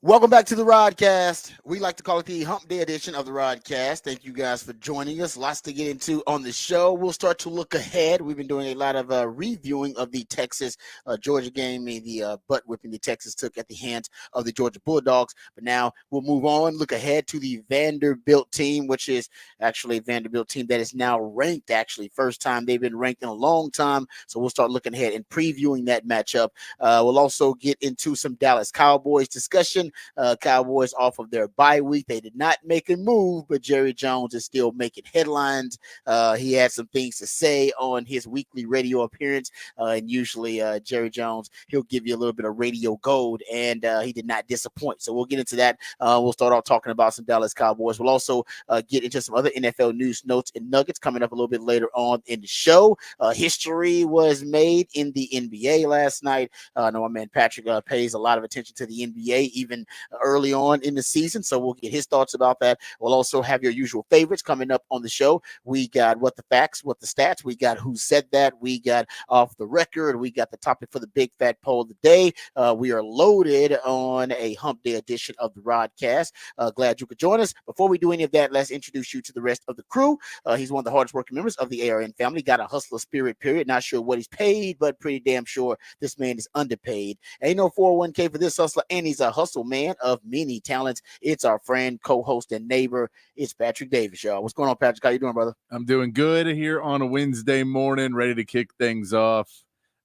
Welcome back to the Rodcast. We like to call it the Hump Day edition of the Rodcast. Thank you guys for joining us. Lots to get into on the show. We'll start to look ahead. We've been doing a lot of reviewing of the Texas Georgia game, the butt whipping the Texas took at the hands of the Georgia Bulldogs. But now we'll move on, look ahead to the Vanderbilt team, which is actually a Vanderbilt team that is now ranked, actually. First time they've been ranked in a long time. So we'll start looking ahead and previewing that matchup. We'll also get into some Dallas Cowboys discussion. Cowboys off of their bye week. They did not make a move, but Jerry Jones is still making headlines. He had some things to say on his weekly radio appearance. And usually Jerry Jones, he'll give you a little bit of radio gold, and he did not disappoint. So we'll get into that. We'll start off talking about some Dallas Cowboys. We'll also get into some other NFL news, notes, and nuggets coming up a little bit later on in the show. History was made in the NBA last night. I know my man Patrick pays a lot of attention to the NBA, even early on in the season. So we'll get his thoughts about that. We'll also have your usual favorites coming up on the show. We got what the facts, what the stats. We got who said that. We got off the record. We got the topic for the big fat poll of the day. We are loaded on a hump day edition of the Rodcast. Glad you could join us. Before we do any of that, let's introduce you to the rest of the crew. He's one of the hardest working members of the ARN family. Got a hustler spirit, period. Not sure what he's paid, but pretty damn sure this man is underpaid. Ain't no 401k for this hustler, and he's a hustle man of many talents. It's our friend, co-host, and neighbor. It's Patrick Davis, y'all. What's going on, Patrick? How you doing, brother? I'm doing good here on a Wednesday morning, ready to kick things off.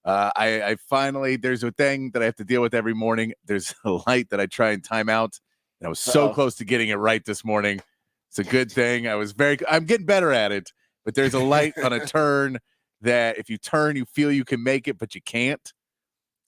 I finally, there's a thing that I have to deal with every morning. There's a light that I try and time out, and I was so close to getting it right this morning. It's a good thing. I'm getting better at it, but there's a light on a turn that if you turn, you feel you can make it, but you can't.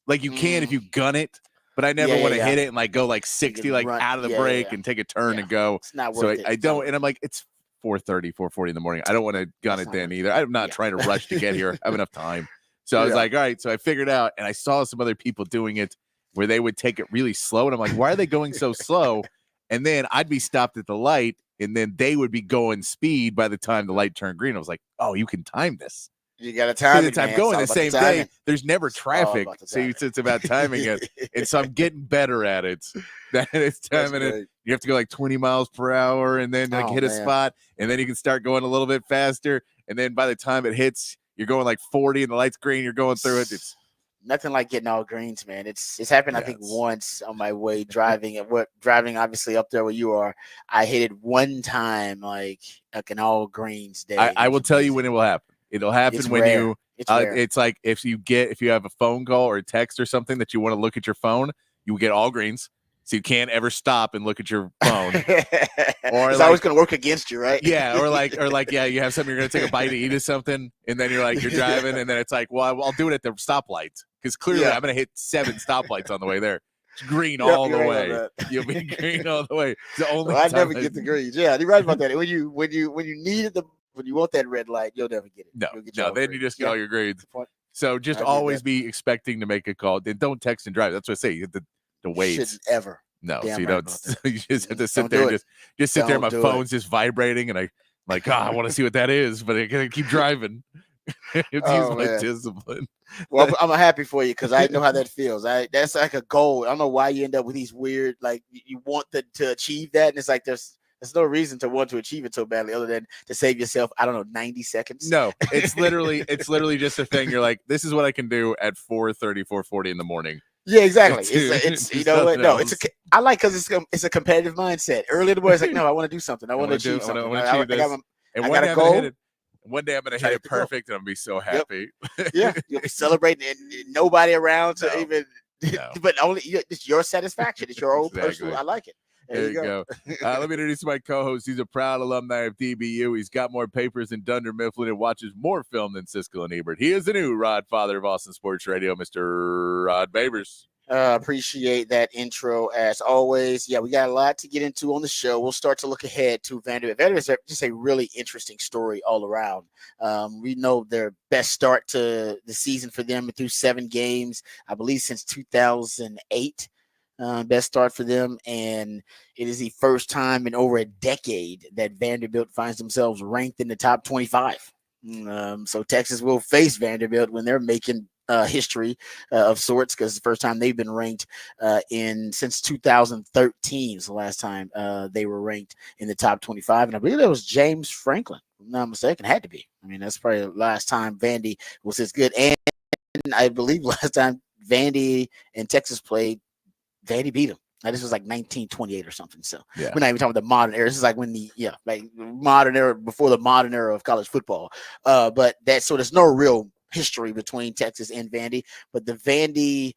Like you can if you gun it. But I never want to hit it and like go like 60, like out of the break and take a turn and go. It's not worth it. I don't, and I'm like, it's 4:40 in the morning. I don't want to gun it then either. I'm not trying to rush to get here. I have enough time. So I was like, all right. So I figured out, and I saw some other people doing it where they would take it really slow. And I'm like, why are they going so slow? And then I'd be stopped at the light, and then they would be going speed by the time the light turned green. I was like, oh, you can time this. You got to time it, I'm going the same day. There's never traffic, so it's about timing it. And so I'm getting better at it. That it's timing it. You have to go like 20 miles per hour, and then like hit a spot, and then you can start going a little bit faster. And then by the time it hits, you're going like 40, and the light's green. You're going through it. It's nothing like getting all greens, man. It's happened, I think, once on my way driving obviously up there where you are. I hit it one time, like an all greens day. I will tell you when it will happen. It'll happen it's when rare. you. It's it's like if you have a phone call or a text or something that you want to look at your phone, you will get all greens, so you can't ever stop and look at your phone. Or it's always going to work against you, right? Yeah, or you have something, you're going to take a bite to eat or something, and then you're driving, and then it's like, well, I'll do it at the stoplight because clearly I'm going to hit 7 stoplights on the way there. It's green all the way. You'll be green all the way. It's the only I never get the greens. Yeah, you're right about that. When you needed when you want that red light, you'll never get it. No. Then you just get all your grades. So just always be expecting to make a call. Then don't text and drive. That's what I say. You have to wait. Shouldn't ever. No, so you don't. You just have to sit there. Just sit there. My phone's just vibrating, and I'm like, I want to see what that is, but I gotta keep driving. Use my discipline. Well, I'm happy for you because I know how that feels. That's like a goal. I don't know why you end up with these weird, like you want to achieve that, and it's like there's no reason to want to achieve it so badly other than to save yourself, I don't know, 90 seconds. No, it's literally just a thing. You're like, this is what I can do at 4:40 in the morning. Yeah, exactly. It's you know what? No, I like because it's a competitive mindset. Early in the morning, it's like, no, I want to do something. I want to achieve something. I got a goal. One day I'm going to hit it perfect, and I'm going to be so happy. Yep. Yeah, you'll be celebrating and nobody around to even, but only it's your satisfaction. It's your own personal. I like it. There you go. Let me introduce my co-host. He's a proud alumni of DBU. He's got more papers than Dunder Mifflin and watches more film than Siskel and Ebert. He is the new Rod Father of Austin Sports Radio, Mr. Rod Babers. Appreciate that intro as always. Yeah, we got a lot to get into on the show. We'll start to look ahead to Vanderbilt. Vanderbilt is just a really interesting story all around. We know their best start to the season for them through 7 games, I believe, since 2008. Best start for them, and it is the first time in over a decade that Vanderbilt finds themselves ranked in the top 25. So Texas will face Vanderbilt when they're making history of sorts, because the first time they've been ranked since 2013 is the last time they were ranked in the top 25, and I believe that was James Franklin. If I'm not mistaken, had to be. I mean, that's probably the last time Vandy was as good, and I believe last time Vandy and Texas played, Vandy beat them. Now, this was like 1928 or something. So Yeah. we're not even talking about the modern era. This is like like modern era, before the modern era of college football. But there's no real history between Texas and Vandy. But the Vandy,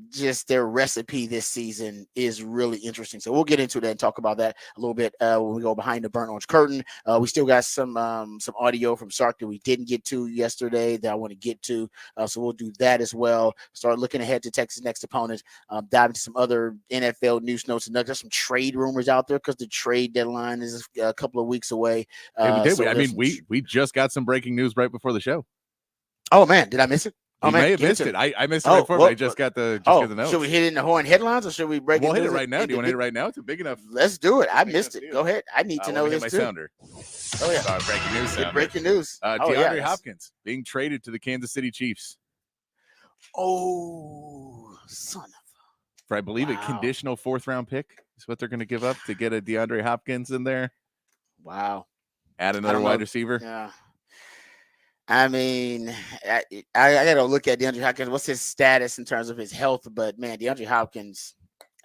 just their recipe this season is really interesting. So we'll get into that and talk about that a little bit when we go behind the burnt orange curtain. We still got some audio from Sark that we didn't get to yesterday that I want to get to. So we'll do that as well. Start looking ahead to Texas' next opponent. Dive into some other NFL news notes, and there's some trade rumors out there because the trade deadline is a couple of weeks away. We did. So we just got some breaking news right before the show. Oh man, did I miss it? You may have missed it. I missed it right before, but I just got the notes. Should we hit it in the horn headlines, or should we break it? We'll hit it right now. Do you want to hit it right now? It's a big enough. Let's do it. I missed it. Go ahead. I need to know this my too. Sounder. Oh yeah. Breaking news. Breaking news. DeAndre Hopkins being traded to the Kansas City Chiefs. Oh, son of. For I believe a conditional 4th-round pick is what they're going to give up to get a DeAndre Hopkins in there. Wow. Add another wide receiver. Yeah. I mean, I got to look at DeAndre Hopkins. What's his status in terms of his health? But man, DeAndre Hopkins.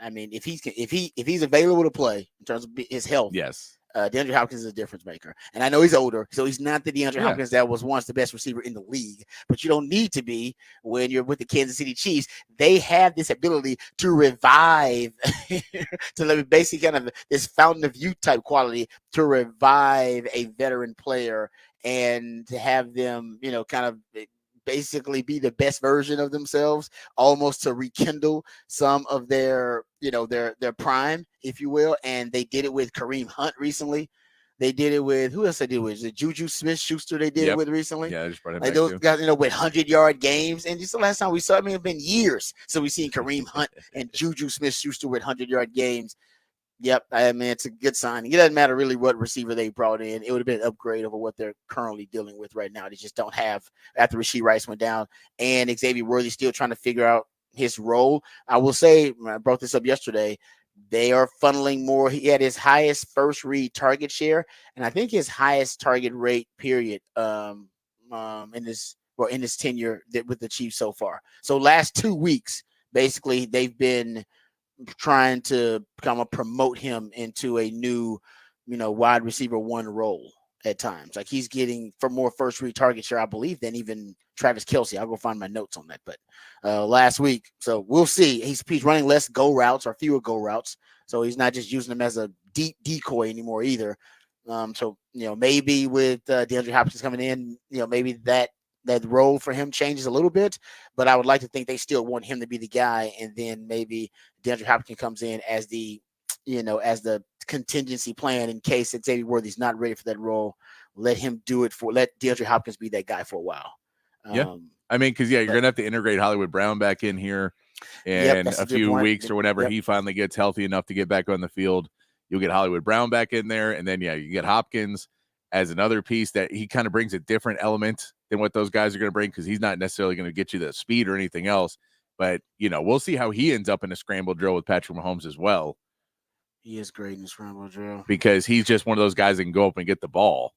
I mean, if he's available to play in terms of his health, yes, DeAndre Hopkins is a difference maker. And I know he's older, so he's not the DeAndre Hopkins that was once the best receiver in the league. But you don't need to be when you're with the Kansas City Chiefs. They have this ability to revive, to basically kind of this fountain of youth type quality to revive a veteran player and to have them, kind of basically be the best version of themselves, almost to rekindle some of their prime, if you will. And they did it with Kareem Hunt recently. They did it with who else? They did it with the Juju Smith-Schuster. They did it with recently. Yeah, I just brought him like back those too. guys, with 100-yard games. And just the last time we saw, it's been years. So we've seen Kareem Hunt and Juju Smith-Schuster with 100-yard games. Yep, I mean, it's a good signing. It doesn't matter really what receiver they brought in. It would have been an upgrade over what they're currently dealing with right now. They just don't have, after Rashee Rice went down and Xavier Worthy still trying to figure out his role. I will say, I brought this up yesterday, they are funneling more. He had his highest first read target share, and I think his highest target rate period in his tenure with the Chiefs so far. So last 2 weeks, basically, they've been trying to kind of promote him into a new, wide receiver 1 role at times. Like he's getting for more first read target share, I believe, than even Travis Kelce. I'll go find my notes on that. But last week, so we'll see. He's running less go routes or fewer go routes. So he's not just using them as a deep decoy anymore either. So, maybe with DeAndre Hopkins coming in, maybe that role for him changes a little bit, but I would like to think they still want him to be the guy. And then maybe DeAndre Hopkins comes in as the contingency plan in case Xavier Worthy's not ready for that role. Let DeAndre Hopkins be that guy for a while. Yeah. I mean, because you're going to have to integrate Hollywood Brown back in here in a few weeks or whenever he finally gets healthy enough to get back on the field. You'll get Hollywood Brown back in there. And then, you get Hopkins as another piece that he kind of brings a different element than what those guys are going to bring, because he's not necessarily going to get you the speed or anything else. But, we'll see how he ends up in a scramble drill with Patrick Mahomes as well. He is great in the scramble drill. Because he's just one of those guys that can go up and get the ball.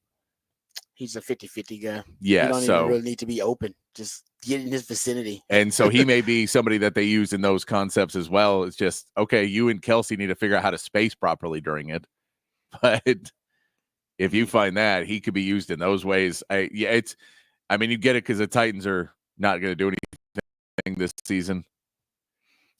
He's a 50-50 guy. Yeah, you don't even really need to be open. Just get in his vicinity. And so he may be somebody that they use in those concepts as well. It's just, okay, you and Kelce need to figure out how to space properly during it. But if you find that, he could be used in those ways. You get it because the Titans are not going to do anything this season.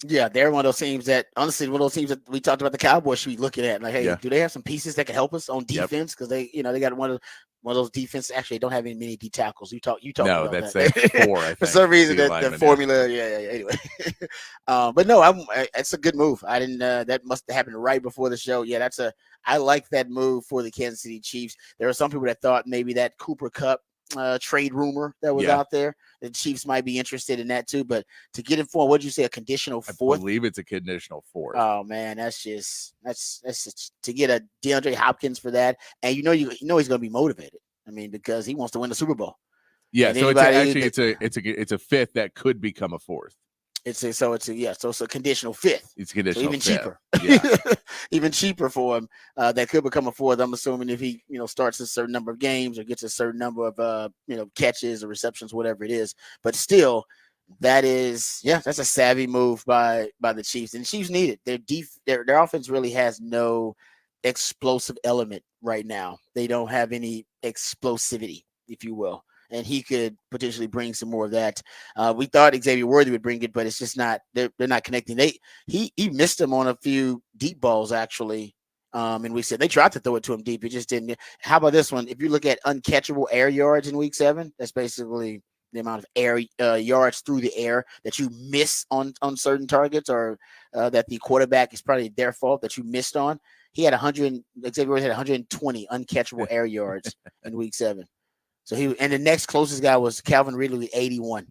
Yeah, they're one of those teams that, honestly, one of those teams that we talked about the Cowboys should be looking at. Like, hey, do they have some pieces that can help us on defense? Because they got one of those defenses. Actually, don't have any D tackles. You talk about that's that. four. I think. For some reason, the formula. Yeah. Anyway, but no, it's a good move. I didn't. That must have happened right before the show. Yeah, I like that move for the Kansas City Chiefs. There are some people that thought maybe that Cooper Kupp trade rumor that was out there, the Chiefs might be interested in that too. But to get it for, what did you say, a conditional 4th? I believe it's a conditional 4th. Oh man, that's just to get a DeAndre Hopkins for that, and he's going to be motivated. I mean, because he wants to win the Super Bowl. Yeah, And so anybody it's a fifth that could become a fourth. it's a conditional fifth. It's a So conditional even fifth. cheaper. Yeah. Even cheaper for him. That could become a fourth. I'm assuming if he, starts a certain number of games or gets a certain number of catches or receptions, whatever it is. But still, that's a savvy move by the Chiefs. And the Chiefs need it. Their offense really has no explosive element right now. They don't have any explosivity, if you will. And he could potentially bring some more of that. We thought Xavier Worthy would bring it, but it's just not. They're not connecting. He missed him on a few deep balls actually. And we said they tried to throw it to him deep. It just didn't. How about this one? If you look at uncatchable air yards in Week 7, that's basically the amount of air yards through the air that you miss on certain targets, or that the quarterback is probably their fault that you missed on. He had 100. Xavier Worthy had 120 uncatchable air yards in Week 7. So and the next closest guy was Calvin Ridley with 81.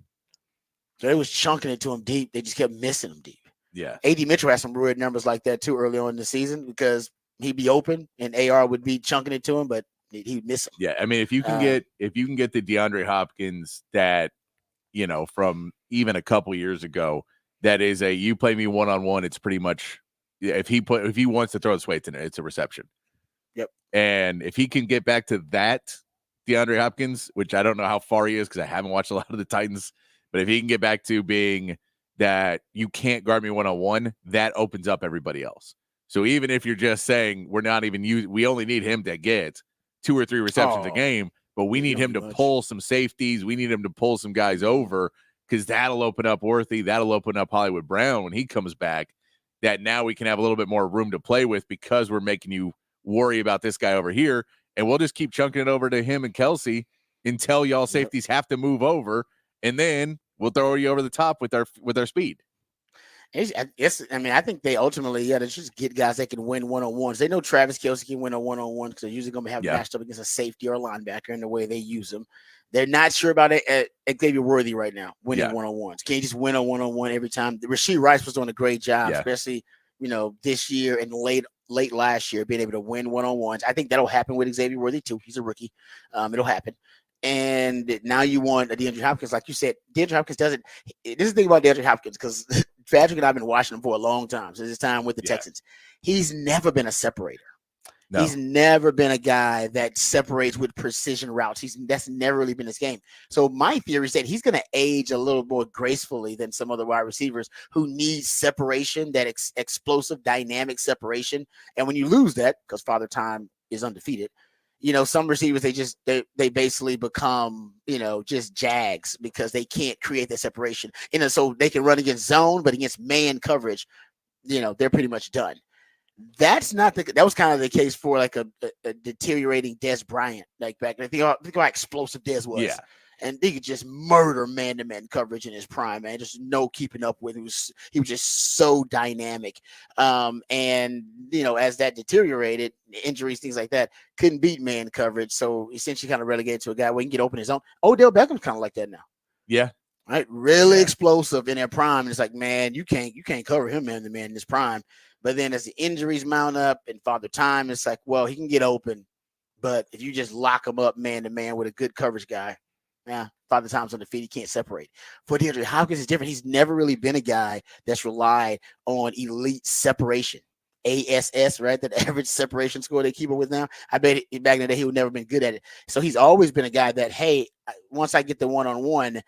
So they was chunking it to him deep. They just kept missing him deep. Yeah. AD Mitchell had some weird numbers like that too early on in the season because he'd be open and AR would be chunking it to him, but he'd miss him. Yeah. I mean, if you can get the DeAndre Hopkins that, from even a couple years ago, that is you play me one-on-one, it's pretty much if he wants to throw his weight in it, it's a reception. Yep. And if he can get back to that DeAndre Hopkins, which I don't know how far he is because I haven't watched a lot of the Titans, but if he can get back to being that you can't guard me one-on-one, that opens up everybody else. So even if you're just saying we only need him to get 2 or 3 receptions a game, but we need him to pull some safeties. We need him to pull some guys over because that'll open up Worthy. That'll open up Hollywood Brown when he comes back, that now we can have a little bit more room to play with because we're making you worry about this guy over here. And we'll just keep chunking it over to him and Kelsey until y'all safeties have to move over, and then we'll throw you over the top with our speed. I think they ultimately, they just get guys that can win one-on-ones. They know Travis Kelce can win a one-on-one because they're usually going to have matched up against a safety or a linebacker in the way they use them. They're not sure about it at Xavier Worthy right now, winning one-on-ones. Can you just win a one-on-one every time? Rasheed Rice was doing a great job, especially, this year and late last year, being able to win one-on-ones. I think that'll happen with Xavier Worthy too. He's a rookie. It'll happen. And now you want a DeAndre Hopkins, like you said. DeAndre Hopkins doesn't. This is the thing about DeAndre Hopkins, because Patrick and I have been watching him for a long time since his time with the Texans. He's never been a separator. No. He's never been a guy that separates with precision routes. That's never really been his game. So my theory is that he's going to age a little more gracefully than some other wide receivers who need separation, that explosive, dynamic separation. And when you lose that, because Father Time is undefeated, some receivers, they basically become, just jags because they can't create that separation. So they can run against zone, but against man coverage, they're pretty much done. That was kind of the case for like a deteriorating Dez Bryant, like back. Think how explosive Dez was. Yeah. And he could just murder man-to-man coverage in his prime, man. Just no keeping up with. He was just so dynamic. And as that deteriorated, injuries, things like that, couldn't beat man coverage. So essentially kind of relegated to a guy where he can get open his own. Odell Beckham's kind of like that now. Yeah. Right. Really explosive in their prime. And it's like, man, you can't cover him man-to-man in his prime. But then as the injuries mount up and Father Time, it's like, well, he can get open. But if you just lock him up man-to-man with a good coverage guy, Father Time's on the feet. He can't separate. For DeAndre Hopkins, is different. He's never really been a guy that's relied on elite separation. ASS, right? That average separation score they keep up with now. I bet back in the day he would never been good at it. So he's always been a guy that, hey, once I get the one-on-one,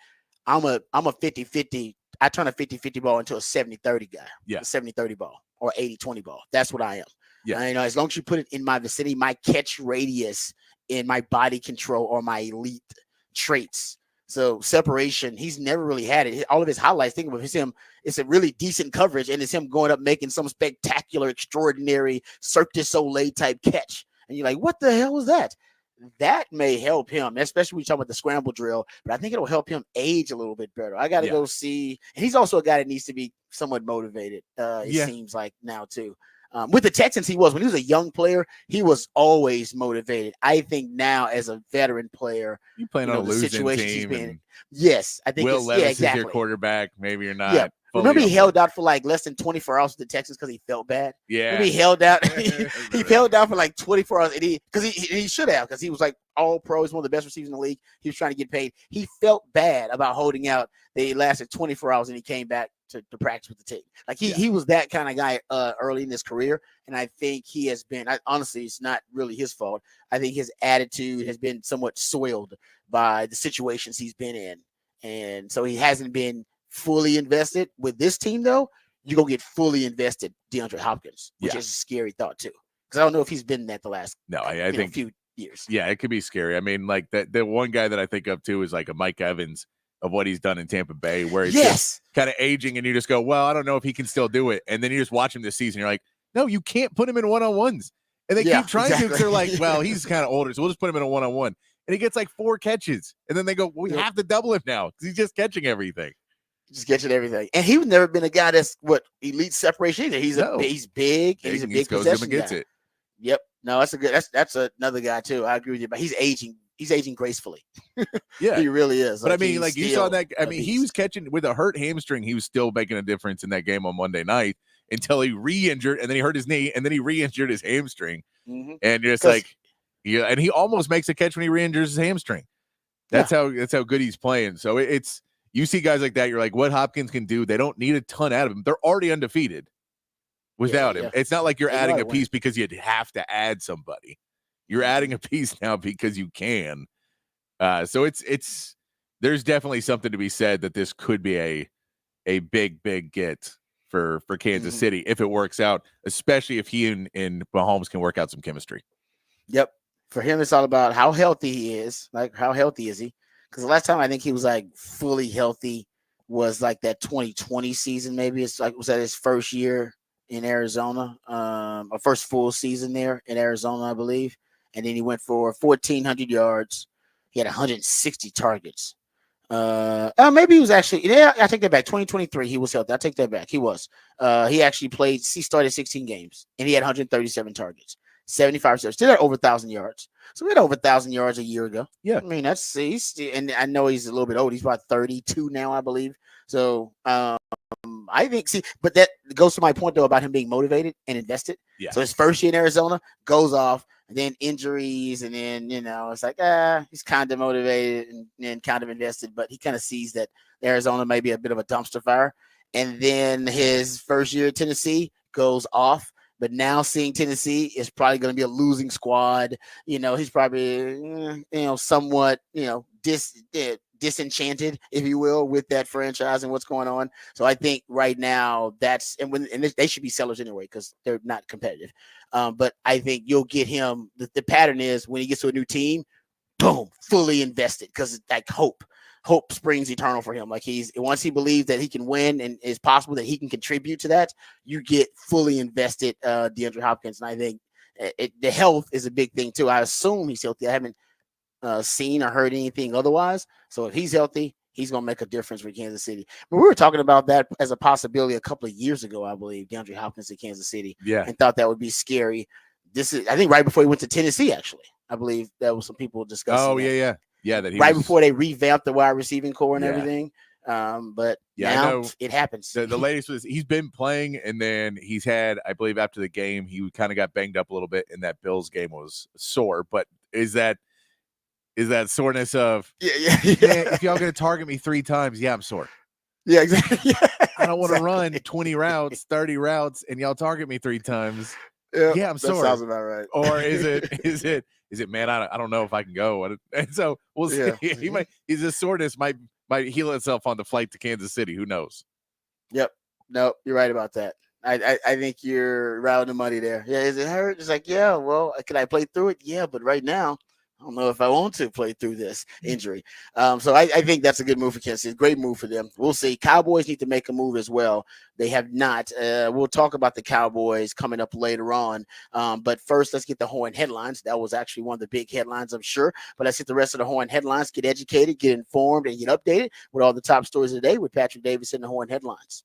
I'm a 50-50. I turn a 50-50 ball into a 70-30 guy. Yeah. A 70-30 ball or 80-20 ball. That's what I am. Yeah. As long as you put it in my vicinity, my catch radius and my body control are my elite traits. So separation, he's never really had it. All of his highlights, think of him, it's a really decent coverage, and it's him going up making some spectacular, extraordinary Cirque du Soleil type catch. And you're like, what the hell was that? That may help him, especially when you talk about the scramble drill, but I think it'll help him age a little bit better. I got to go see. And he's also a guy that needs to be somewhat motivated, it seems like now too. With the Texans, when he was a young player, he was always motivated. I think now as a veteran player, you playing on a losing team. yes, I think Will Levis exactly. is your quarterback. Maybe you're not Remember, he on held board. out for like less than 24 hours with the Texans because he felt bad. Yeah. Remember, he held out. He held out for like 24 hours, and he should have, because he was like all pro. He's one of the best receivers in the league. He was trying to get paid. He felt bad about holding out. They lasted 24 hours, and he came back to practice with the team. Like he was that kind of guy early in his career, and I think he has been. Honestly, it's not really his fault. I think his attitude has been somewhat soiled by the situations he's been in, and so he hasn't been fully invested. With this team, though, you're going to get fully invested DeAndre Hopkins, which is a scary thought, too. Because I don't know if he's been that the last I think few years. Yeah, it could be scary. I mean, like the one guy that I think of, too, is like a Mike Evans of what he's done in Tampa Bay, where he's just kind of aging, and you just go, well, I don't know if he can still do it. And then you just watch him this season. You're like, no, you can't put him in one-on-ones. And they keep trying to, because they're like, well, he's kind of older, so we'll just put him in a one-on-one. And he gets like 4 catches. And then they go, we have to double him now because he's just catching everything. Just catching everything. And he's never been a guy that's elite separation either. He's big, and he's a big possession guy. It. Yep. No, that's another guy too. I agree with you, but he's aging. He's aging gracefully. Yeah, he really is. But I mean, like you saw that. I mean, he was catching with a hurt hamstring. He was still making a difference in that game on Monday night until he re-injured, and then he hurt his knee, and then he re-injured his hamstring. Mm-hmm. And you're just like, and he almost makes a catch when he re-injures his hamstring. That's how good he's playing. So it's you see guys like that. You're like, what Hopkins can do. They don't need a ton out of him. They're already undefeated without him. It's not like you're adding a piece because you'd have to add somebody. You're adding a piece now because you can. So it's there's definitely something to be said that this could be a big get for Kansas City if it works out, especially if he and Mahomes can work out some chemistry. Yep. For him, it's all about how healthy he is. Like, how healthy is he? Because the last time I think he was like fully healthy was like that 2020 season. Maybe was that his first year in Arizona, a first full season there in Arizona, I believe. And then he went for 1,400 yards. He had 160 targets. Maybe he was actually, I take that back. 2023, he was healthy. I take that back. He was. He started 16 games, and he had 137 targets, 75 receptions. Still had over 1,000 yards. So we had over 1,000 yards a year ago. Yeah. I mean, and I know he's a little bit old. He's about 32 now, I believe. So I think, but that goes to my point, though, about him being motivated and invested. Yeah. So his first year in Arizona goes off, and then injuries, and then, it's like, he's kind of motivated and kind of invested, but he kind of sees that Arizona may be a bit of a dumpster fire. And then his first year at Tennessee goes off, but now seeing Tennessee is probably going to be a losing squad. He's probably, somewhat, disenchanted, if you will, with that franchise and what's going on. So I think right now they should be sellers anyway because they're not competitive. But I think you'll get him. The pattern is when he gets to a new team, boom, fully invested because like hope springs eternal for him. Like once he believes that he can win and it's possible that he can contribute to that, you get fully invested DeAndre Hopkins. And I think the health is a big thing too. I assume he's healthy. I haven't seen or heard anything otherwise. So if he's healthy, he's going to make a difference for Kansas City. But we were talking about that as a possibility a couple of years ago, I believe, DeAndre Hopkins to Kansas City. Yeah. And thought that would be scary. I think right before he went to Tennessee, actually. I believe that was some people discussing. Oh, yeah. Yeah, that before they revamped the wide receiving core and everything. But now it happens. The latest was he's been playing, and then he's had, I believe, after the game, he kind of got banged up a little bit, and that Bills game was sore. But is that soreness of if y'all gonna target me 3 times, I'm sore. Yeah, exactly. I don't want to run 20 routes, 30 routes, and y'all target me 3 times. Yeah, I'm sore. That sounds about right. Or is it man, I don't know if I can go. And so we'll see. Yeah. His soreness might heal itself on the flight to Kansas City. Who knows? Yep. No, you're right about that. I think you're right on the money there. Yeah, is it hurt? It's like, yeah, well, can I play through it? Yeah, but right now, I don't know if I want to play through this injury. So I think that's a good move for Kansas City. Great move for them. We'll see. Cowboys need to make a move as well. They have not. We'll talk about the Cowboys coming up later on. But first, let's get the Horn headlines. That was actually one of the big headlines, I'm sure. But let's get the rest of the Horn headlines, get educated, get informed, and get updated with all the top stories of the day with Patrick Davis and the Horn headlines.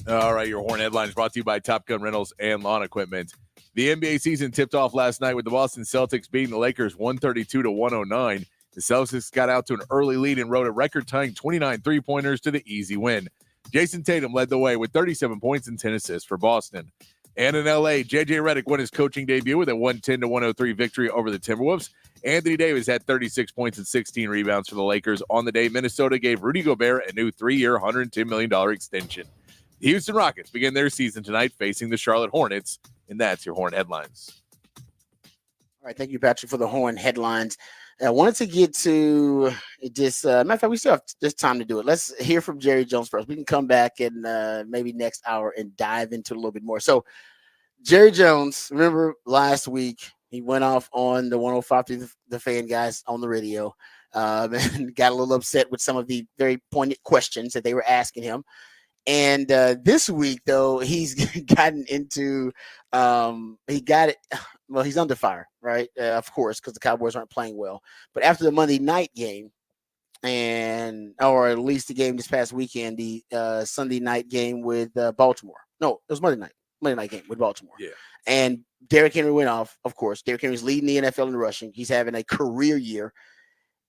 All right, your Horn headlines brought to you by Top Gun Rentals and Lawn Equipment. The NBA season tipped off last night with the Boston Celtics beating the Lakers 132-109. The Celtics got out to an early lead and rode a record-tying 29 three-pointers to the easy win. Jason Tatum led the way with 37 points and 10 assists for Boston. And in L.A., J.J. Redick won his coaching debut with a 110-103 victory over the Timberwolves. Anthony Davis had 36 points and 16 rebounds for the Lakers. On the day, Minnesota gave Rudy Gobert a new 3-year, $110 million extension. The Houston Rockets begin their season tonight facing the Charlotte Hornets, and that's your Horn headlines. All right, thank you, Patrick, for the Horn headlines. I wanted to get to this. Matter of fact, we still have just time to do it. Let's hear from Jerry Jones first. We can come back and maybe next hour and dive into a little bit more. So, Jerry Jones, remember last week, he went off on the 105 to the fan guys on the radio and got a little upset with some of the very poignant questions that they were asking him. And this week, though, he's gotten into he's under fire, right? Of course, because the Cowboys aren't playing well. But after the Monday night game, or at least the game this past weekend, the Sunday night game with Baltimore. No, it was Monday night game with Baltimore. Yeah. And Derrick Henry went off, of course. Derrick Henry's leading the NFL in rushing. He's having a career year.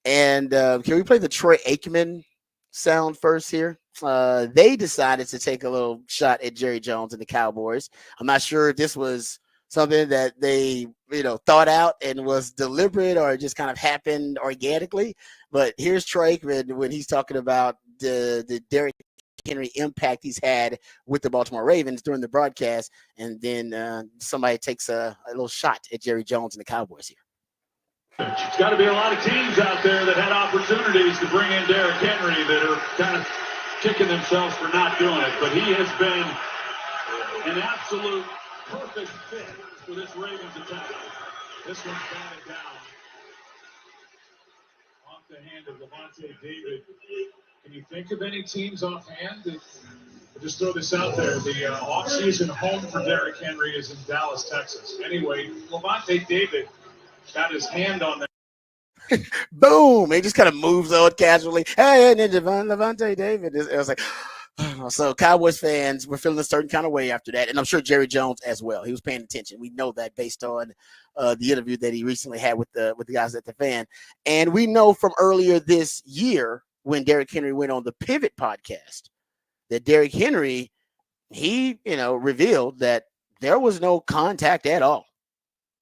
And can we play the Troy Aikman sound first here? They decided to take a little shot at Jerry Jones and the Cowboys. I'm not sure if this was something that they, thought out and was deliberate or just kind of happened organically. But here's Troy Aikman when he's talking about the Derrick Henry impact he's had with the Baltimore Ravens during the broadcast. And then somebody takes a little shot at Jerry Jones and the Cowboys here. It's got to be a lot of teams out there that had opportunities to bring in Derrick Henry that are kind of kicking themselves for not doing it. But he has been an absolute perfect fit for this Ravens attack. This one's batted down off the hand of Levante David. Can you think of any teams offhand? I'll just throw this out there. The offseason home for Derrick Henry is in Dallas, Texas. Anyway, Levante David got his hand on that. Boom! He just kind of moves on casually. Hey, Levante David. It was like, so Cowboys fans were feeling a certain kind of way after that, and I'm sure Jerry Jones as well. He was paying attention. We know that based on the interview that he recently had with the guys at the Fan, and we know from earlier this year when Derrick Henry went on the Pivot podcast that Derrick Henry, he revealed that there was no contact at all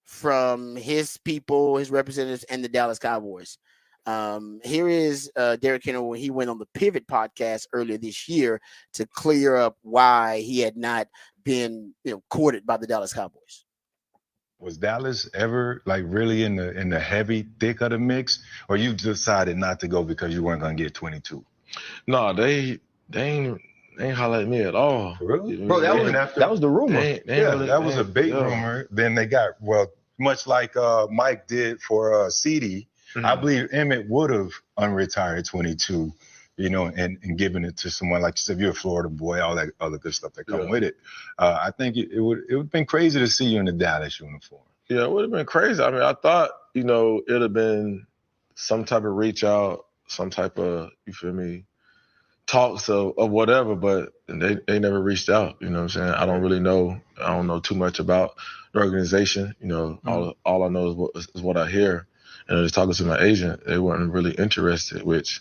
from his people, his representatives, and the Dallas Cowboys. Here is Derrick Henry when he went on the Pivot podcast earlier this year to clear up why he had not been, courted by the Dallas Cowboys. Was Dallas ever really in the heavy thick of the mix, or you decided not to go because you weren't gonna get 22? No, they ain't holler at me at all. Really? Bro, that was the rumor. That was a big yeah. rumor. Then they got, much like Mike did for CD, I believe Emmett would have unretired 22, and given it to someone like you said, you're a Florida boy, all that other good stuff that come with it. I think it would have been crazy to see you in the Dallas uniform. Yeah, it would have been crazy. I mean, I thought, it'd have been some type of reach out, some type of, talks of whatever, but they never reached out. You know what I'm saying? I don't really know. I don't know too much about the organization. All I know is what I hear. And just talking to my agent, they weren't really interested, which,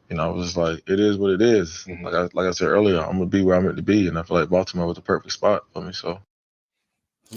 I was just like, it is what it is. Like I said earlier, I'm going to be where I'm meant to be. And I feel like Baltimore was the perfect spot for me. So.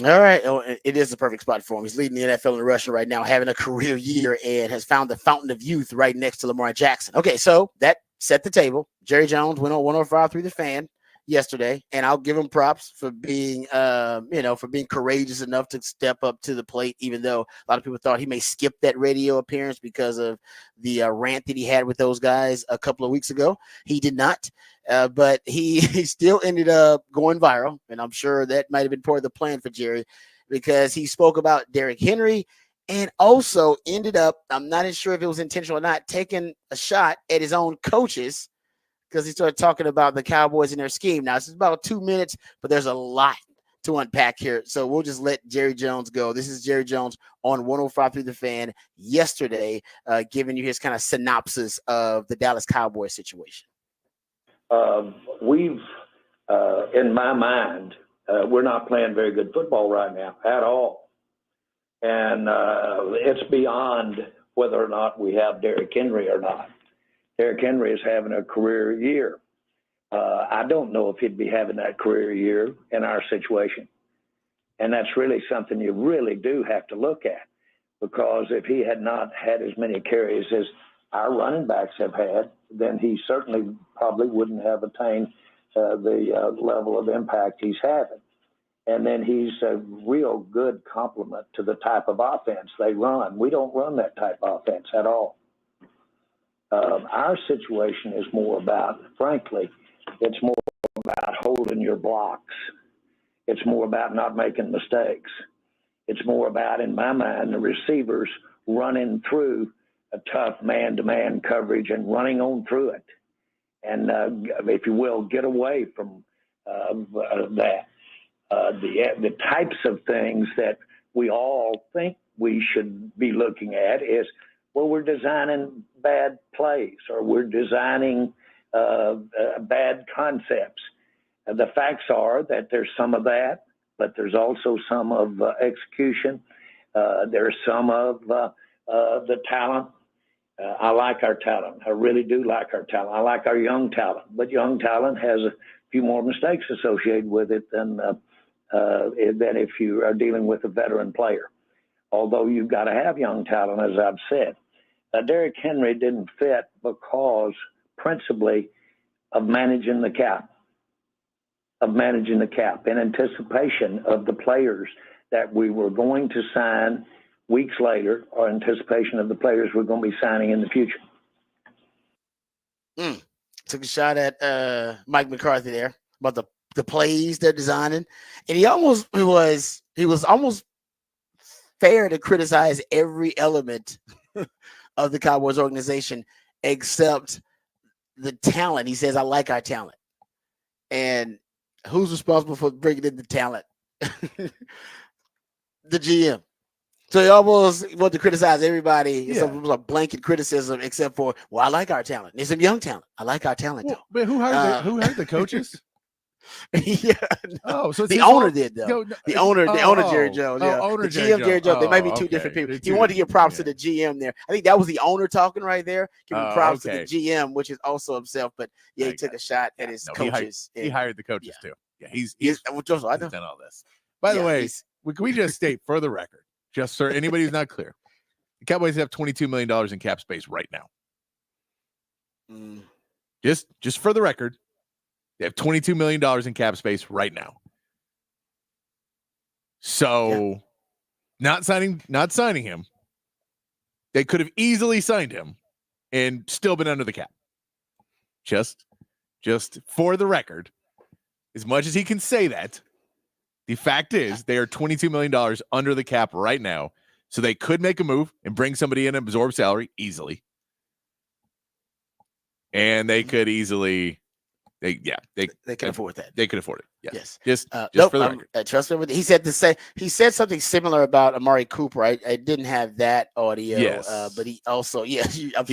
All right. It is the perfect spot for him. He's leading the NFL in rushing right now, having a career year, and has found the fountain of youth right next to Lamar Jackson. Okay, so that set the table. Jerry Jones went on 105 through the Fan yesterday, and I'll give him props for being, for being courageous enough to step up to the plate, even though a lot of people thought he may skip that radio appearance because of the rant that he had with those guys a couple of weeks ago. He did not, but he still ended up going viral, and I'm sure that might have been part of the plan for Jerry because he spoke about Derrick Henry and also ended up, I'm not sure if it was intentional or not, taking a shot at his own coaches because he started talking about the Cowboys and their scheme. Now, it's about 2 minutes, but there's a lot to unpack here. So we'll just let Jerry Jones go. This is Jerry Jones on 105 through the Fan yesterday, giving you his kind of synopsis of the Dallas Cowboys situation. We've, in my mind, we're not playing very good football right now at all. And it's beyond whether or not we have Derrick Henry or not. Derrick Henry is having a career year. I don't know if he'd be having that career year in our situation. And that's really something you really do have to look at, because if he had not had as many carries as our running backs have had, then he certainly probably wouldn't have attained the level of impact he's having. And then he's a real good complement to the type of offense they run. We don't run that type of offense at all. Our situation is more about, frankly, it's more about holding your blocks. It's more about not making mistakes. It's more about, in my mind, the receivers running through a tough man-to-man coverage and running on through it. And, if you will, get away from that. The types of things that we all think we should be looking at is, well, we're designing bad plays, or we're designing bad concepts. And the facts are that there's some of that, but there's also some of execution. There's some of the talent. I like our talent. I really do like our talent. I like our young talent, but young talent has a few more mistakes associated with it than if you are dealing with a veteran player. Although you've got to have young talent, as I've said. Derrick Henry didn't fit because principally of managing the cap, in anticipation of the players that we were going to sign weeks later, or anticipation of the players we're going to be signing in the future. Took a shot at Mike McCarthy there about the plays they're designing, and he was almost fair to criticize every element of the Cowboys organization except the talent. He says, I like our talent. And who's responsible for bringing in the talent? The GM. So he almost wanted to criticize everybody. Yeah. It was a blanket criticism except for, well, I like our talent. There's some young talent. I like our talent, though. But who hired the coaches? Yeah. Oh, so the owner did, though. The owner, Jerry Jones. Yeah. Owner the GM, Jerry Jones. They might be two different people. He wanted to give props to the GM there. I think that was the owner talking right there. Giving props to the GM, which is also himself. But yeah, he took a shot at his coaches. He hired the coaches too. Yeah, he's done all this. By the way, can we just state for the record, just so anybody who's not clear, the Cowboys have $22 million in cap space right now. Just for the record, they have $22 million in cap space right now. So, not signing him, they could have easily signed him and still been under the cap. Just for the record, as much as he can say that, the fact is they are $22 million under the cap right now. So they could make a move and bring somebody in and absorb salary easily. And they could easily, they can afford that. They could afford it. Yeah. Yes. Just for the record. Trust me. He said something similar about Amari Cooper. I didn't have that audio. Yes. But he also, he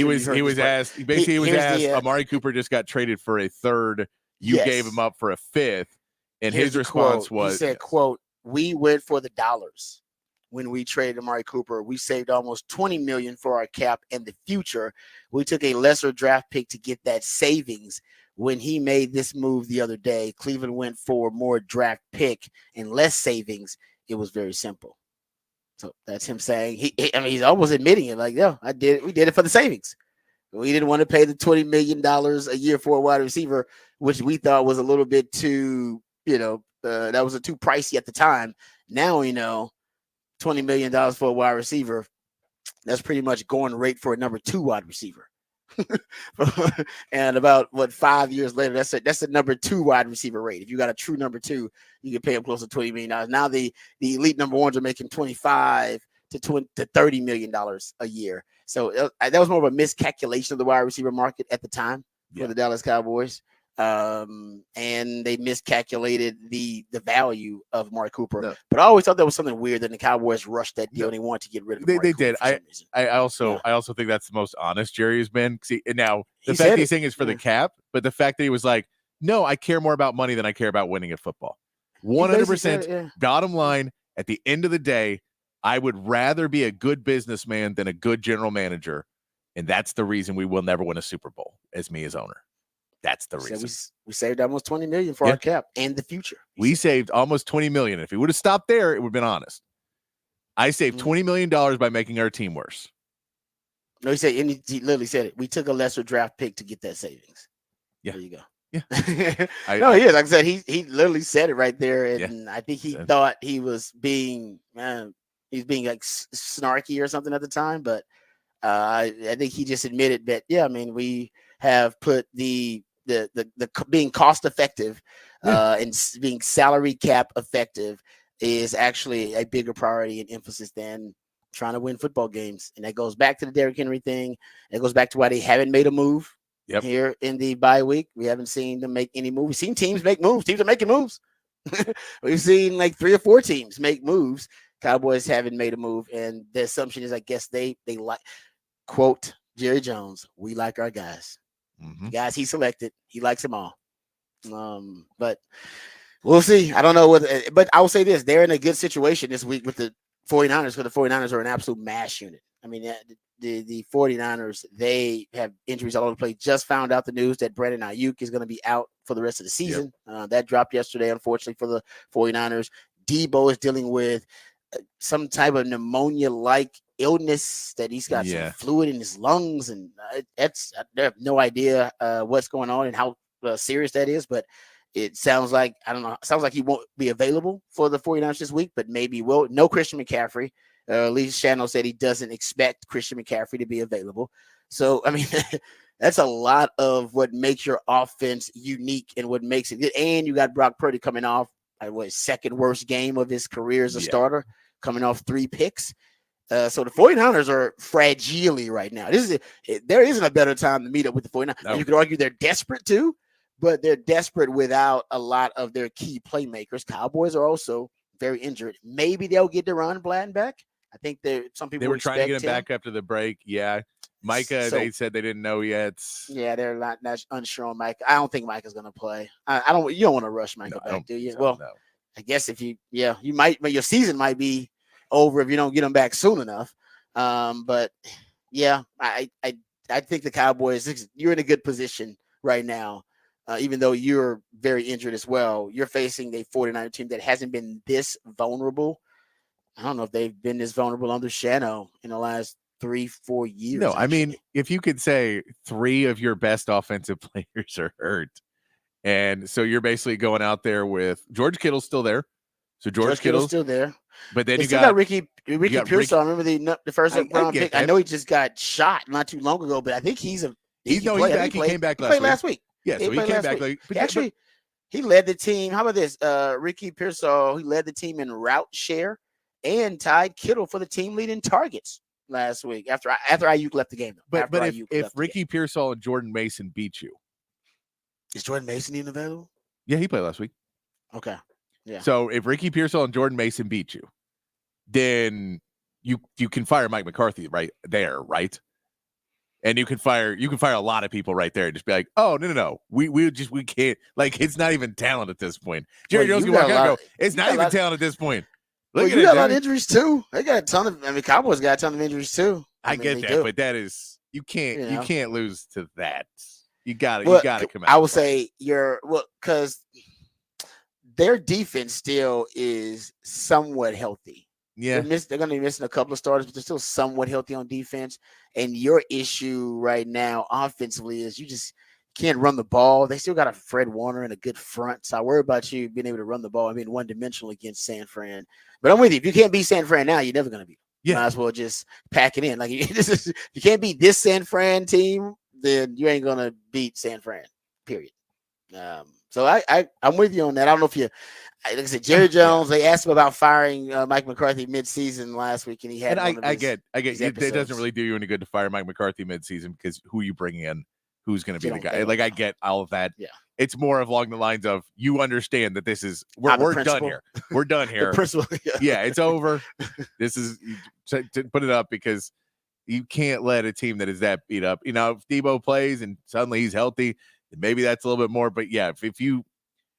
was asked. He was asked. Amari Cooper just got traded for a third. You gave him up for a fifth, and his response was, he said, "quote We went for the dollars when we traded Amari Cooper. We saved almost $20 million for our cap in the future. We took a lesser draft pick to get that savings." When he made this move the other day, Cleveland went for more draft pick and less savings. It was very simple. So that's him saying he's almost admitting it. Like, no, we did it for the savings. We didn't want to pay the $20 million a year for a wide receiver, which we thought was a little bit too, that was too pricey at the time. Now, $20 million for a wide receiver, that's pretty much going rate for a number 2 wide receiver. And about 5 years later, that's a number 2 wide receiver rate. If you got a true number 2, you can pay them close to $20 million. Now the elite number 1s are making $25 to $30 million a year. So that was more of a miscalculation of the wide receiver market at the time for the Dallas Cowboys. And they miscalculated the value of Amari Cooper. No. But I always thought that was something weird that the Cowboys rushed that deal and they wanted to get rid of Amari Cooper. They did. I also think that's the most honest Jerry has been. See, and now the fact he's saying is for the cap, but the fact that he was like, no, I care more about money than I care about winning at football. 100% bottom line, at the end of the day, I would rather be a good businessman than a good general manager. And that's the reason we will never win a Super Bowl as me as owner. That's the reason. We saved almost $20 million for our cap and the future. We saved almost $20 million. If he would have stopped there, it would have been honest. I saved $20 million by making our team worse. No, he said, and he literally said it. We took a lesser draft pick to get that savings. Yeah. There you go. Yeah. No, he is. Like I said, he literally said it right there. And I think he thought he was being like snarky or something at the time. But I think he just admitted that, we have put the being cost effective and being salary cap effective is actually a bigger priority and emphasis than trying to win football games. And that goes back to the Derrick Henry thing. It goes back to why they haven't made a move here in the bye week. We haven't seen them make any moves. We've seen teams make moves. Teams are making moves. We've seen like 3 or 4 teams make moves. Cowboys haven't made a move. And the assumption is, I guess they like, quote Jerry Jones, we like our guys. The guys he selected, he likes them all. But we'll see. I don't know but I will say this: they're in a good situation this week with the 49ers, because the 49ers are an absolute mash unit. I mean, the 49ers, they have injuries all over the place. Just found out the news that Brandon Ayuk is going to be out for the rest of the season. That dropped yesterday, unfortunately, for the 49ers. Debo is dealing with some type of pneumonia-like illness that he's got some fluid in his lungs, and I have no idea what's going on and how serious that is, but it sounds like, I don't know, it sounds like he won't be available for the 49ers this week, but maybe will. No Christian McCaffrey. Lee Shano said he doesn't expect Christian McCaffrey to be available. So, I mean, that's a lot of what makes your offense unique and what makes it good. And you got Brock Purdy coming off his second worst game of his career as a starter, coming off 3 picks. So the 49ers are fragile right now. There isn't a better time to meet up with the 49ers. No. You could argue they're desperate too, but they're desperate without a lot of their key playmakers. Cowboys are also very injured. Maybe they'll get Deron Bland back. I think some people were trying to get him back after the break. Yeah. Micah, they said they didn't know yet. Yeah, they're not unsure on Micah. I don't think Micah's going to play. You don't want to rush Micah back, do you? No. I guess if you might, but your season might be over if you don't get him back soon enough. But yeah, I think the Cowboys, you're in a good position right now. Even though you're very injured as well, you're facing a 49er team that hasn't been this vulnerable. I don't know if they've been this vulnerable under Shano in the last 3-4 years. No, actually. I mean, if you could say 3 of your best offensive players are hurt, and so you're basically going out there with George Kittle's still there. So George Kittle's still there. But then you got Ricky Pearsall. Remember the first round pick? I know he just got shot not too long ago, but I think he came back last week. Yeah, so he came back. He led the team. How about this? Ricky Pearsall, he led the team in route share and tied Kittle for the team leading targets last week after Ayuk left the game. But if Ricky Pearsall and Jordan Mason beat you, is Jordan Mason even available? Yeah, he played last week. Okay. Yeah. So if Ricky Pearsall and Jordan Mason beat you, then you can fire Mike McCarthy right there, right? And you can fire a lot of people right there and just be like, oh no, we can't, like, it's not even talent at this point. Jerry Jones can walk out and go, it's not even talent at this point. You got a lot of injuries too. They got a ton of. Cowboys got a ton of injuries too. I get that, but that is you can't lose to that. You got to come out. I would say because their defense still is somewhat healthy. Yeah, they're going to be missing a couple of starters, but they're still somewhat healthy on defense. And your issue right now offensively is you just can't run the ball. They still got a Fred Warner and a good front. So I worry about you being able to run the ball and being one-dimensional against San Fran. But I'm with you. If you can't beat San Fran now, you're never going to beat them. You might as well just pack it in. Like, if you can't beat this San Fran team, then you ain't going to beat San Fran, period. So I'm with you on that. I don't know if like I said, Jerry Jones, they asked him about firing Mike McCarthy midseason last week, and he had. And I get it doesn't really do you any good to fire Mike McCarthy midseason because who you bring in, who's going to be the guy? Like, I get all of that. Yeah, it's more along the lines of you understand that this is we're done here. We're done here. Yeah, it's over. This is to put it up because you can't let a team that is that beat up. You know, if Debo plays and suddenly he's healthy, maybe that's a little bit more. But yeah, if you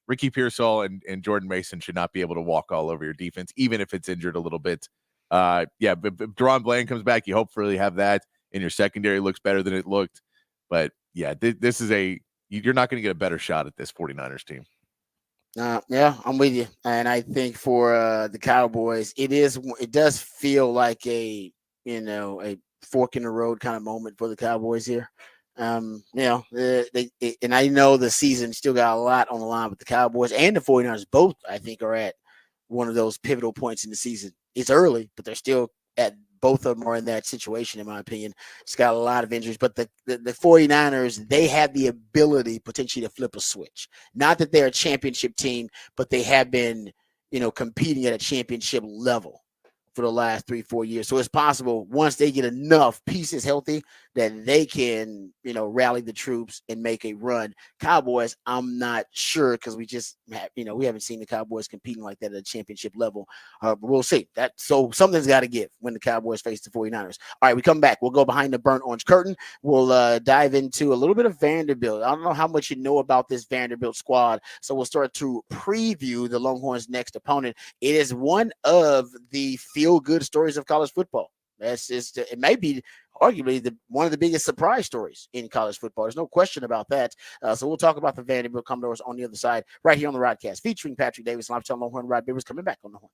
Ricky Pearsall and Jordan Mason should not be able to walk all over your defense, even if it's injured a little bit. But if Deron Bland comes back, you hopefully have that, and your secondary looks better than it looked. But yeah, this is you're not going to get a better shot at this 49ers team. Yeah, I'm with you. And I think for the Cowboys, it does feel like a fork in the road kind of moment for the Cowboys here. And I know the season still got a lot on the line with the Cowboys and the 49ers. Both, I think, are at one of those pivotal points in the season. It's early, but they're still at both of them are in that situation, in my opinion. It's got a lot of injuries, but the 49ers, they have the ability potentially to flip a switch. Not that they're a championship team, but they have been, competing at a championship level for the last 3-4 years. So it's possible once they get enough pieces healthy that they can, rally the troops and make a run. Cowboys, I'm not sure because we haven't seen the Cowboys competing like that at a championship level. But we'll see. So something's got to give when the Cowboys face the 49ers. All right, we come back. We'll go behind the burnt orange curtain. We'll dive into a little bit of Vanderbilt. I don't know how much you know about this Vanderbilt squad, so we'll start to preview the Longhorns' next opponent. It is one of the feel-good stories of college football. It may be arguably one of the biggest surprise stories in college football. There's no question about that. So we'll talk about the Vanderbilt Commodores on the other side, right here on the Rodcast, featuring Patrick Davis and I'm telling Longhorn Rod Bivers coming back on the horn.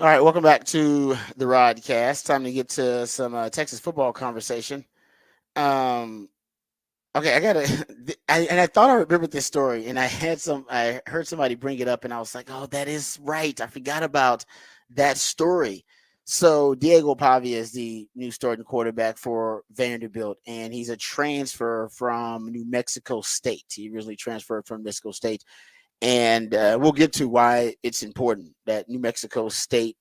All right, welcome back to the Rodcast. Time to get to some Texas football conversation. Okay, I thought I remembered this story, and I heard somebody bring it up, and I was like, oh, that is right. I forgot about that story. So Diego Pavia is the new starting quarterback for Vanderbilt, and he's a transfer from New Mexico State. He originally transferred from Mexico State. And we'll get to why it's important that New Mexico State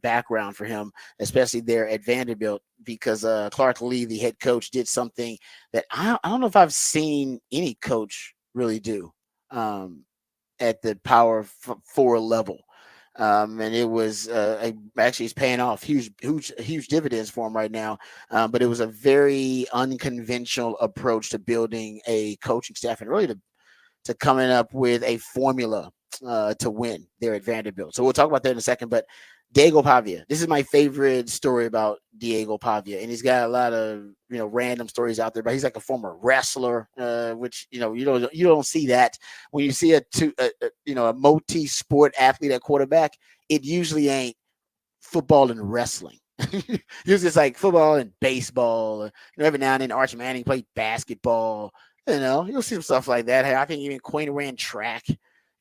background for him, especially there at Vanderbilt, because Clark Lee, the head coach, did something that I don't know if I've seen any coach really do at the Power 4 level. And it was actually it's paying off huge dividends for him right now. But it was a very unconventional approach to building a coaching staff and really to coming up with a formula to win there at Vanderbilt. So we'll talk about that in a second. But Diego Pavia. This is my favorite story about Diego Pavia, and he's got a lot of random stories out there. But he's like a former wrestler, which you don't see that when you see a multi-sport athlete at quarterback. It usually ain't football and wrestling. Usually it's like football and baseball. Every now and then Archie Manning played basketball. You'll see some stuff like that. Hey, I think even Quinn ran track.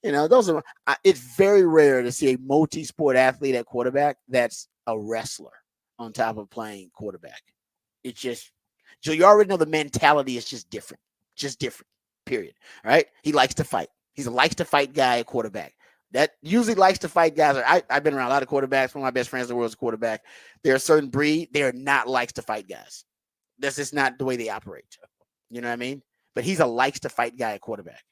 Those are. It's very rare to see a multi-sport athlete at quarterback that's a wrestler on top of playing quarterback. It's just so you already know the mentality is just different. Period. All right. He likes to fight. He's a likes to fight guy at quarterback. That usually likes to fight guys. I've been around a lot of quarterbacks. One of my best friends in the world is a quarterback. They're a certain breed. They are not likes to fight guys. That's just not the way they operate. You know what I mean? But he's a likes to fight guy at quarterback.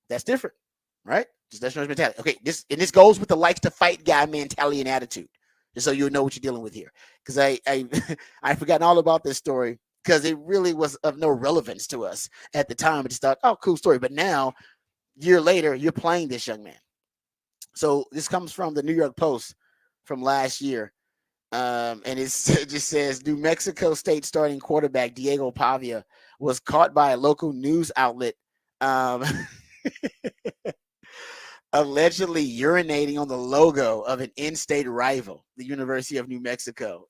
That's different. Right? Just that's his mentality. Okay, this goes with the likes to fight guy mentality and attitude. Just so you know what you're dealing with here. Because I've forgotten all about this story because it really was of no relevance to us at the time. I just thought, oh, cool story. But now, year later, you're playing this young man. So this comes from the New York Post from last year. And it just says New Mexico State starting quarterback Diego Pavia was caught by a local news outlet allegedly urinating on the logo of an in-state rival, the University of New Mexico.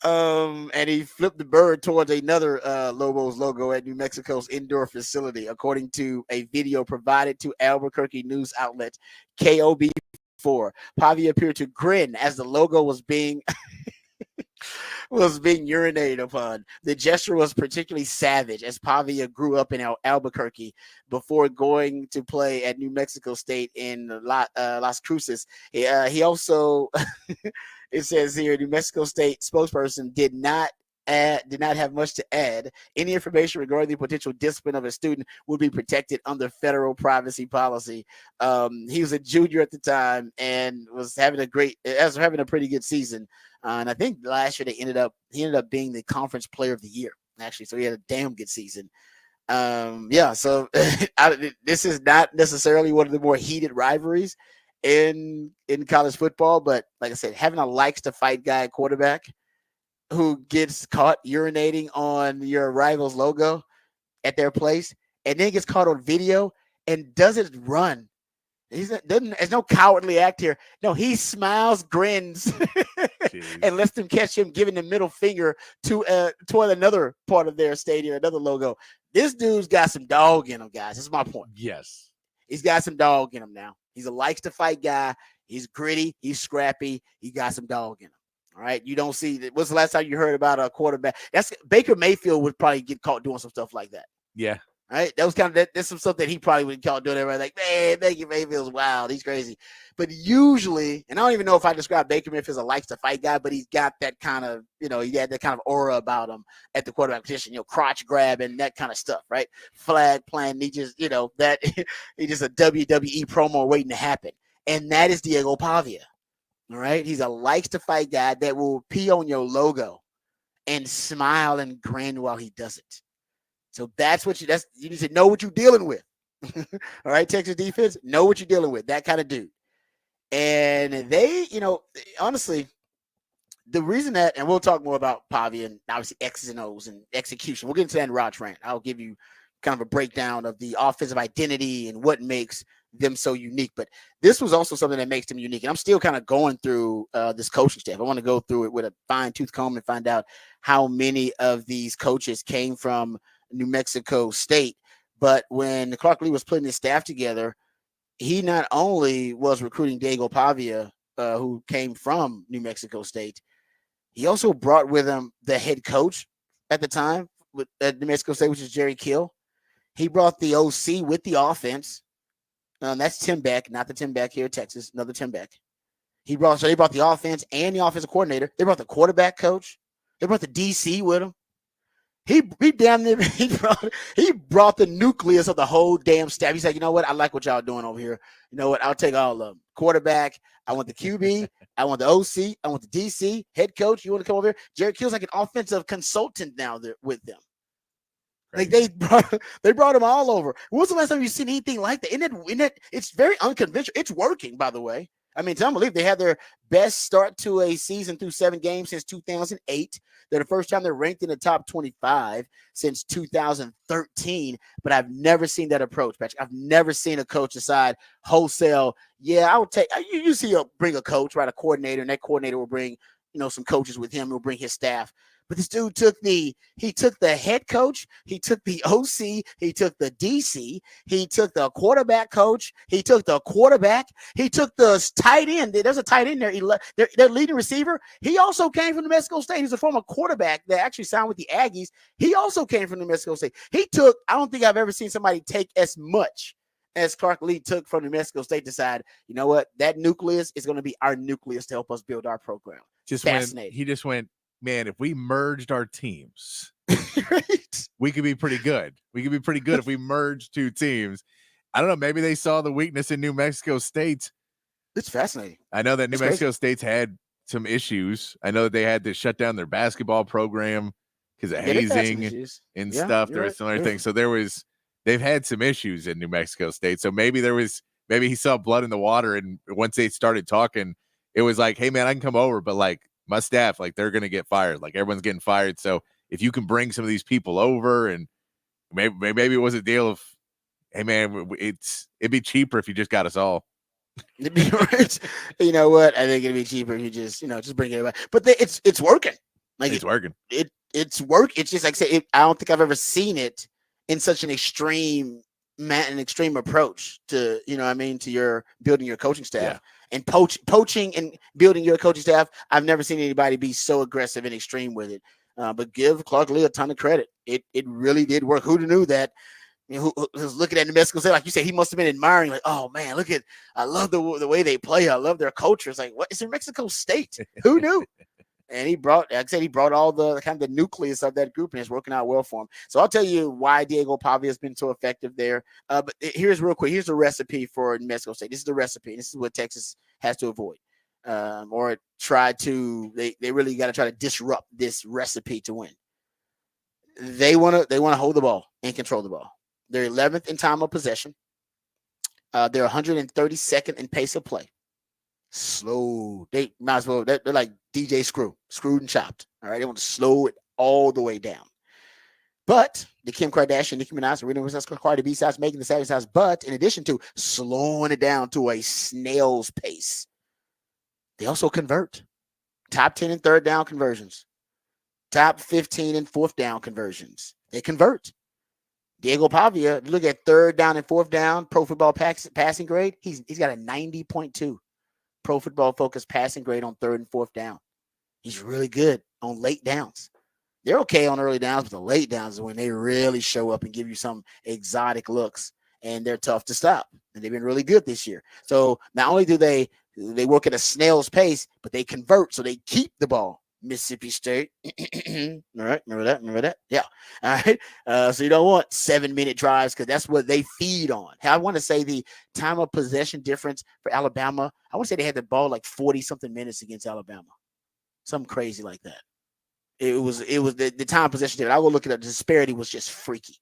And he flipped the bird towards another Lobos logo at New Mexico's indoor facility, according to a video provided to Albuquerque news outlet KOB4. Pavia appeared to grin as the logo was being urinated upon. The gesture was particularly savage as Pavia grew up in Albuquerque before going to play at New Mexico State in Las Cruces. He also, it says here, New Mexico State spokesperson did not have much to add. Any information regarding the potential discipline of a student would be protected under federal privacy policy. He was a junior at the time and was having a pretty good season. And I think last year he ended up being the conference player of the year, actually. So he had a damn good season. So this is not necessarily one of the more heated rivalries in college football, but like I said, having a likes to fight guy at quarterback who gets caught urinating on your rival's logo at their place and then gets caught on video and doesn't run. There's no cowardly act here. No, he smiles, grins, and lets them catch him giving the middle finger toward another part of their stadium, another logo. This dude's got some dog in him, guys. That's my point. Yes. He's got some dog in him now. He's a likes to fight guy. He's gritty. He's scrappy. He got some dog in him. All right. You don't see that. What's the last time you heard about a quarterback? That's Baker Mayfield would probably get caught doing some stuff like that. Yeah. Right. That was kind of that's some stuff that he probably would caught doing. Everybody like, man, Baker Mayfield's wild. He's crazy. But usually, and I don't even know if I describe Baker Mayfield as a likes to fight guy, but he's got that kind of, he had that kind of aura about him at the quarterback position, crotch grabbing, that kind of stuff, right? Flag playing. He just, that he's just a WWE promo waiting to happen. And that is Diego Pavia. All right. He's a likes to fight guy that will pee on your logo and smile and grin while he does it. So that's what you need to know what you're dealing with. All right, Texas defense, know what you're dealing with. That kind of dude. And they, honestly, the reason that, and we'll talk more about Pavia and obviously X's and O's and execution. We'll get into that in Rod's rant. I'll give you kind of a breakdown of the offensive identity and what makes them so unique. But this was also something that makes them unique. And I'm still kind of going through this coaching staff. I want to go through it with a fine-tooth comb and find out how many of these coaches came from New Mexico State. But when Clark Lee was putting his staff together, he not only was recruiting Diego Pavia, who came from New Mexico State, he also brought with him the head coach at the time at New Mexico State, which is Jerry Kill. He brought the OC with the offense. That's Tim Beck, not the Tim Beck here in Texas, another Tim Beck. They brought the offense and the offensive coordinator. They brought the quarterback coach. They brought the DC with him. He damn near he brought the nucleus of the whole damn staff. He's like, you know what? I like what y'all doing over here. You know what? I'll take all of them. Quarterback. I want the QB. I want the OC. I want the DC. Head coach. You want to come over here? Jerry Kill's like an offensive consultant now with them. Like they brought him all over. When was the last time you've seen anything like that? Isn't it? It's very unconventional. It's working, by the way. I mean, it's unbelievable. They had their best start to a season through 7 games since 2008. They're the first time they're ranked in the top 25 since 2013. But I've never seen that approach, Patrick. I've never seen a coach decide wholesale. Yeah, I would take. You see, bring a coach, right? A coordinator, and that coordinator will bring some coaches with him. He'll bring his staff. But this dude took the head coach, he took the OC, he took the DC, he took the quarterback coach, he took the quarterback, he took the tight end. There's a tight end there. Their leading receiver. He also came from New Mexico State. He's a former quarterback that actually signed with the Aggies. He also came from New Mexico State. I don't think I've ever seen somebody take as much as Clark Lee took from New Mexico State. Decide, you know what, that nucleus is going to be our nucleus to help us build our program. He just went, man, if we merged our teams, right? We could be pretty good. We could be pretty good if we merged 2 teams. I don't know. Maybe they saw the weakness in New Mexico State. It's fascinating. I know that New Mexico State's had some issues. I know that they had to shut down their basketball program because of hazing and stuff. There was some other things. So they've had some issues in New Mexico State. So maybe he saw blood in the water. And once they started talking, it was like, hey man, I can come over, but like my staff, like they're going to get fired. Like everyone's getting fired. So if you can bring some of these people over, and maybe it was a deal of, hey man, it'd be cheaper if you just got us all. It'd be right. You know what? I think it'd be cheaper if you just bring it back. But it's working. Like it's working. It's work. It's just like I say. I don't think I've ever seen it in such an extreme approach to to your building your coaching staff and poaching and building your coaching staff. I've never seen anybody be so aggressive and extreme with it. But give Clark Lee a ton of credit. It really did work. Who knew that? Who was looking at New Mexico State, like you said, he must have been admiring, like, oh man, I love the way they play. I love their culture. It's like, what is in Mexico State? Who knew? And he brought all the kind of the nucleus of that group, and it's working out well for him. So I'll tell you why Diego Pavia has been so effective there. But here's the recipe for New Mexico State. This is the recipe. This is what Texas has to avoid. Or try to, they really got to try to disrupt this recipe to win. They want to hold the ball and control the ball. They're 11th in time of possession. They're 132nd in pace of play. Slow. They might as well. They're like DJ screwed and chopped. All right, they want to slow it all the way down. But the Kim Kardashian, Nicki Minaj, Serena Williams, Cardi B sides making the Savage sides. But in addition to slowing it down to a snail's pace, they also convert. Top 10 in third down conversions. Top 15 in fourth down conversions. They convert. Diego Pavia, look at third down and fourth down, Pro Football passing grade. He's got a 90.2 Pro Football Focus passing grade on third and fourth down. He's really good on late downs. They're okay on early downs, but the late downs is when they really show up and give you some exotic looks, and they're tough to stop. And they've been really good this year. So not only do they work at a snail's pace, but they convert, so they keep the ball. Mississippi State. All right. Remember that? Yeah. All right. So you don't want 7-minute drives because that's what they feed on. I want to say the time of possession difference for Alabama, I want to say they had the ball like 40-something minutes against Alabama. Something crazy like that. It was the time of possession difference. I will look at it. The disparity was just freaky.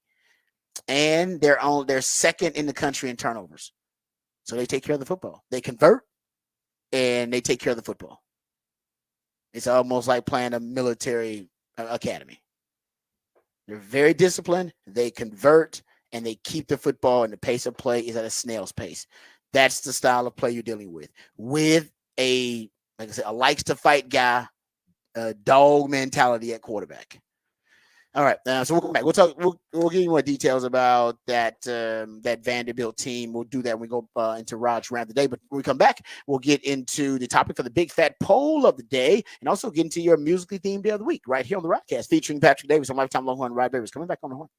And they're second in the country in turnovers. So they take care of the football. They convert and they take care of the football. It's almost like playing a military academy. They're very disciplined. They convert, and they keep the football, and the pace of play is at a snail's pace. That's the style of play you're dealing with. With a likes to fight guy, a dog mentality at quarterback. All right, so we'll come back. We'll talk. We'll give you more details about that Vanderbilt team. We'll do that when we go into Rod's round of the day. But when we come back, we'll get into the topic for the big fat poll of the day, and also get into your musically themed day of the week right here on the Rodcast, featuring Patrick Davis on Lifetime Longhorn Rod Davis. Coming back on the horn.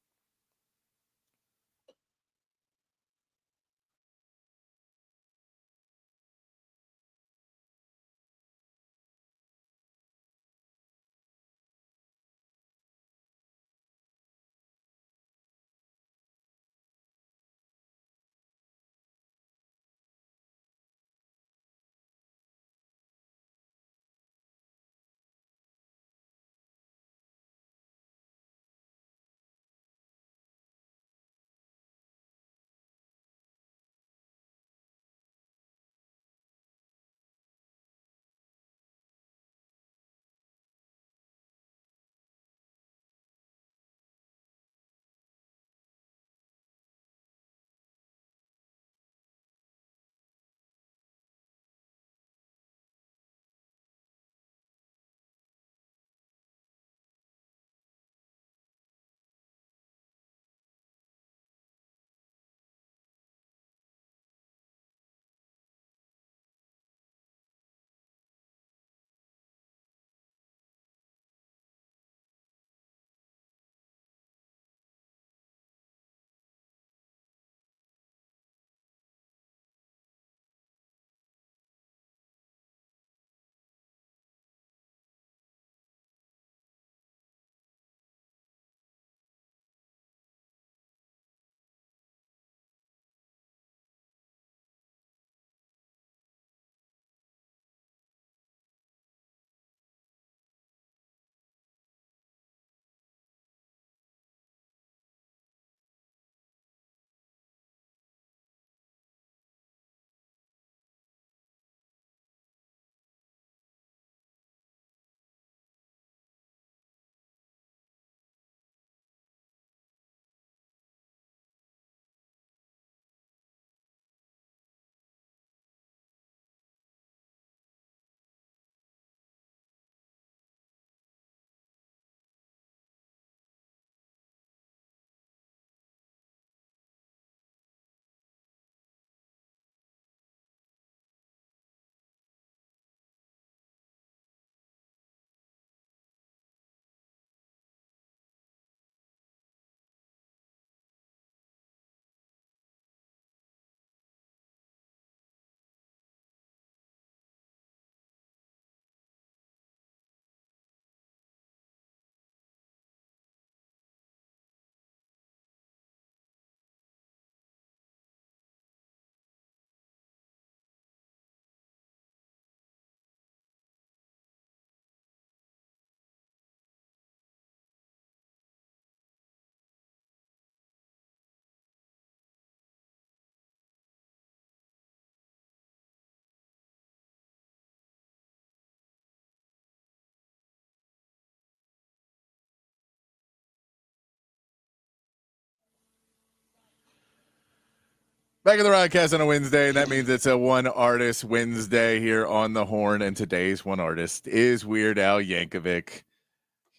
Back in the Rodcast on a Wednesday, and that means it's a One Artist Wednesday here on the Horn. And today's one artist is Weird Al Yankovic.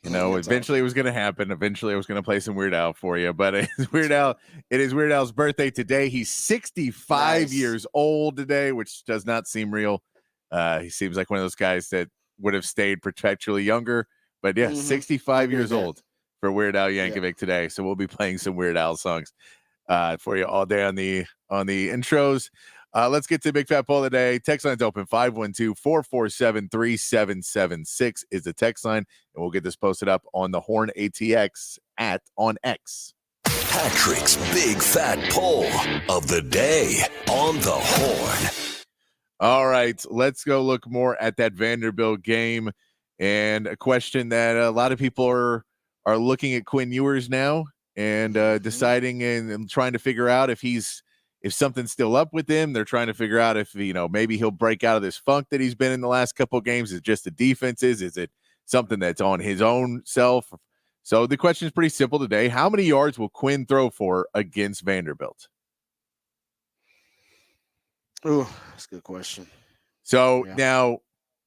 You know, eventually it was going to happen. Eventually I was going to play some Weird Al for you, but it's Weird Al. It is Weird Al's birthday today. He's 65 years old today, which does not seem real. He seems like one of those guys that would have stayed perpetually younger. But yeah, 65 years old for Weird Al Yankovic today. So we'll be playing some Weird Al songs for you all day on the intros. Let's get to the big fat poll of the day. Text line's open. 512-447-3776 is the text line, and we'll get this posted up on the Horn ATX on X. Patrick's big fat poll of the day on the Horn. All right, let's go look more at that Vanderbilt game, and a question that a lot of people are looking at Quinn Ewers now and deciding and trying to figure out if something's still up with him. They're trying to figure out if, maybe he'll break out of this funk that he's been in the last couple of games. Is it just the defenses? Is it something that's on his own self? So the question is pretty simple today. How many yards will Quinn throw for against Vanderbilt? Ooh, that's a good question. So now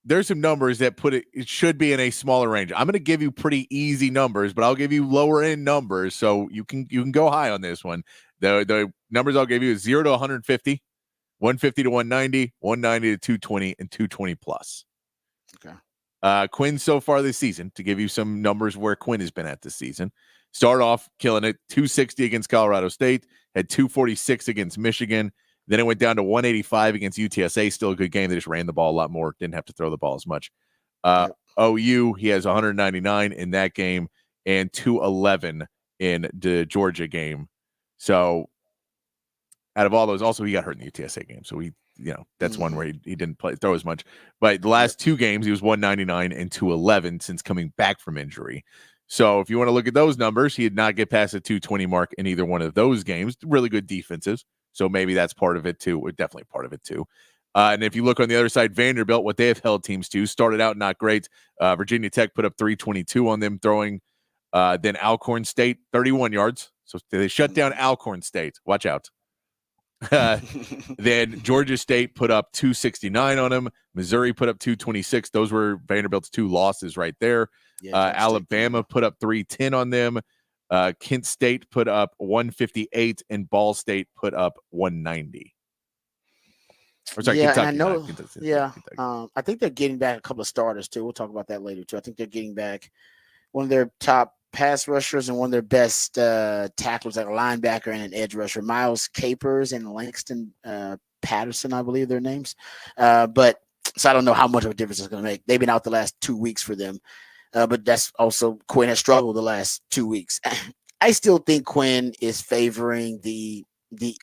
there's some numbers that it should be in a smaller range. I'm going to give you pretty easy numbers, but I'll give you lower end numbers so you can go high on this one. The numbers I'll give you is 0 to 150, 150 to 190, 190 to 220, and 220 plus. Okay. Quinn so far this season, to give you some numbers where Quinn has been at this season, start off killing it, 260 against Colorado State, had 246 against Michigan. Then it went down to 185 against UTSA. Still a good game. They just ran the ball a lot more. Didn't have to throw the ball as much. OU, he has 199 in that game and 211 in the Georgia game. So out of all those, also he got hurt in the UTSA game. So that's one where he didn't throw as much. But the last two games, he was 199 and 211 since coming back from injury. So if you want to look at those numbers, he did not get past the 220 mark in either one of those games. Really good defenses. So maybe that's part of it too, or definitely part of it too. And if you look on the other side, Vanderbilt, what they have held teams to, started out not great. Virginia Tech put up 322 on them throwing. Then Alcorn State, 31 yards. So they shut down Alcorn State. Watch out. Then Georgia State put up 269 on them. Missouri put up 226. Those were Vanderbilt's two losses right there. Alabama put up 310 on them. Kent State put up 158, and Ball State put up 190. Sorry, Kentucky, and I know. Kentucky. I think they're getting back a couple of starters too. We'll talk about that later too. I think they're getting back one of their top pass rushers and one of their best tacklers, like a linebacker and an edge rusher, Miles Capers and Langston Patterson, I believe their names. But so I don't know how much of a difference it's going to make. They've been out the last 2 weeks for them. But that's also Quinn has struggled the last 2 weeks. I still think Quinn is favoring the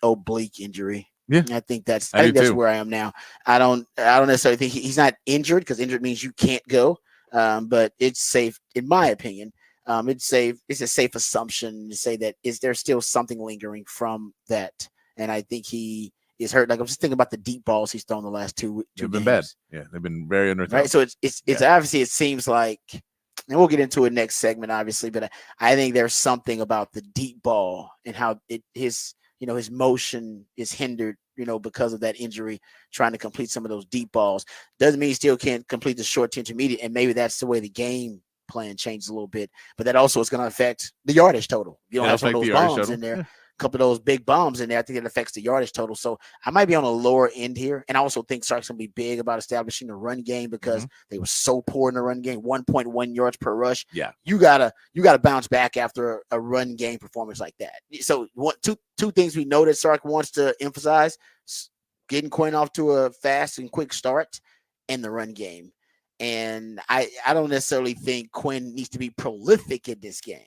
oblique injury. Yeah, I think that's where I am now. I don't necessarily think he's not injured, because injured means you can't go. But it's safe, in my opinion. It's safe. It's a safe assumption to say that is there still something lingering from that, and I think he is hurt. Like, I'm just thinking about the deep balls he's thrown the last two They've been bad. Yeah, they've been very underthrown. Right. So it's obviously, it seems like, and we'll get into it next segment, obviously, but I think there's something about the deep ball and how his motion is hindered, because of that injury, trying to complete some of those deep balls. Doesn't mean he still can't complete the short to intermediate, and maybe that's the way the game plan changes a little bit, but that also is going to affect the yardage total. You don't have some of those bombs in there. A couple of those big bombs in there. I think it affects the yardage total. So I might be on a lower end here. And I also think Sark's going to be big about establishing the run game, because they were so poor in the run game, 1.1 yards per rush. Yeah. You gotta bounce back after a run game performance like that. So two things we know that Sark wants to emphasize: getting Quinn off to a fast and quick start, and the run game. And I don't necessarily think Quinn needs to be prolific in this game.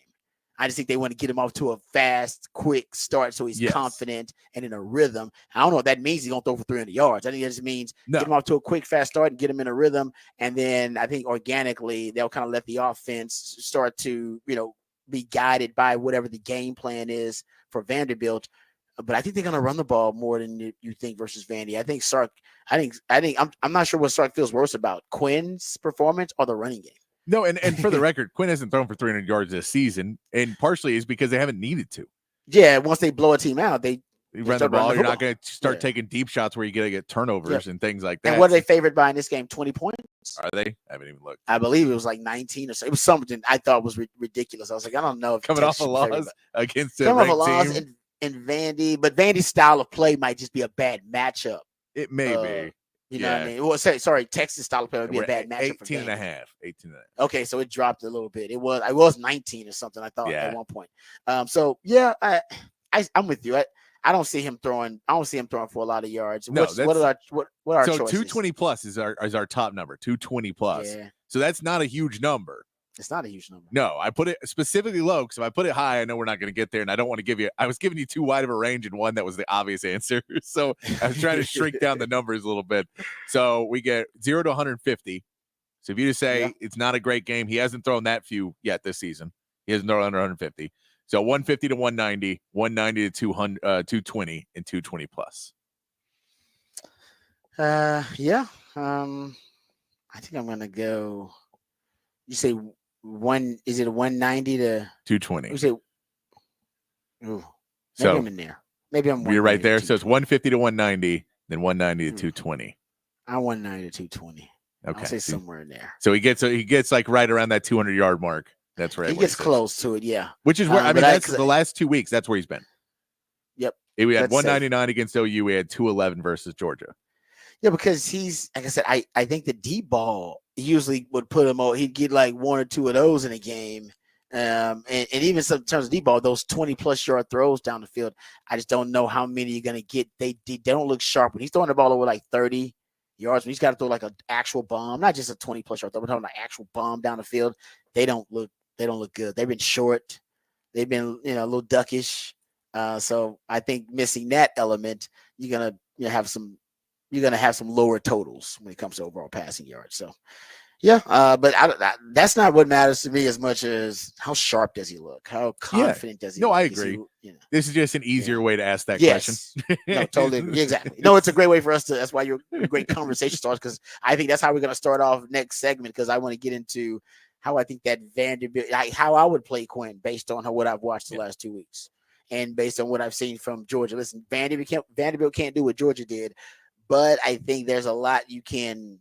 I just think they want to get him off to a fast, quick start so he's confident and in a rhythm. I don't know what that means. He's going to throw for 300 yards. I think that just means get him off to a quick, fast start and get him in a rhythm. And then I think organically they'll kind of let the offense start to, be guided by whatever the game plan is for Vanderbilt. But I think they're going to run the ball more than you think versus Vandy. I think Sark. I'm not sure what Sark feels worse about, Quinn's performance or the running game. No, and for the record, Quinn hasn't thrown for 300 yards this season, and partially is because they haven't needed to. Yeah, once they blow a team out, they You They run the start running ball. the You're not football. going to start Yeah. taking deep shots where you get turnovers and things like that. And what are they favored by in this game? 20 points? Are they? I haven't even looked. I believe it was like 19 or so. It was something I thought was ridiculous. I was like, I don't know if Coming off a loss against a coming off a ranked loss team. in Vandy, but Vandy's style of play might just be a bad matchup. It may be. You know what I mean? Well, sorry, Texas style of play would be a bad matchup for 18 and a Vandy. half. 18 and a half. Okay, so it dropped a little bit. I was 19 or something, I thought at one point. So yeah, I'm with you. I don't see him throwing for a lot of yards. No, what are our so choices? 220 plus is our top number. 220 plus. Yeah. So that's not a huge number. It's not a huge number. No, I put it specifically low because if I put it high, I know we're not going to get there, and I don't want to give you. I was giving you too wide of a range and one that was the obvious answer, so I was trying to shrink down the numbers a little bit. So we get 0 to 150. So if you just say it's not a great game, he hasn't thrown that few yet this season. He hasn't thrown under 150. So 150 to 190, 190 to 200, 220, and 220 plus. Yeah. I think I'm gonna go. You say one? Is it a 190 to 220? You say. Ooh, maybe I'm in there. Maybe I'm. You're right there. So it's 150 to 190, then 190 to 220. I'm 190 to 220. Okay, I'll say somewhere in there. So he gets like right around that 200-yard mark. That's right. He gets close to it, yeah. Which is where I mean, that's the last 2 weeks. That's where he's been. Yep. We had 199 against OU. We had 211 versus Georgia. Yeah, because he's like I said. I think the deep ball usually would put him on. He'd get like one or two of those in a game. And even some in terms of deep ball, those 20+ yard throws down the field, I just don't know how many you're gonna get. They don't look sharp when he's throwing the ball over like 30 yards. When he's got to throw like an actual bomb, not just a 20+ yard throw, but throwing an actual bomb down the field. They don't look good. They've been short. They've been a little duckish. So I think missing that element, you're gonna have some lower totals when it comes to overall passing yards. So. Yeah, but that's not what matters to me as much as how sharp does he look? How confident does he look? No, I agree. This is just an easier way to ask that question. No, totally agree. Exactly. No, it's a great way for us to. That's why you're a great conversation starts, because I think that's how we're going to start off next segment, because I want to get into how I think that Vanderbilt, how I would play Quinn based on what I've watched the last 2 weeks and based on what I've seen from Georgia. Listen, Vanderbilt can't do what Georgia did, but I think there's a lot you can.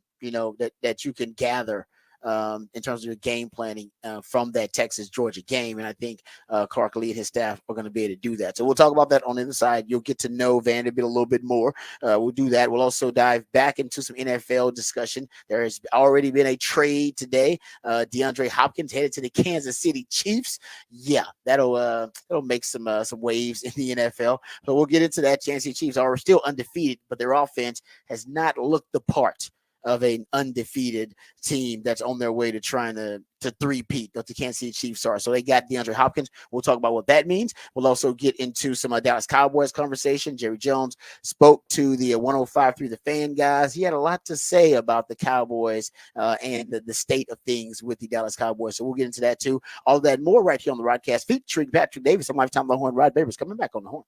That you can gather in terms of your game planning from that Texas-Georgia game. And I think Clark Lee and his staff are going to be able to do that. So we'll talk about that on the other side. You'll get to know Vanderbilt a little bit more. We'll do that. We'll also dive back into some NFL discussion. There has already been a trade today. DeAndre Hopkins headed to the Kansas City Chiefs. Yeah, that'll make some waves in the NFL. But we'll get into that. Kansas City Chiefs are still undefeated, but their offense has not looked the part of an undefeated team that's on their way to trying to three-peat that the Kansas City Chiefs are. So they got DeAndre Hopkins. We'll talk about what that means. We'll also get into some Dallas Cowboys conversation. Jerry Jones spoke to the 105 through the fan guys. He had a lot to say about the Cowboys and the state of things with the Dallas Cowboys. So we'll get into that too. All that and more right here on the Rodcast, featuring Patrick Davis on Lifetime the Horn. Rod Babers coming back on the Horn.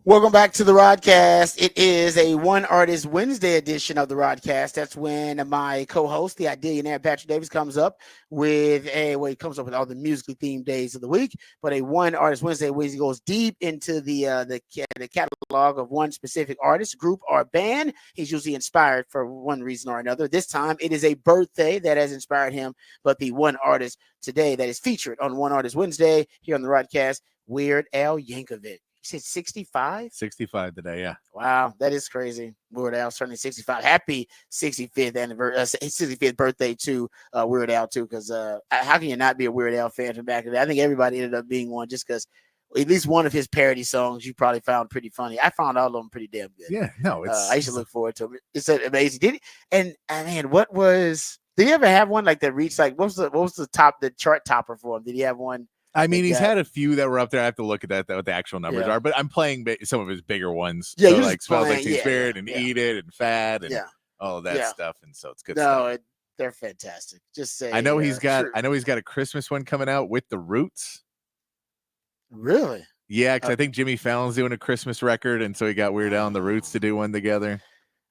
Welcome back to the Rodcast. It is a One Artist Wednesday edition of the Rodcast. That's when my co-host, the Idealionaire Patrick Davis, comes up with he comes up with all the musically themed days of the week. But a One Artist Wednesday where he goes deep into the catalog of one specific artist, group, or band. He's usually inspired for one reason or another. This time, it is a birthday that has inspired him. But the one artist today that is featured on One Artist Wednesday here on the Rodcast, Weird Al Yankovic. You said 65? 65 today, yeah. Wow, that is crazy. Weird Al turning 65. Happy 65th anniversary, 65th birthday to Weird Al too. Because how can you not be a Weird Al fan from back in the day? I think everybody ended up being one just because at least one of his parody songs you probably found pretty funny. I found all of them pretty damn good. Yeah, no, I used to look forward to them. It's amazing. Did he? And man, what was? Did he ever have one like that reached like what was the chart topper for him? Did he have one? I mean, he's had a few that were up there. I have to look at that, what the actual numbers are, but I'm playing some of his bigger ones. Yeah, so like Smells Like Teen Spirit and yeah. Eat It and Fat and all of that stuff. And so it's good stuff. They're fantastic. Just say I know he's got a Christmas one coming out with the Roots. Really? Yeah, because I think Jimmy Fallon's doing a Christmas record, and so he got Weird Al and the Roots to do one together.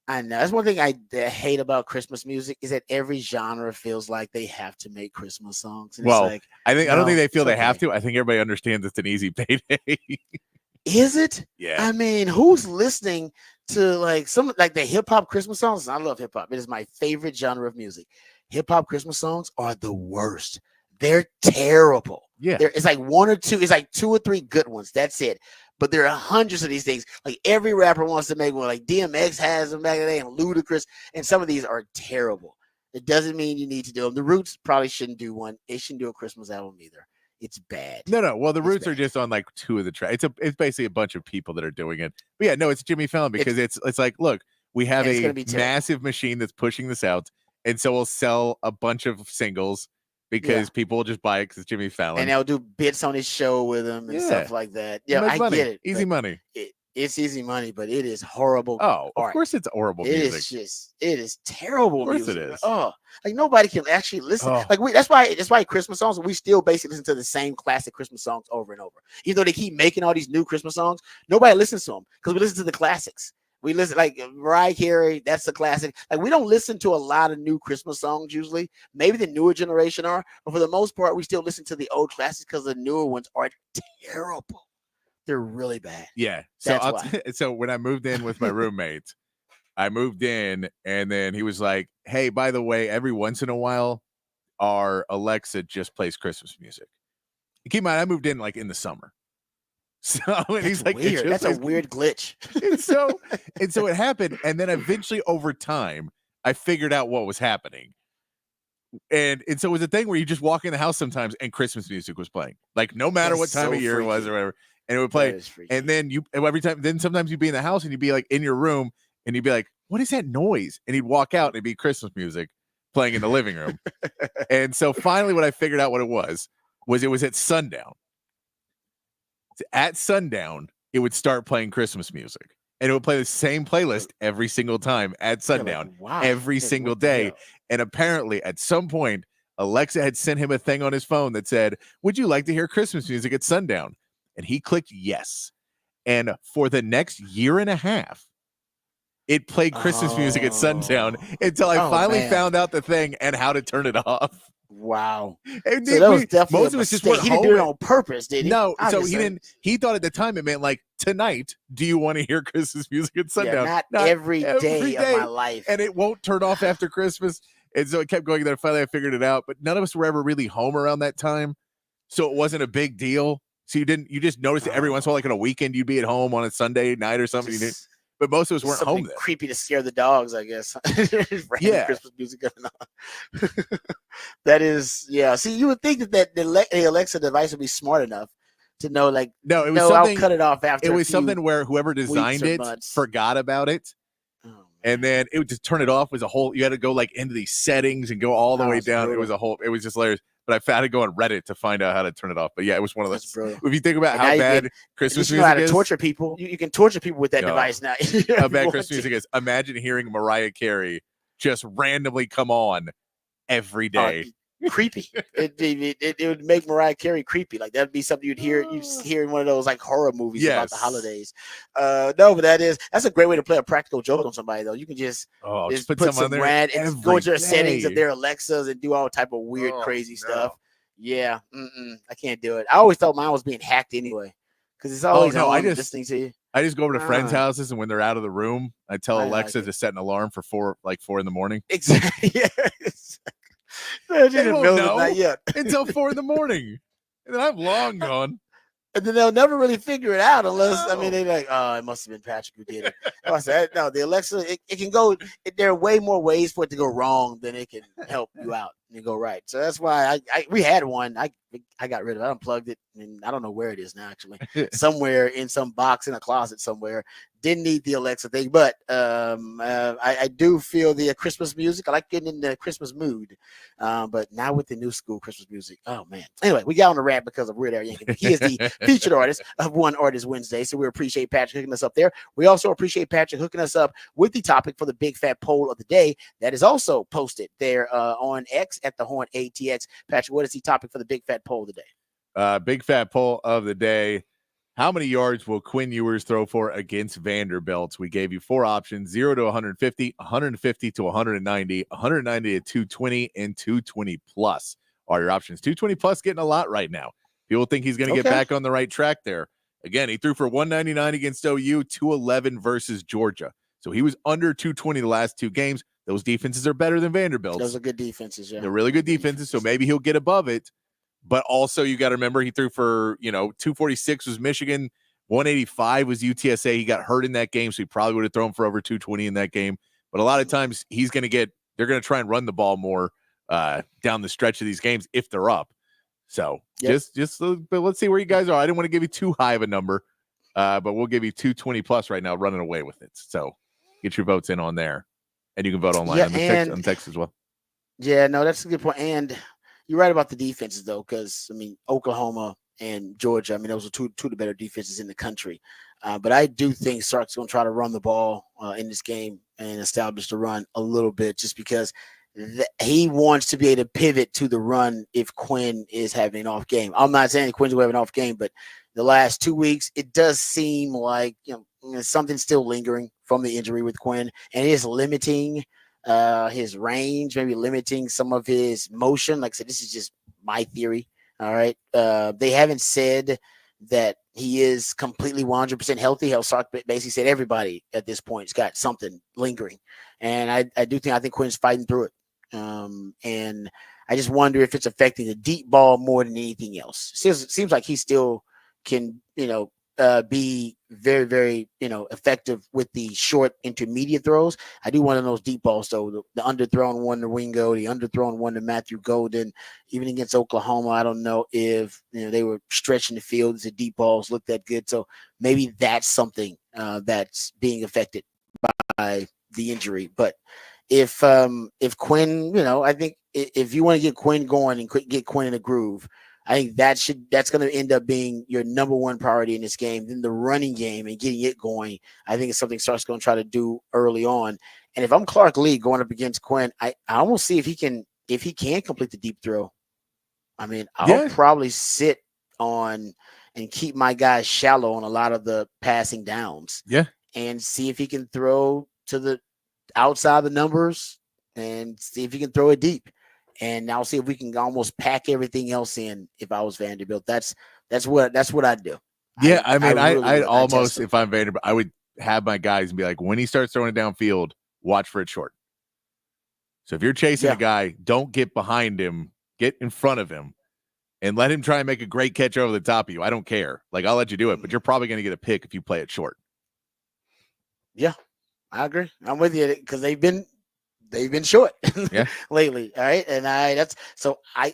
I know. That's one thing I hate about Christmas music is that every genre feels like they have to make Christmas songs. And well, it's like, I don't think they feel they okay. have to. I think everybody understands it's an easy payday. Is it? Yeah. I mean, who's listening to like some like the hip hop Christmas songs? I love hip hop. It is my favorite genre of music. Hip hop Christmas songs are the worst. They're terrible. Yeah. It's like one or two. It's like 2 or 3 good ones. That's it. But there are hundreds of these things. Like every rapper wants to make one. Like DMX has them back in the day, and Ludacris. And some of these are terrible. It doesn't mean you need to do them. The Roots probably shouldn't do one. They shouldn't do a Christmas album either. It's bad. No. Well, the Roots are just on like 2 of the tracks. It's basically a bunch of people that are doing it. But yeah, no, it's Jimmy Fallon because it's like, look, we have a massive machine that's pushing this out, and so we'll sell a bunch of singles. Because people will just buy it because it's Jimmy Fallon. And they'll do bits on his show with him and stuff like that. Yeah, I get it. Easy money. It's easy money, but it is horrible. Oh, of course it's horrible music. It is terrible music. Of course it is. Oh, like nobody can actually listen. Like that's why Christmas songs, we still basically listen to the same classic Christmas songs over and over. Even though they keep making all these new Christmas songs, nobody listens to them because we listen to the classics. We listen like Mariah Carey, that's a classic. Like we don't listen to a lot of new Christmas songs usually. Maybe the newer generation are, but for the most part, we still listen to the old classics because the newer ones are terrible. They're really bad. Yeah. So so when I moved in with my roommate, I moved in and then he was like, "Hey, by the way, every once in a while, our Alexa just plays Christmas music." And keep in mind, I moved in like in the summer. So and he's like, weird. That's a weird glitch. and so it happened, and then eventually over time, I figured out what was happening. And so it was a thing where you just walk in the house sometimes, and Christmas music was playing, like no matter what time of year it was or whatever, and it would play. And then sometimes you'd be in the house and you'd be like in your room, and you'd be like, "What is that noise?" And he'd walk out, and it'd be Christmas music playing in the living room. And so finally, what I figured out what it was at sundown. At sundown, it would start playing Christmas music, and it would play the same playlist every single time at sundown, every single day. And apparently, at some point, Alexa had sent him a thing on his phone that said, "Would you like to hear Christmas music at sundown?" And he clicked yes. And for the next year and a half, it played Christmas music at sundown until I finally found out the thing and how to turn it off. Wow. And so that was definitely most of us just he didn't do it on purpose, did he? No, so he didn't. He thought at the time it meant like, tonight, do you want to hear Christmas music at sundown? Yeah, not every day of my life. And it won't turn off after Christmas. And so it kept going there. Finally, I figured it out. But none of us were ever really home around that time. So it wasn't a big deal. So you just noticed it every once in a while, like on a weekend, you'd be at home on a Sunday night or something. But most of us weren't home then. Creepy to scare the dogs, I guess. Yeah. Christmas music going on. That is, yeah. See, you would think that the Alexa device would be smart enough to know, like, no, it was something. I'll cut it off after. It was something where whoever designed it forgot about it. And then it would just turn it off. It was a whole, you had to go like into these settings and go all the way down. Brutal. It was just hilarious. But I had to go on Reddit to find out how to turn it off. But yeah, it was one of those. If you think about how bad Christmas music is. You know how to torture people. You can torture people with that device now. How bad Christmas music is. Imagine hearing Mariah Carey just randomly come on every day. creepy. It would make Mariah Carey creepy. Like that'd be something you'd hear in one of those like horror movies about the holidays. No, but that's a great way to play a practical joke on somebody though. You can just put some rad and go into their settings of their Alexas and do all type of weird, crazy stuff. Yeah, I can't do it. I always thought mine was being hacked anyway because it's always listening to you. I just go over to friends' houses, and when they're out of the room, I tell Alexa to set an alarm for 4 in the morning. Exactly. Yes. They won't know until 4 in the morning, and then I'm long gone. And then they'll never really figure it out unless they're like, oh, it must have been Patrick who did it. I said, no, the Alexa, it can go. There are way more ways for it to go wrong than it can help you out and you go right. So that's why we had one. I got rid of it. I unplugged it, and I don't know where it is now. Actually, somewhere in some box in a closet somewhere. Didn't need the Alexa thing, but I do feel the Christmas music. I like getting in the Christmas mood, but now with the new school Christmas music, oh man. Anyway, we got on the rant because of Weird Al Yankovic. He is the featured artist of One Artist Wednesday, so we appreciate Patrick hooking us up there. We also appreciate Patrick hooking us up with the topic for the Big Fat Poll of the day that is also posted there on X at the Horn ATX. Patrick, what is the topic for the Big Fat Poll of the day? Big Fat Poll of the day. How many yards will Quinn Ewers throw for against Vanderbilt? We gave you 4 options: 0 to 150, 150 to 190, 190 to 220, and 220 plus are your options. 220 plus getting a lot right now. People think he's going to get back on the right track there. Again, he threw for 199 against OU, 211 versus Georgia. So he was under 220 the last 2 games. Those defenses are better than Vanderbilt's. Those are good defenses, yeah. They're really good defenses, so maybe he'll get above it. But also, you got to remember, he threw for, 246 was Michigan, 185 was UTSA. He got hurt in that game, so he probably would have thrown for over 220 in that game. But a lot of times, they're going to try and run the ball more down the stretch of these games if they're up. So but let's see where you guys are. I didn't want to give you too high of a number, but we'll give you 220 plus right now, running away with it. So get your votes in on there, and you can vote online on text as well. Yeah, no, that's a good point. And you're right about the defenses, though, because, Oklahoma and Georgia, those are two of the better defenses in the country. But I do think Sark's going to try to run the ball in this game and establish the run a little bit just because he wants to be able to pivot to the run if Quinn is having an off game. I'm not saying Quinn's going to have an off game, but the last 2 weeks, it does seem like something's still lingering from the injury with Quinn, and it is limiting his range, maybe limiting some of his motion. Like I said, this is just my theory. All right. They haven't said that he is completely 100% healthy. Sark basically said everybody at this point has got something lingering. And I think Quinn's fighting through it. And I just wonder if it's affecting the deep ball more than anything else. Seems like he still can, be very, very, effective with the short intermediate throws. I do want to those deep balls, though. The underthrown one to Wingo, the underthrown one to Matthew Golden, even against Oklahoma. I don't know if they were stretching the field. The deep balls looked that good. So maybe that's something that's being affected by the injury. But if Quinn, I think if you want to get Quinn going and get Quinn in a groove, I think that's going to end up being your number one priority in this game. Then the running game and getting it going, I think it's something Stark's going to try to do early on. And if I'm Clark Lee going up against Quinn, I almost see if he can complete the deep throw. I'll probably sit on and keep my guys shallow on a lot of the passing downs. Yeah. And see if he can throw to the outside the numbers and see if he can throw it deep. And I'll see if we can almost pack everything else in. If I was Vanderbilt, that's what I'd do. Yeah, I'd almost, if I'm Vanderbilt, I would have my guys and be like, when he starts throwing it downfield, watch for it short. So if you're chasing a guy, don't get behind him, get in front of him, and let him try and make a great catch over the top of you. I don't care. I'll let you do it, but you're probably going to get a pick if you play it short. Yeah, I agree. I'm with you because they've been short lately. All right. And I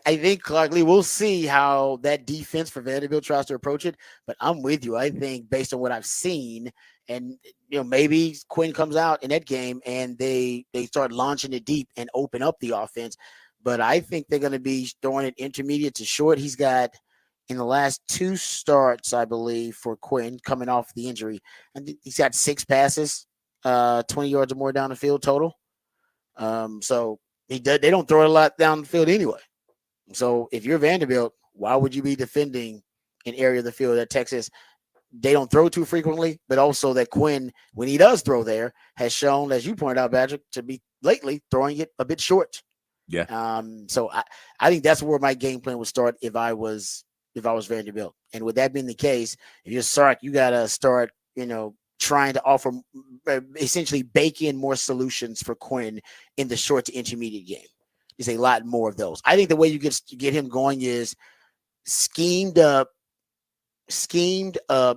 think Clark Lee, we'll see how that defense for Vanderbilt tries to approach it. But I'm with you. I think based on what I've seen, and maybe Quinn comes out in that game and they start launching it deep and open up the offense. But I think they're going to be throwing it intermediate to short. He's got in the last 2 starts, I believe, for Quinn coming off the injury, and he's got 6 passes, 20 yards or more down the field total. So they don't throw it a lot down the field anyway. So if you're Vanderbilt, why would you be defending an area of the field that Texas they don't throw too frequently, but also that Quinn, when he does throw there, has shown, as you pointed out, Patrick, to be lately throwing it a bit short. Yeah. So I think that's where my game plan would start if I was Vanderbilt. And with that being the case, if you're Sark, you gotta start, trying to offer essentially bake in more solutions for Quinn in the short to intermediate game. There's a lot more of those. I think the way you get him going is schemed up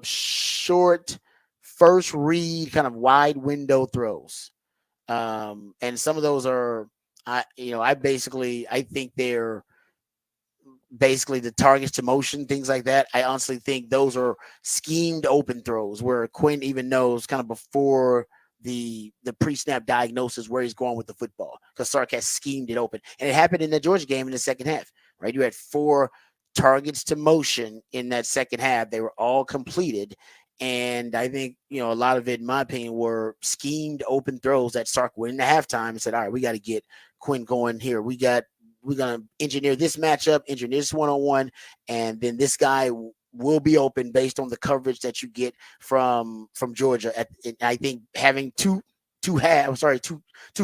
short first read kind of wide window throws. And some of those are I think they're basically the targets to motion, things like that. I honestly think those are schemed open throws where Quinn even knows kind of before the pre-snap diagnosis where he's going with the football because Sark has schemed it open. And it happened in the Georgia game in the second half, right? You had 4 targets to motion in that second half. They were all completed. And I think, a lot of it, in my opinion, were schemed open throws that Sark went into halftime and said, all right, we got to get Quinn going here. We're going to engineer this matchup, engineer this one-on-one, and then this guy will be open based on the coverage that you get from Georgia. I think having two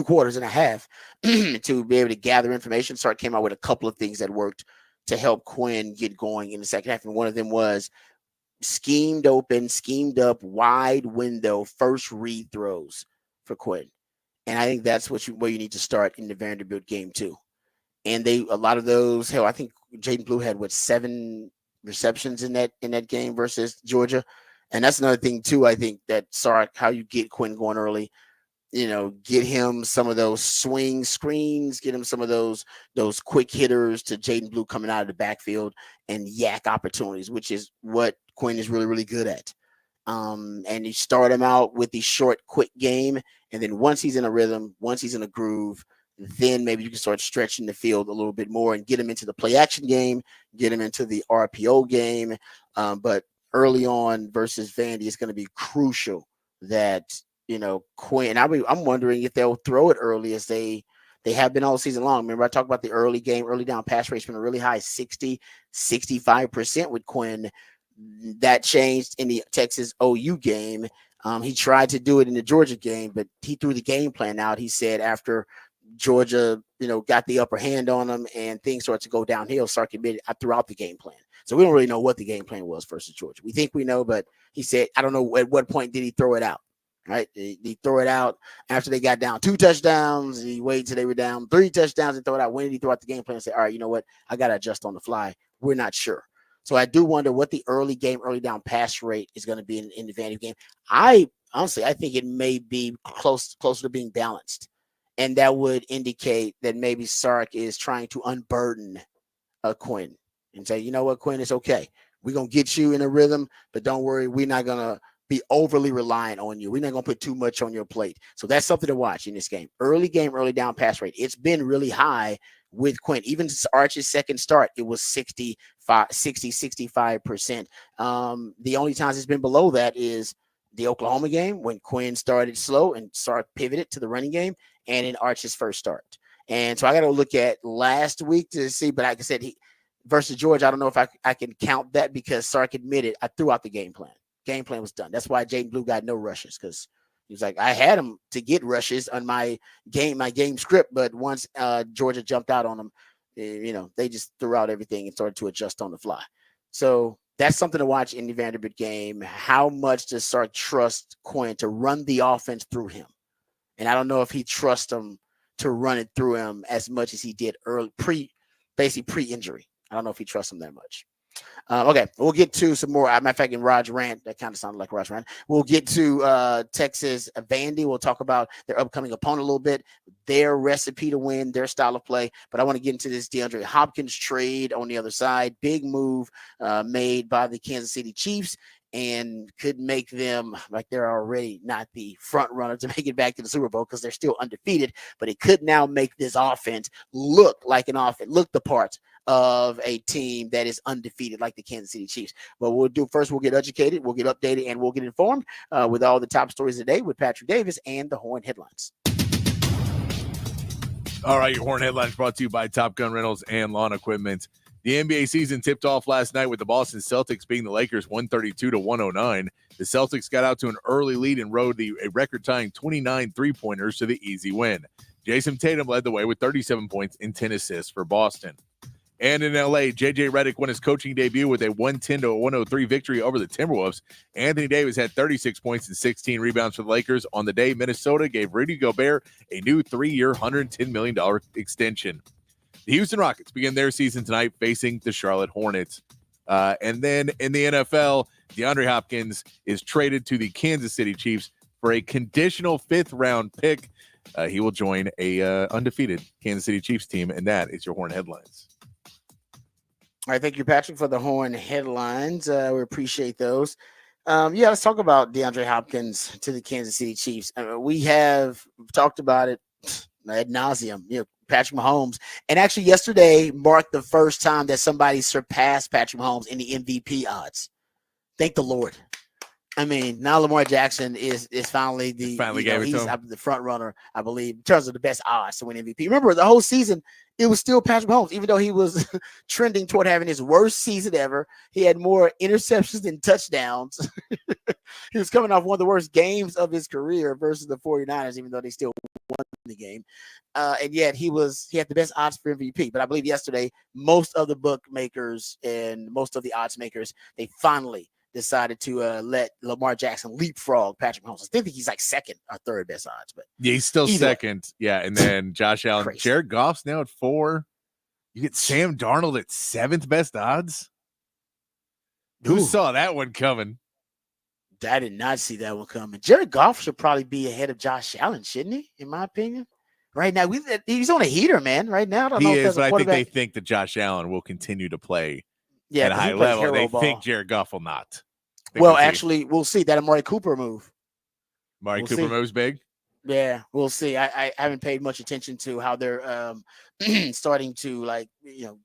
quarters and a half to be able to gather information, Sark came out with a couple of things that worked to help Quinn get going in the second half. And one of them was schemed up, wide window, first read throws for Quinn. And I think that's where you need to start in the Vanderbilt game too. And a lot of those, I think Jaden Blue had 7 receptions in that game versus Georgia. And that's another thing too. I think that Sark, how you get Quinn going early, get him some of those swing screens, get him some of those quick hitters to Jaden Blue coming out of the backfield and yak opportunities, which is what Quinn is really, really good at. And you start him out with the short, quick game. And then once he's in a rhythm, once he's in a groove, then maybe you can start stretching the field a little bit more and get him into the play action game, get him into the RPO game. But early on versus Vandy, it's going to be crucial that, Quinn, I'm wondering if they'll throw it early as they have been all season long. Remember, I talked about the early down pass rate's been a really high 60-65% with Quinn. That changed in the Texas OU game. He tried to do it in the Georgia game, but he threw the game plan out. He said after Georgia, got the upper hand on them and things started to go downhill, Sark admitted, I threw out the game plan. So we don't really know what the game plan was versus Georgia. We think we know, but he said, I don't know at what point did he throw it out, right? He throw it out after they got down 2 touchdowns. He waited till they were down 3 touchdowns and throw it out. When did he throw out the game plan and say, all right, you know what? I got to adjust on the fly. We're not sure. So I do wonder what the early down pass rate is going to be in the Vandy game. I think it may be closer to being balanced. And that would indicate that maybe Sark is trying to unburden Quinn and say, you know what, Quinn, it's okay. We're going to get you in a rhythm, but don't worry. We're not going to be overly reliant on you. We're not going to put too much on your plate. So that's something to watch in this game. Early down pass rate. It's been really high with Quinn. Even since Arch's second start, it was 65%. The only times it's been below that is the Oklahoma game when Quinn started slow and Sark pivoted to the running game, and in Arch's first start. And so I got to look at last week to see, but like I said, versus Georgia, I don't know if I can count that because Sark admitted I threw out the game plan. Game plan was done. That's why Jaden Blue got no rushes because he was like, I had him to get rushes on my game script, but once Georgia jumped out on them, they just threw out everything and started to adjust on the fly. So that's something to watch in the Vanderbilt game. How much does Sark trust Quinn to run the offense through him? And I don't know if he trusts him to run it through him as much as he did pre-injury. I don't know if he trusts him that much. Okay, we'll get to some more. Matter of fact, in Raj Rant, that kind of sounded like Raj Rant. We'll get to Texas Vandy. We'll talk about their upcoming opponent a little bit, their recipe to win, their style of play. But I want to get into this DeAndre Hopkins trade on the other side. Big move made by the Kansas City Chiefs and could make them, like they're already not the front runner to make it back to the Super Bowl because they're still undefeated, but it could now make this offense look like an offense, look the part of a team that is undefeated like the Kansas City Chiefs. But we'll get educated, we'll get updated, and we'll get informed with all the top stories today with Patrick Davis and the Horn Headlines. All right, your Horn headlines brought to you by Top Gun Rentals and Lawn Equipment. The NBA season tipped off last night with the Boston Celtics beating the Lakers 132-109. The Celtics got out to an early lead and rode a record-tying 29 three-pointers to the easy win. Jason Tatum led the way with 37 points and 10 assists for Boston. And in L.A., J.J. Redick won his coaching debut with a 110-103 victory over the Timberwolves. Anthony Davis had 36 points and 16 rebounds for the Lakers. On the day, Minnesota gave Rudy Gobert a new 3-year, $110 million extension. The Houston Rockets begin their season tonight facing the Charlotte Hornets. And then in the NFL, DeAndre Hopkins is traded to the Kansas City Chiefs for a conditional fifth-round pick. He will join a undefeated Kansas City Chiefs team, and that is your Horn headlines. All right, thank you, Patrick, for the Horn headlines. We appreciate those. Let's talk about DeAndre Hopkins to the Kansas City Chiefs. We have talked about it ad nauseum. Patrick Mahomes, and actually yesterday marked the first time that somebody surpassed Patrick Mahomes in the MVP odds. Thank the Lord. I mean, now Lamar Jackson is finally he's the front runner, I believe, in terms of the best odds to win MVP. Remember, the whole season, it was still Patrick Mahomes, even though he was trending toward having his worst season ever. He had more interceptions than touchdowns. He was coming off one of the worst games of his career versus the 49ers, even though they still won the game. And yet he had the best odds for MVP. But I believe yesterday, most of the bookmakers and most of the odds makers, they finally decided to let Lamar Jackson leapfrog Patrick Mahomes. I think he's like second or third best odds, but yeah, he's still second. Yeah, and then Josh Allen, Crazy. Jared Goff's now at 4. You get Sam Darnold at 7th best odds. Who saw that one coming? I did not see that one coming. Jared Goff should probably be ahead of Josh Allen, shouldn't he? In my opinion, right now he's on a heater, man. Right now, I don't know if but I think they think that Josh Allen will continue to play at a high level. They think Jared Goff will not. Well, actually, we'll see that Amari Cooper move. Cooper moves big. Yeah, we'll see. I haven't paid much attention to how they're starting to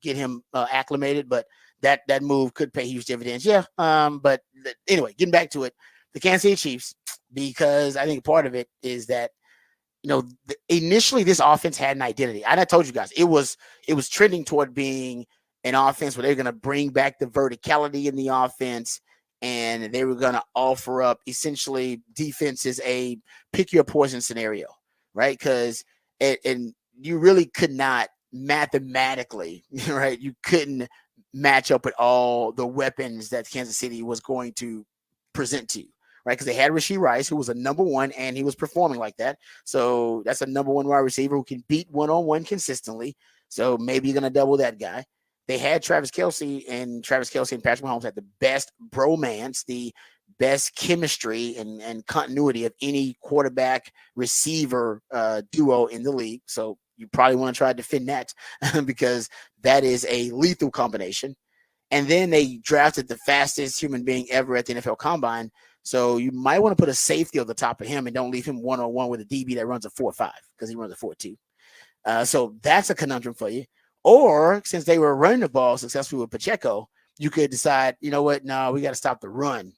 get him acclimated, but that move could pay huge dividends. Yeah. But anyway, getting back to it, the Kansas City Chiefs, because I think part of it is that initially this offense had an identity. And I told you guys it was trending toward being an offense where they're going to bring back the verticality in the offense. And they were going to offer up essentially defenses a pick your poison scenario, right? Because and you really could not mathematically, right? You couldn't match up with all the weapons that Kansas City was going to present to you, right? Because they had Rashee Rice, who was a number one, and he was performing like that. So that's a number one wide receiver who can beat one-on-one consistently. So maybe you're going to double that guy. They had Travis Kelce and Patrick Mahomes had the best bromance, the best chemistry and continuity of any quarterback receiver duo in the league. So you probably want to try to defend that because that is a lethal combination. And then they drafted the fastest human being ever at the NFL Combine. So you might want to put a safety on the top of him and don't leave him one-on-one with a DB that runs a 4.5 because he runs a 4.2. So that's a conundrum for you. Or since they were running the ball successfully with Pacheco, you could decide, you know what? No, we got to stop the run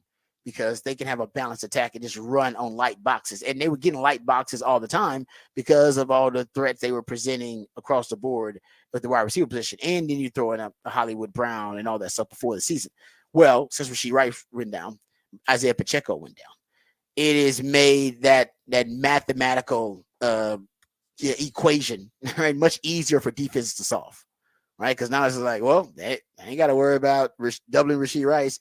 because they can have a balanced attack and just run on light boxes. And they were getting light boxes all the time because of all the threats they were presenting across the board with the wide receiver position. And then you throw in a Hollywood Brown and all that stuff before the season. Well, since Rashee Rice went down, Isaiah Pacheco went down. It is made that mathematical equation, right, much easier for defenses to solve, right? Because now it's like, well, I ain't got to worry about doubling Rashee Rice.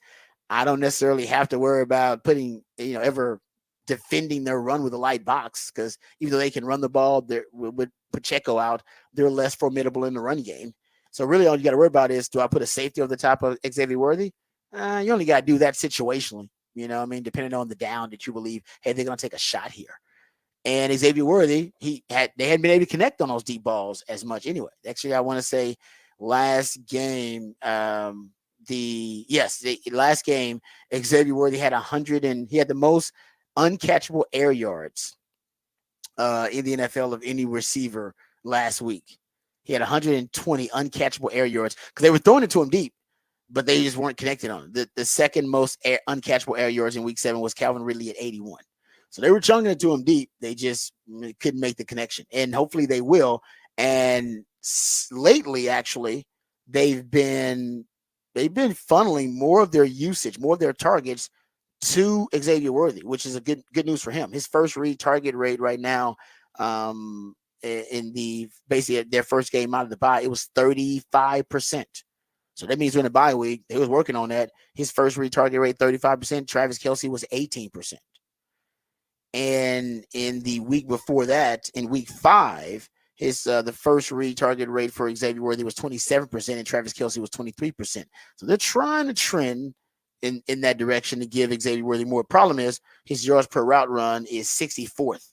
I don't necessarily have to worry about putting, ever defending their run with a light box because even though they can run the ball, with Pacheco out, they're less formidable in the run game. So really all you got to worry about is, do I put a safety over the top of Xavier Worthy? You only got to do that situationally, depending on the down that you believe, hey, they're going to take a shot here. And Xavier Worthy, they hadn't been able to connect on those deep balls as much anyway. Actually, I want to say last game, last game, Xavier Worthy had 100 and he had the most uncatchable air yards in the NFL of any receiver last week. He had 120 uncatchable air yards because they were throwing it to him deep, but they just weren't connected on it. The second most uncatchable air yards in week 7 was Calvin Ridley at 81. So they were chunking it to him deep. They just couldn't make the connection. And hopefully they will And lately, actually, they've been funneling more of their usage, more of their targets to Xavier Worthy, which is a good news for him. His first read target rate right now, in the basically their first game out of the bye, it was 35%. So that means during the bye week, they was working on that. His first read target rate 35%. Travis Kelce was 18%. And in the week before that, in week 5, his the first read target rate for Xavier Worthy was 27%, and Travis Kelce was 23%. So they're trying to trend in that direction to give Xavier Worthy more. Problem is his yards per route run is 64th,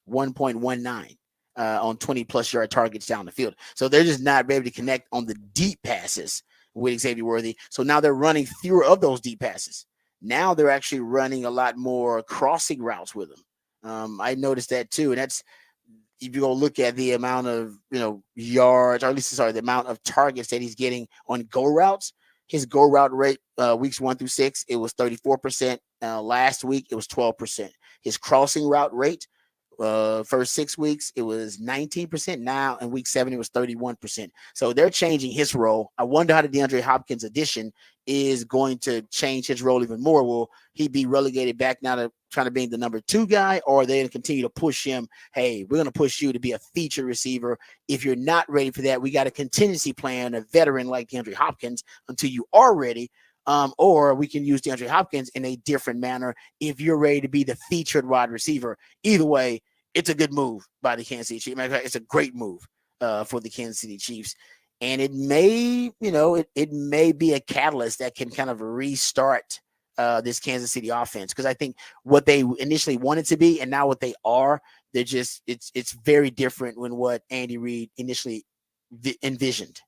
1.19 on 20-plus yard targets down the field. So they're just not able to connect on the deep passes with Xavier Worthy. So now they're running fewer of those deep passes. Now they're actually running a lot more crossing routes with him. I noticed that too. And that's, if you go look at the amount of, yards, or at least, the amount of targets that he's getting on go routes, his go route rate, weeks 1 through 6, it was 34%. Last week, it was 12%. His crossing route rate, first 6 weeks, it was 19%. Now in week 7, it was 31%. So they're changing his role. I wonder how the DeAndre Hopkins addition is going to change his role even more. Will he be relegated back now to trying to be the number 2 guy, or are they going to continue to push him? Hey, we're going to push you to be a featured receiver. If you're not ready for that, we got a contingency plan, a veteran like DeAndre Hopkins, until you are ready. Or we can use DeAndre Hopkins in a different manner if you're ready to be the featured wide receiver. Either way, it's a good move by the Kansas City Chiefs. It's a great move for the Kansas City Chiefs. And it may, it may be a catalyst that can kind of restart this Kansas City offense. Because I think what they initially wanted to be and now what they are, they're just, it's very different than what Andy Reid initially envisioned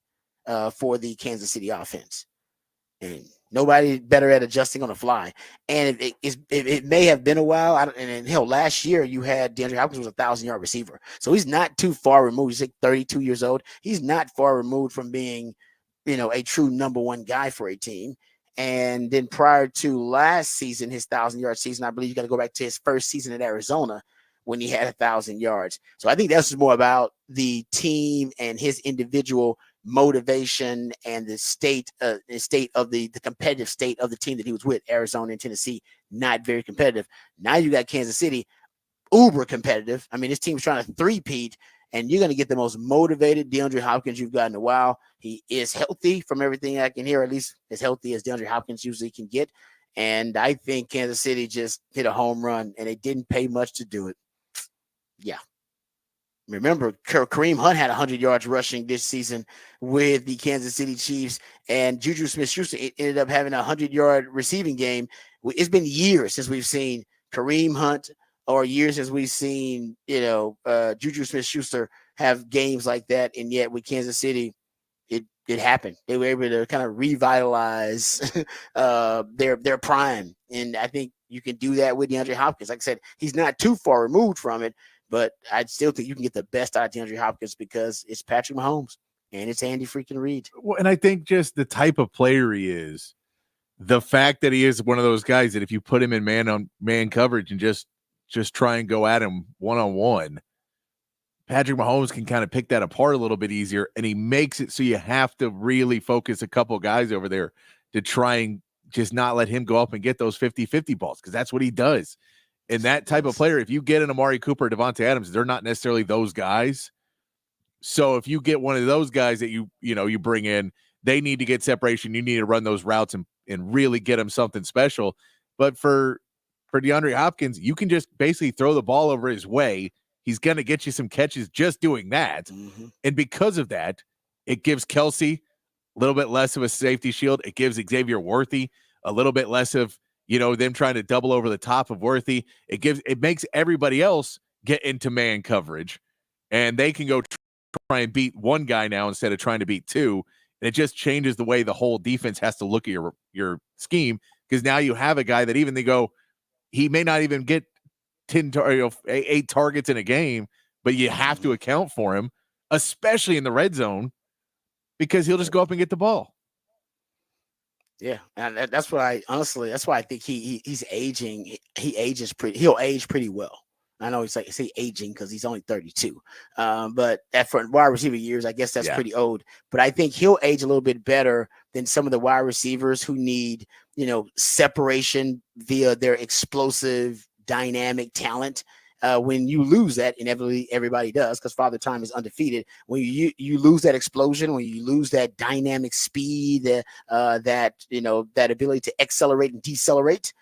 for the Kansas City offense. And nobody better at adjusting on the fly. And it may have been a while. Last year you had DeAndre Hopkins was 1,000-yard receiver. So he's not too far removed. He's like 32 years old. He's not far removed from being, a true number 1 guy for a team. And then prior to last season, his 1,000-yard season, I believe you got to go back to his first season at Arizona when he had 1,000 yards. So I think that's more about the team and his individual motivation and the state of the competitive state of the team that he was with. Arizona and Tennessee, not very competitive. Now you got Kansas City, uber competitive. I mean, this team's trying to three-peat, and you're going to get the most motivated DeAndre Hopkins you've got in a while. He is healthy from everything I can hear, at least as healthy as DeAndre Hopkins usually can get. And I think Kansas City just hit a home run, and they didn't pay much to do it. Yeah. Remember, Kareem Hunt had 100 yards rushing this season with the Kansas City Chiefs, and Juju Smith-Schuster ended up having a 100-yard receiving game. It's been years since we've seen Kareem Hunt, or years since we've seen, Juju Smith-Schuster have games like that, and yet with Kansas City, it happened. They were able to kind of revitalize their prime, and I think you can do that with DeAndre Hopkins. Like I said, he's not too far removed from it, but I still think you can get the best out of DeAndre Hopkins because it's Patrick Mahomes and it's Andy freaking Reid. Well, and I think just the type of player he is, the fact that he is one of those guys that if you put him in man coverage and just try and go at him one-on-one, Patrick Mahomes can kind of pick that apart a little bit easier, and he makes it so you have to really focus a couple guys over there to try and just not let him go up and get those 50-50 balls, because that's what he does. And that type of player, if you get an Amari Cooper, Devontae Adams, they're not necessarily those guys. So if you get one of those guys that you bring in, they need to get separation. You need to run those routes and really get them something special. But for DeAndre Hopkins, you can just basically throw the ball over his way. He's going to get you some catches just doing that. Mm-hmm. And because of that, it gives Kelce a little bit less of a safety shield. It gives Xavier Worthy a little bit less of, them trying to double over the top of Worthy. It makes everybody else get into man coverage, and they can go try and beat one guy now instead of trying to beat two. And it just changes the way the whole defense has to look at your scheme, because now you have a guy that even he may not even get 8 targets in a game, but you have to account for him, especially in the red zone, because he'll just go up and get the ball. Yeah, and that's why I think he's aging. He'll age pretty well. I know he's like say aging because he's only 32. But at for wide receiver years, I guess that's pretty old. But I think he'll age a little bit better than some of the wide receivers who need, separation via their explosive, dynamic talent. When you lose that, inevitably everybody does, because Father Time is undefeated. When you lose that explosion, when you lose that dynamic speed, that ability to accelerate and decelerate,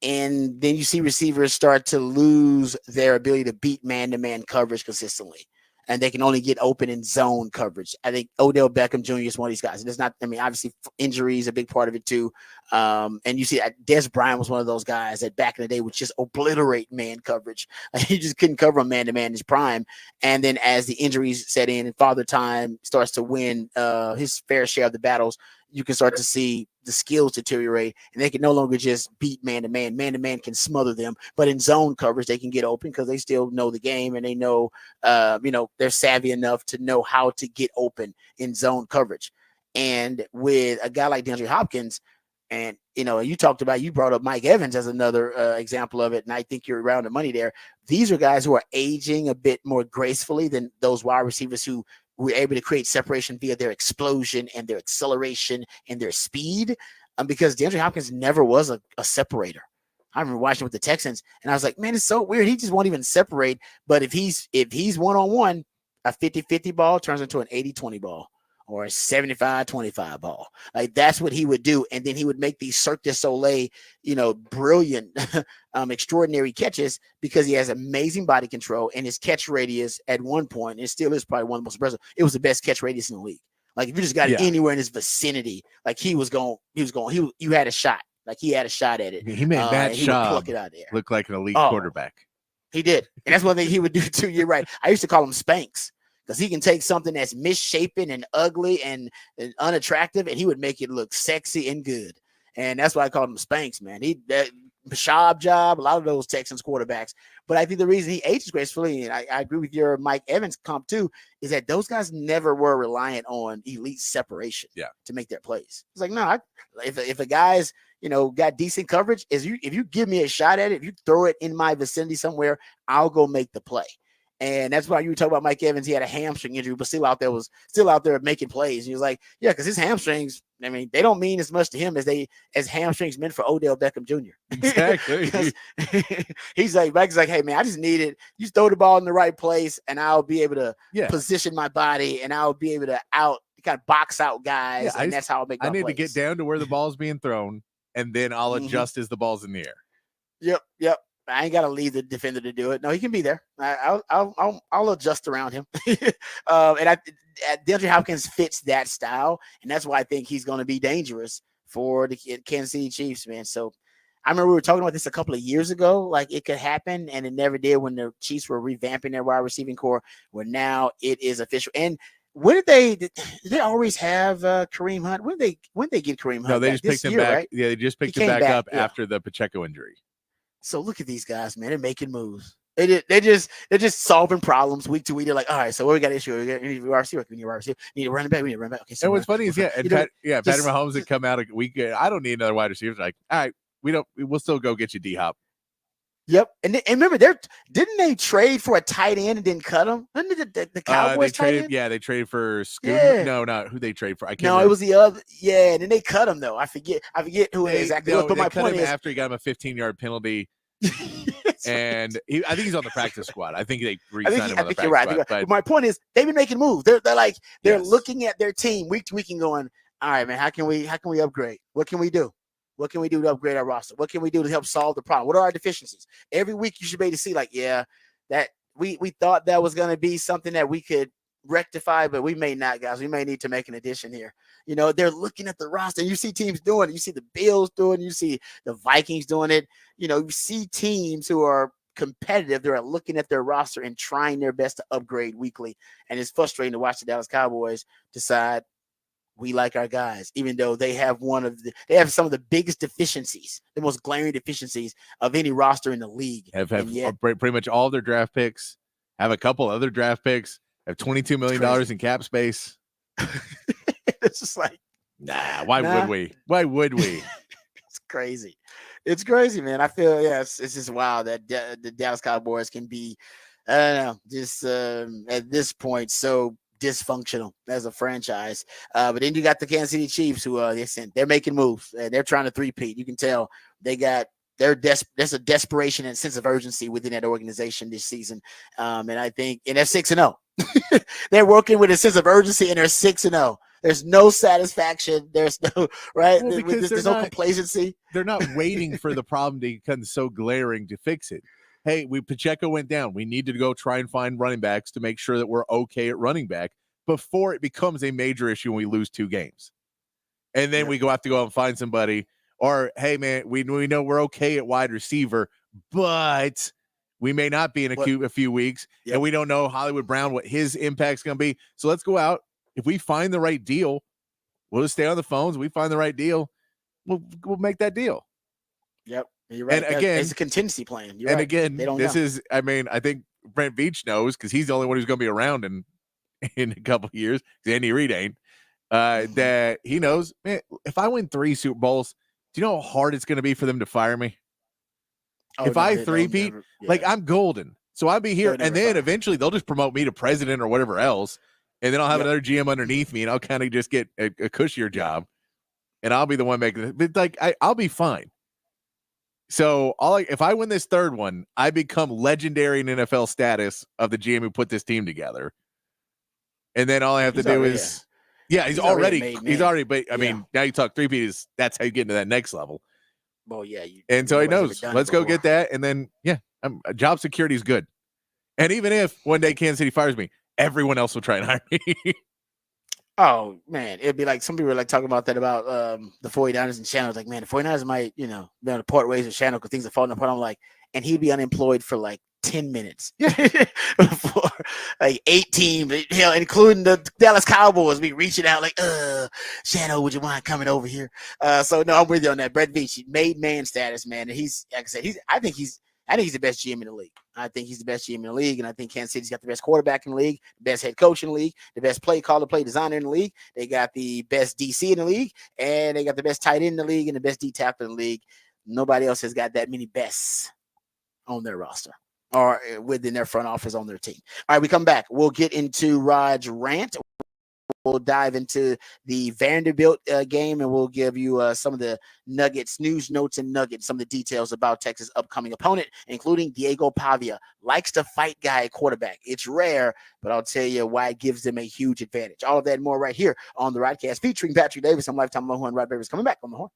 and then you see receivers start to lose their ability to beat man-to-man coverage consistently, and they can only get open in zone coverage. I think Odell Beckham Jr. is one of these guys. And it's not, obviously injury is a big part of it too. And you see Des Bryant was one of those guys that back in the day would just obliterate man coverage. He just couldn't cover a man-to-man in his prime. And then as the injuries set in and Father Time starts to win his fair share of the battles, you can start to see the skills deteriorate, and they can no longer just beat man-to-man. Man-to-man can smother them, but in zone coverage, they can get open because they still know the game, and they know, they're savvy enough to know how to get open in zone coverage. And with a guy like DeAndre Hopkins, and, you brought up Mike Evans as another example of it, and I think you're around the money there. These are guys who are aging a bit more gracefully than those wide receivers who were able to create separation via their explosion and their acceleration and their speed, because DeAndre Hopkins never was a separator. I remember watching with the Texans, and I was like, man, it's so weird. He just won't even separate. But if he's one-on-one, a 50-50 ball turns into an 80-20 ball or a 75-25 ball. Like, that's what he would do. And then he would make these Cirque du Soleil, brilliant, extraordinary catches, because he has amazing body control, and his catch radius at one point, and it still is probably one of the most impressive. It was the best catch radius in the league. Like, if you just got it anywhere in his vicinity, like you had a shot. Like, he had a shot at it. He made Matt Schaub pluck it out of there. Look like an elite quarterback. He did. And that's one thing he would do too. You're right. I used to call him Spanx, because he can take something that's misshapen and ugly and unattractive, and he would make it look sexy and good. And that's why I called him Spanx, man. That Schaub job, a lot of those Texans quarterbacks. But I think the reason he ages gracefully, and I agree with your Mike Evans comp too, is that those guys never were reliant on elite separation to make their plays. It's like, no, if a guy's got decent coverage, if you give me a shot at it, if you throw it in my vicinity somewhere, I'll go make the play. And that's why you were talking about Mike Evans. He had a hamstring injury, but still out there making plays. And he was like, yeah, because his hamstrings, they don't mean as much to him as hamstrings meant for Odell Beckham Jr. Exactly. He's like, Mike's like, hey man, I just need it. You throw the ball in the right place, and I'll be able to position my body, and I'll be able to kind of box out guys, and that's how I'll make my plays. To get down to where the ball's being thrown, and then I'll adjust as the ball's in the air. Yep. I ain't got to leave the defender to do it. No, he can be there. I'll adjust around him. And DeAndre Hopkins fits that style, and that's why I think he's going to be dangerous for the Kansas City Chiefs, man. So I remember we were talking about this a couple of years ago, like it could happen, and it never did when the Chiefs were revamping their wide receiving core. Where now it is official. And when did they always have Kareem Hunt? When did they get Kareem Hunt? No, they just picked him back. Right? Yeah, they just picked him back up after the Pacheco injury. So look at these guys, man. They're making moves. They're just solving problems week to week. They're like, all right, so what we got to issue? We need a wide receiver. We need a wide receiver. We need a running back. We need a running back. Okay. So and what's funny is, Patrick Mahomes had come out a week. I don't need another wide receiver. Like, all right, we'll still go get you D-Hop. Yep. And remember, didn't they trade for a tight end and didn't cut him? Didn't the Cowboys they traded for Scoot. Yeah. No, not who they trade for. I can't remember. It was the other. Yeah, and then they cut him though. I forget who it exactly was. But my point is, after he got him a 15-yard penalty. And I think he's on the practice squad. I think they re-signed him on the practice squad. But my point is, they've been making moves. They're looking at their team week to week and going, all right, man, how can we upgrade? What can we do? What can we do to upgrade our roster? What can we do to help solve the problem? What are our deficiencies? Every week you should be able to see, like, that we thought that was going to be something that we could rectify, but we may not, guys. We may need to make an addition here. They're looking at the roster. You see teams doing it. You see the Bills doing it. You see the Vikings doing it. You see teams who are competitive. They're looking at their roster and trying their best to upgrade weekly. And it's frustrating to watch the Dallas Cowboys decide we like our guys, even though they have some of the biggest deficiencies, the most glaring deficiencies of any roster in the league. Have pretty much all their draft picks, have a couple other draft picks, have $22 million in cap space. It's just like, why would we? Why would we? It's crazy. It's crazy, man. I feel it's just wild that the Dallas Cowboys can be, I don't know, just at this point so dysfunctional as a franchise. But then you got the Kansas City Chiefs, who they're making moves and they're trying to three-peat. You can tell they got there's a desperation and sense of urgency within that organization this season. And I think, and they're 6-0. They're working with a sense of urgency, and they're 6-0. There's no satisfaction. There's no right. Well, because there's no complacency. They're not waiting for the problem to become so glaring to fix it. Hey, Pacheco went down. We need to go try and find running backs to make sure that we're okay at running back before it becomes a major issue when we lose 2 games. And then we have to go out and find somebody. Or, hey, man, we know we're okay at wide receiver, but we may not be in a few weeks, and we don't know Hollywood Brown, what his impact's going to be. So let's go out. If we find the right deal, we'll just stay on the phones. We find the right deal, we'll make that deal. Yep, you're right. And again, it's a contingency plan. You're and right. again, this is, I mean, I think Brent Veach knows because he's the only one who's going to be around in a couple of years. Andy Reid ain't. That he knows, man, if I win 3 Super Bowls, do you know how hard it's going to be for them to fire me? If I three-peat, I'm golden. So I'll be here, and then eventually they'll just promote me to president or whatever else, and then I'll have another GM underneath me, and I'll kind of just get a cushier job, and I'll be the one making it. But I'll be fine. So if I win this 3rd one, I become legendary in NFL status of the GM who put this team together, and then all I have to do is. Yeah, he's already. But I mean, now you talk 3-peat is that's how you get into that next level. Well, yeah, and so he knows. Let's go get that, and then job security is good. And even if one day Kansas City fires me, everyone else will try and hire me. Oh man, it'd be like some people were like talking about that about the 49ers and Shannon. Like, man, the 49ers might be on the part ways with Shannon because things are falling apart. I'm like, and he'd be unemployed for like 10 minutes before like 8 teams, including the Dallas Cowboys, be reaching out like, Shannon, would you mind coming over here? So no, I'm with you on that. Brett Veach, made man status, man. And he's, like I said, I think he's the best GM in the league. I think he's the best GM in the league, and I think Kansas City's got the best quarterback in the league, the best head coach in the league, the best play designer in the league. They got the best DC in the league, and they got the best tight end in the league and the best D tackle in the league. Nobody else has got that many bests on their roster or within their front office on their team. All right, we come back. We'll get into Rod's rant. We'll dive into the Vanderbilt game, and we'll give you some of the nuggets, news notes and nuggets, some of the details about Texas' upcoming opponent, including Diego Pavia. Likes to fight guy at quarterback. It's rare, but I'll tell you why it gives them a huge advantage. All of that and more right here on the Rodcast featuring Patrick Davis. I'm Lifetime Low and Rod Babers coming back on the horn.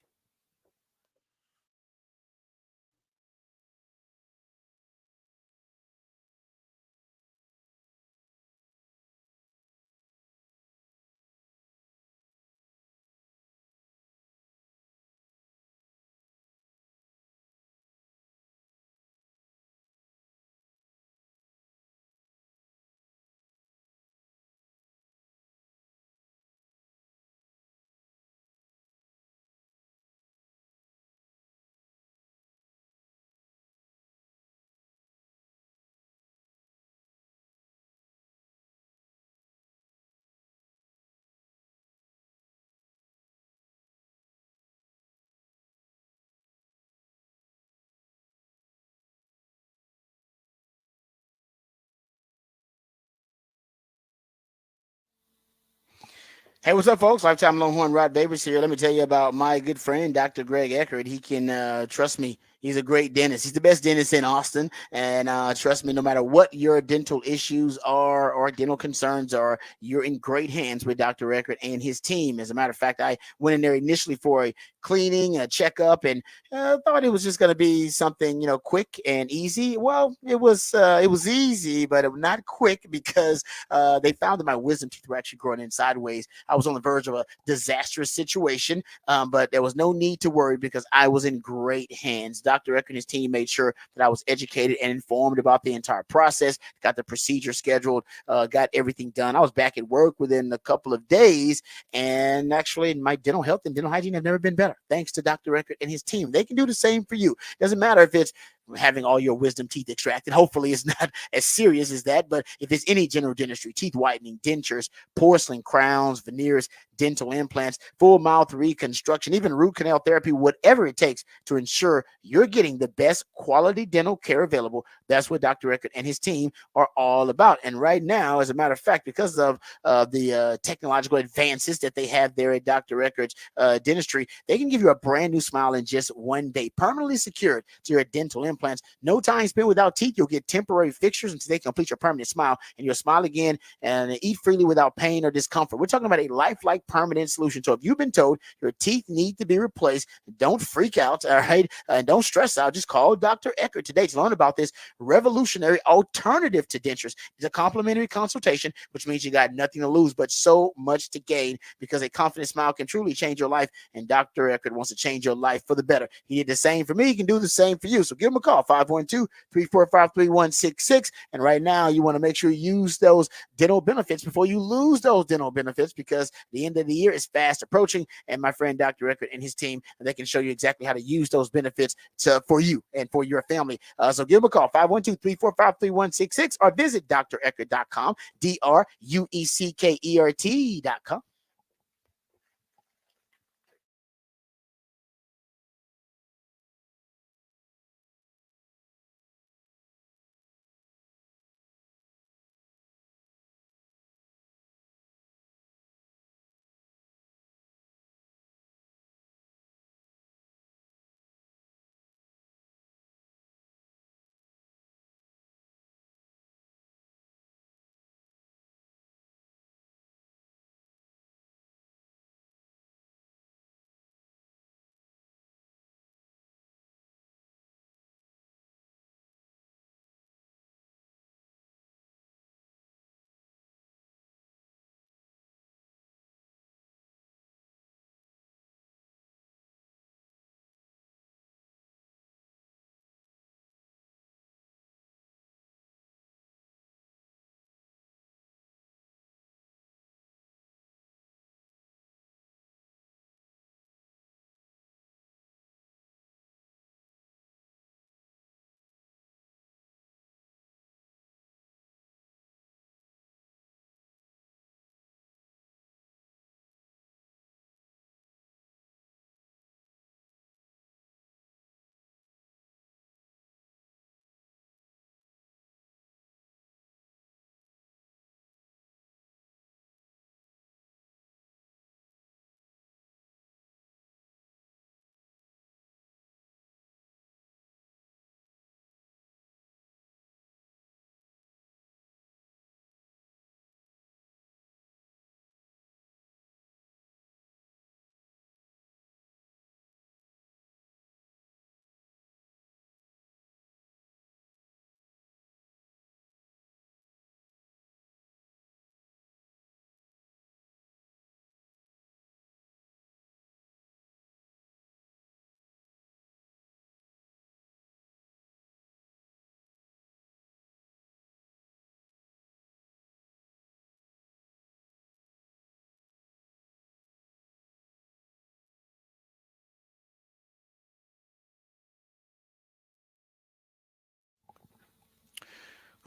Hey, what's up, folks? Lifetime Longhorn Rod Babers here. Let me tell you about my good friend, Dr. Greg Eckert. He can trust me. He's a great dentist. He's the best dentist in Austin. And trust me, no matter what your dental issues are or dental concerns are, you're in great hands with Dr. Eckert and his team. As a matter of fact, I went in there initially for a cleaning, a checkup, and thought it was just going to be something, quick and easy. Well, it was easy, but it was not quick because they found that my wisdom teeth were actually growing in sideways. I was on the verge of a disastrous situation, but there was no need to worry because I was in great hands. Dr. Eckert and his team made sure that I was educated and informed about the entire process, got the procedure scheduled, got everything done. I was back at work within a couple of days, and actually my dental health and dental hygiene have never been better, thanks to Dr. Eckert and his team. They can do the same for you. Doesn't matter if it's having all your wisdom teeth extracted. Hopefully it's not as serious as that, but if it's any general dentistry, teeth whitening, dentures, porcelain crowns, veneers, dental implants, full mouth reconstruction, even root canal therapy, whatever it takes to ensure you're getting the best quality dental care available. That's what Dr. Eckert and his team are all about. And right now, as a matter of fact, because of the technological advances that they have there at Dr. Eckert's dentistry, they can give you a brand new smile in just one day, permanently secured to your dental implants. No time spent without teeth. You'll get temporary fixtures until they complete your permanent smile, and you'll smile again and eat freely without pain or discomfort. We're talking about a lifelike permanent solution. So if you've been told your teeth need to be replaced, don't freak out, all right? And don't stress out. Just call Dr. Eckert today to learn about this revolutionary alternative to dentures. It's a complimentary consultation, which means you got nothing to lose, but so much to gain, because a confident smile can truly change your life. And Dr. Eckert wants to change your life for the better. He did the same for me. He can do the same for you. So give him a call, 512-345-3166. And right now, you want to make sure you use those dental benefits before you lose those dental benefits, because the end of the year is fast approaching. And my friend Dr. Eckert and his team, they can show you exactly how to use those benefits for you and for your family. So give him a call, 512-345-3166, or visit dreckert.com, DRUECKERT.com.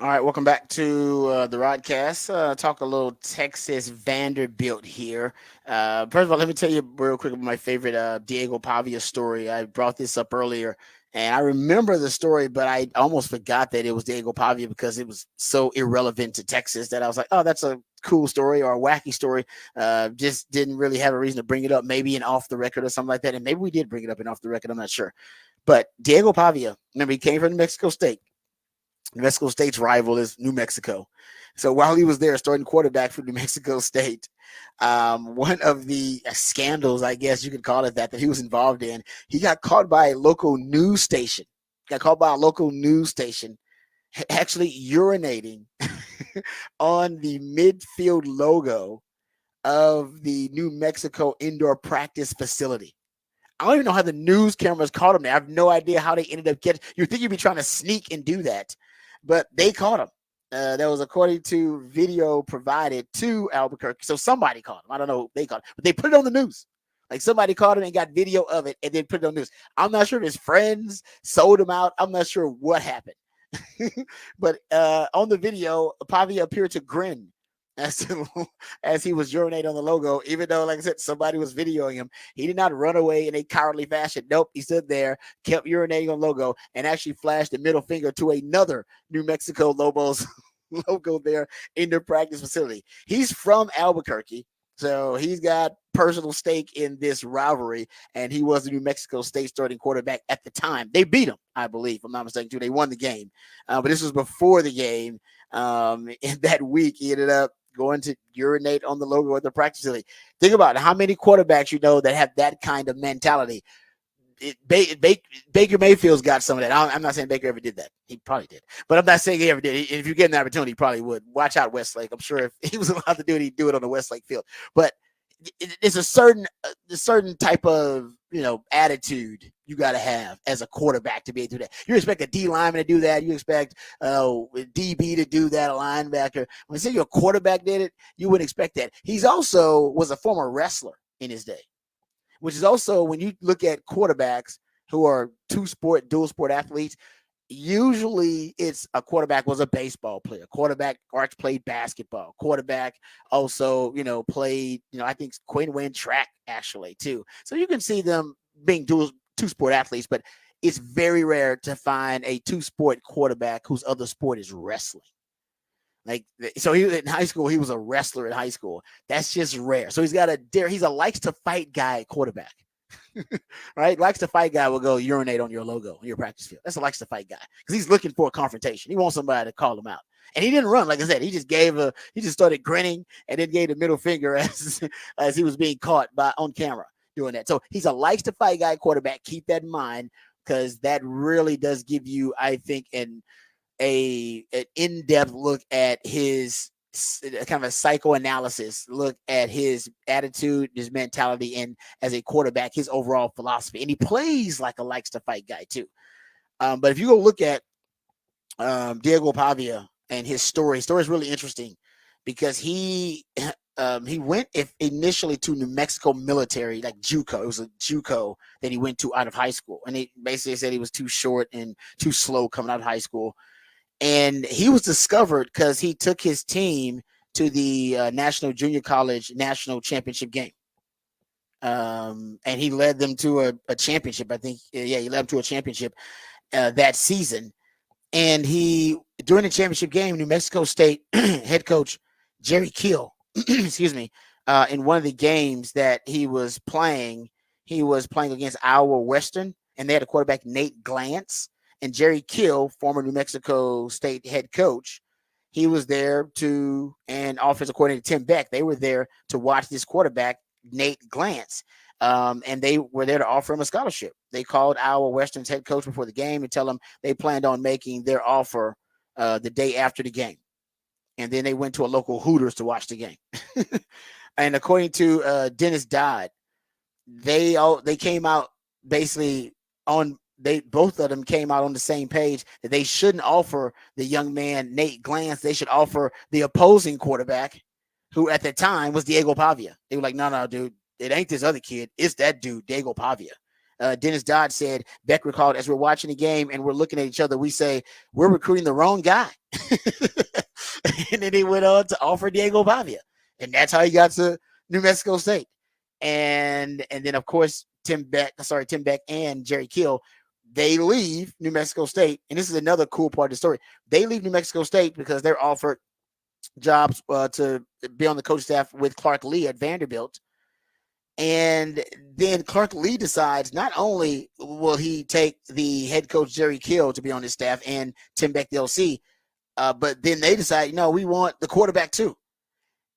All right, welcome back to the Rodcast. Talk a little Texas Vanderbilt here. First of all, let me tell you real quick about my favorite Diego Pavia story. I brought this up earlier, and I remember the story, but I almost forgot that it was Diego Pavia because it was so irrelevant to Texas that I was like, oh, that's a cool story or a wacky story. Just didn't really have a reason to bring it up, maybe in off the record or something like that. And maybe we did bring it up in off the record. I'm not sure. But Diego Pavia, remember, he came from New Mexico State. New Mexico State's rival is New Mexico. So while he was there, starting quarterback for New Mexico State, one of the scandals, I guess you could call it that he was involved in, he got caught by a local news station. Actually urinating on the midfield logo of the New Mexico indoor practice facility. I don't even know how the news cameras caught him there. I have no idea how they ended up getting. You think you'd be trying to sneak and do that, but they caught him. That was according to video provided to Albuquerque. So somebody caught him. I don't know who they caught him, but they put it on the news. Like somebody caught him and got video of it and then put it on news. I'm not sure if his friends sold him out. I'm not sure what happened. But on the video, Pavia appeared to grin as he was urinating on the logo, even though, like I said, somebody was videoing him. He did not run away in a cowardly fashion. Nope, he stood there, kept urinating on the logo, and actually flashed the middle finger to another New Mexico Lobos logo there in their practice facility. He's from Albuquerque, so he's got personal stake in this rivalry, and he was the New Mexico State starting quarterback at the time. They beat him, I believe, if I'm not mistaken, too. They won the game, but this was before the game. In that week, he ended up going to urinate on the logo at the practice facility. Think about it. How many quarterbacks you know that have that kind of mentality? Baker Mayfield's got some of that. I'm not saying Baker ever did that. He probably did, but I'm not saying he ever did. If you get an opportunity, he probably would. Watch out, Westlake. I'm sure if he was allowed to do it, he'd do it on the Westlake field. But it's a certain type of attitude you got to have as a quarterback to be able to do that. You expect a D lineman to do that. You expect DB to do that. A linebacker. When you say your quarterback did it, you wouldn't expect that. He's also was a former wrestler in his day, which is also when you look at quarterbacks who are dual sport athletes. Usually it's a quarterback was a baseball player. Quarterback Arch played basketball. Quarterback also, played, I think Quinn ran track actually too. So you can see them being two sport athletes, but it's very rare to find a two sport quarterback whose other sport is wrestling. Like, so he in high school, he was a wrestler in high school. That's just rare. So he's a likes to fight guy quarterback. Right? Likes to fight guy will go urinate on your logo on your practice field. That's a likes to fight guy because he's looking for a confrontation. He wants somebody to call him out. And he didn't run, like I said. He just started grinning and then gave the middle finger as he was being caught on camera doing that. So he's a likes to fight guy quarterback. Keep that in mind because that really does give you, I think, an in-depth look at his kind of a psychoanalysis look at his attitude, his mentality, and as a quarterback, his overall philosophy. And he plays like a likes to fight guy too. But if you go look at Diego Pavia and his story is really interesting because he went initially to New Mexico military, like JUCO. It was a JUCO that he went to out of high school. And he basically said he was too short and too slow coming out of high school. And he was discovered because he took his team to the National Junior College National Championship game. And he led them to a championship. I think, he led them to a championship that season. And during the championship game, New Mexico State head coach Jerry Kill, excuse me, in one of the games that he was playing against Iowa Western, and they had a quarterback, Nate Glantz. And Jerry Kill, former New Mexico State head coach, he was there and offensive coordinator Tim Beck, they were there to watch this quarterback, Nate Glantz. And they were there to offer him a scholarship. They called Iowa Western's head coach before the game and tell him they planned on making their offer the day after the game. And then they went to a local Hooters to watch the game. And according to Dennis Dodd, they came out basically both of them came out on the same page that they shouldn't offer the young man Nate Glantz. They should offer the opposing quarterback, who at the time was Diego Pavia. They were like, no, dude, it ain't this other kid. It's that dude, Diego Pavia. Dennis Dodd said, Beck recalled, as we're watching the game and we're looking at each other, we say, we're recruiting the wrong guy. And then he went on to offer Diego Pavia. And that's how he got to New Mexico State. And then, of course, Tim Beck and Jerry Kill, they leave New Mexico State. And this is another cool part of the story. They leave New Mexico State because they're offered jobs to be on the coach staff with Clark Lee at Vanderbilt. And then Clark Lee decides not only will he take the head coach Jerry Kill to be on his staff and Tim Beck, the OC, but then they decide, we want the quarterback too.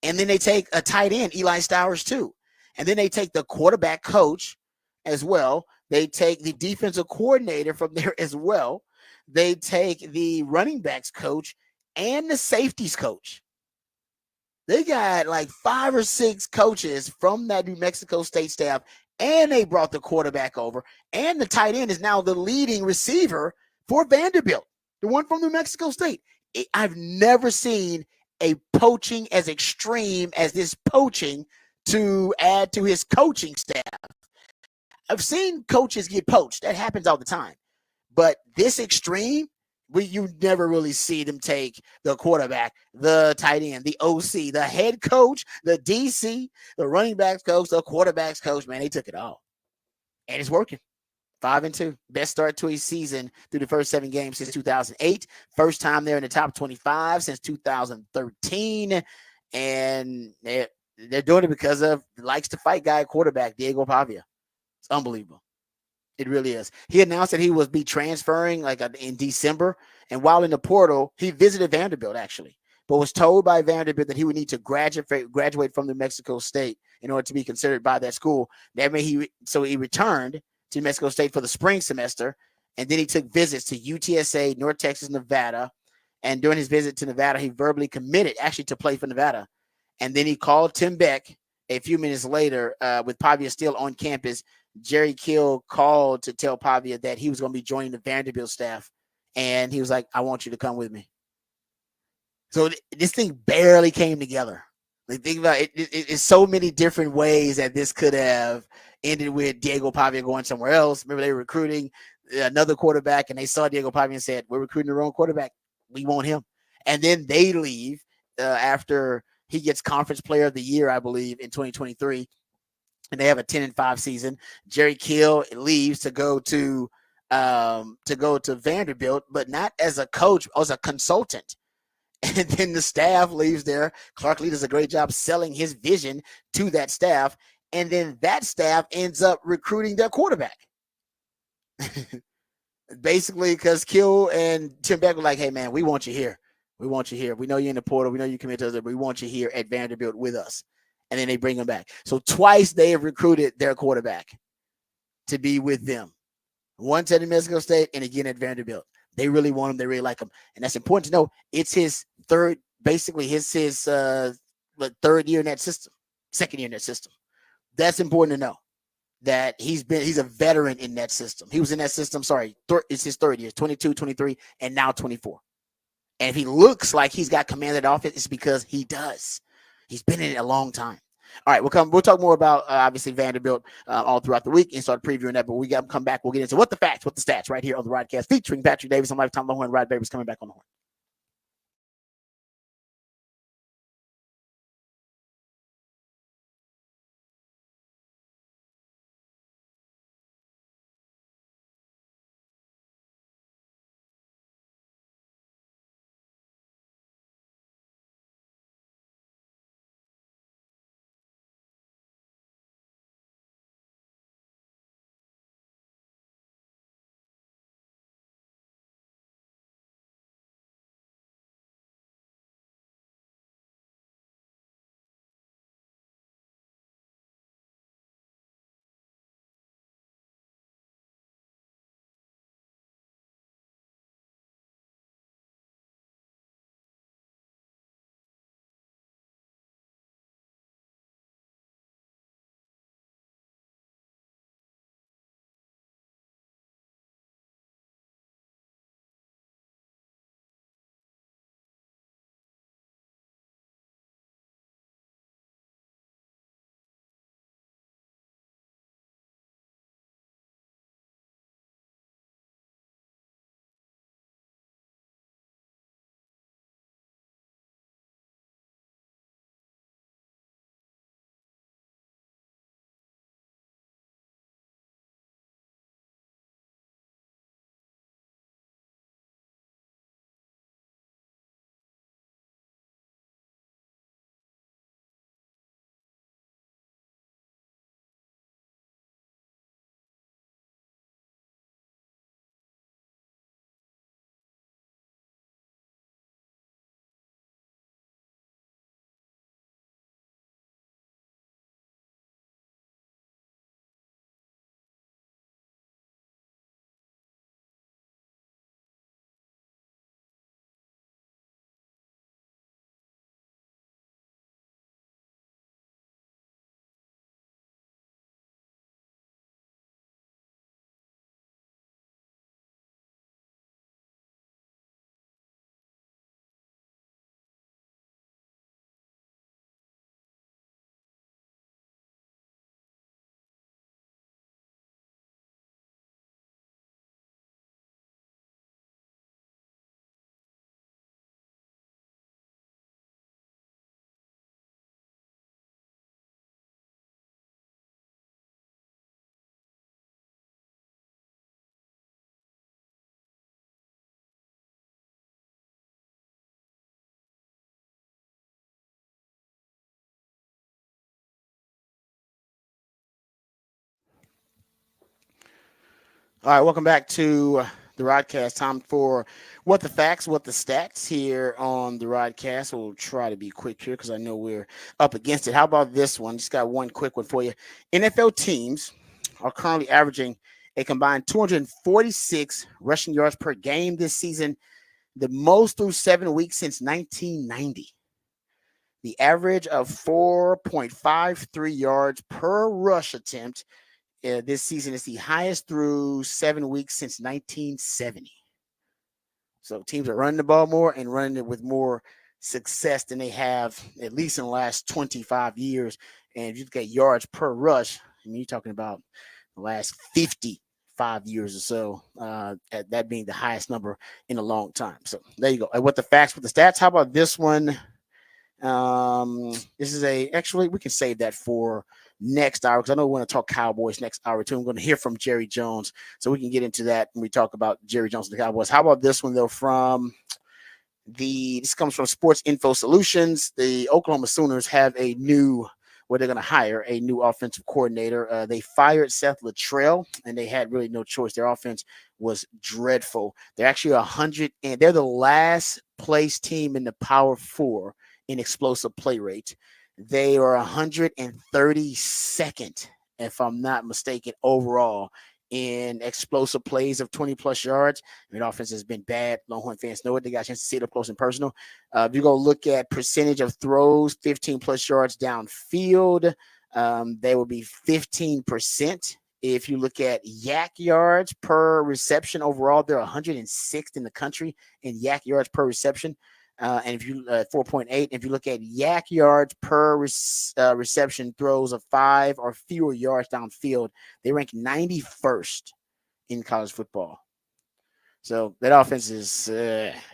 And then they take a tight end, Eli Stowers too. And then they take the quarterback coach as well. They take the defensive coordinator from there as well. They take the running backs coach and the safeties coach. They got like 5 or 6 coaches from that New Mexico State staff, and they brought the quarterback over. And the tight end is now the leading receiver for Vanderbilt, the one from New Mexico State. I've never seen a poaching as extreme as this poaching to add to his coaching staff. I've seen coaches get poached. That happens all the time. But this extreme, you never really see them take the quarterback, the tight end, the OC, the head coach, the DC, the running backs coach, the quarterbacks coach. Man, they took it all. And it's working. 5-2. Best start to a season through the first 7 games since 2008. First time they're in the top 25 since 2013. And they're doing it because of likes to fight guy quarterback, Diego Pavia. It's unbelievable. It really is. He announced that he was be transferring in December. And while in the portal, he visited Vanderbilt actually, but was told by Vanderbilt that he would need to graduate from New Mexico State in order to be considered by that school. That meant he returned to New Mexico State for the spring semester. And then he took visits to UTSA, North Texas, Nevada. And during his visit to Nevada, he verbally committed actually to play for Nevada. And then he called Tim Beck a few minutes later with Pavia still on campus. Jerry Kill called to tell Pavia that he was going to be joining the Vanderbilt staff. And he was like, I want you to come with me. So this thing barely came together. Like, think about it. It's so many different ways that this could have ended with Diego Pavia going somewhere else. Remember, they were recruiting another quarterback, and they saw Diego Pavia and said, we're recruiting the wrong quarterback. We want him. And then they leave after he gets Conference Player of the Year, I believe, in 2023. And they have a 10-5 season. Jerry Kill leaves to go to Vanderbilt, but not as a coach, as a consultant. And then the staff leaves there. Clark Lee does a great job selling his vision to that staff. And then that staff ends up recruiting their quarterback. Basically, because Kill and Tim Beck were like, hey, man, we want you here. We want you here. We know you're in the portal. We know you commit to us, but we want you here at Vanderbilt with us. And then they bring him back. So twice they have recruited their quarterback to be with them. Once at New Mexico State and again at Vanderbilt. They really want him. They really like him. And that's important to know. It's his third year in that system, second year in that system. That's important to know that he's a veteran in that system. He was in that system. It's his third year, 22, 23, and now 24. And if he looks like he's got command of the offense, it's because he does. He's been in it a long time. All right, we'll talk more about obviously Vanderbilt all throughout the week and start previewing that. But we got to come back. We'll get into what the facts, what the stats right here on the Rodcast featuring Patrick Davis and Lifetime Longhorn. Rod Babers coming back on the horn. All right, welcome back to the Rodcast. Time for what the facts, what the stats here on the Rodcast. We'll try to be quick here because I know we're up against it. How about this one? Just got one quick one for you. NFL teams are currently averaging a combined 246 rushing yards per game this season, the most through 7 weeks since 1990. The average of 4.53 yards per rush attempt this season is the highest through 7 weeks since 1970. So teams are running the ball more and running it with more success than they have at least in the last 25 years. And if you look at yards per rush, I mean, you're talking about the last 55 years or so, that being the highest number in a long time. So there you go. And what the facts, with the stats. How about this one? This is actually we can save that for next hour because I know we want to talk Cowboys next hour too. I'm going to hear from Jerry Jones, so we can get into that when we talk about Jerry Jones and the Cowboys. How about this one though? This comes from Sports Info Solutions. The Oklahoma Sooners have they're going to hire a new offensive coordinator. They fired Seth Luttrell, and they had really no choice. Their offense was dreadful. They're actually 100, and they're the last place team in the Power Four in explosive play rate. They are 132nd, if I'm not mistaken, overall in explosive plays of 20 plus yards. I mean, offense has been bad. Longhorn fans know it. They got a chance to see it up close and personal. If you go look at percentage of throws, 15 plus yards downfield, they will be 15%. If you look at yak yards per reception overall, they're 106th in the country in yak yards per reception. And if you 4.8, if you look at yak yards per reception throws of 5 or fewer yards downfield, they rank 91st in college football. So that offense is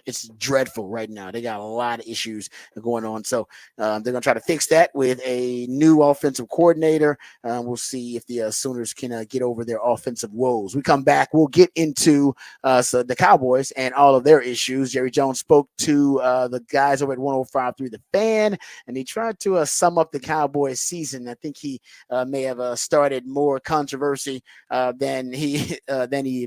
it's dreadful right now. They got a lot of issues going on. So they're going to try to fix that with a new offensive coordinator. We'll see if the Sooners can get over their offensive woes. We come back. We'll get into the Cowboys and all of their issues. Jerry Jones spoke to the guys over at 105 through the Fan, and he tried to sum up the Cowboys season. I think he may have started more controversy than he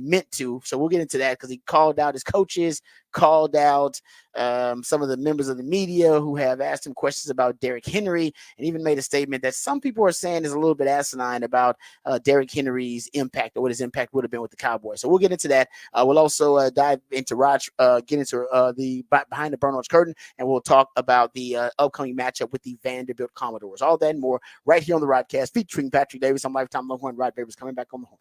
meant to. So we'll get into that because he called out his coaches, called out some of the members of the media who have asked him questions about Derrick Henry, and even made a statement that some people are saying is a little bit asinine about Derrick Henry's impact or what his impact would have been with the Cowboys. So we'll get into that. We'll also dive into get into the behind the Bernard's curtain, and we'll talk about the upcoming matchup with the Vanderbilt Commodores. All that and more right here on the Rodcast featuring Patrick Davis. I'm Lifetime Longhorn Rod Babers coming back on the horn.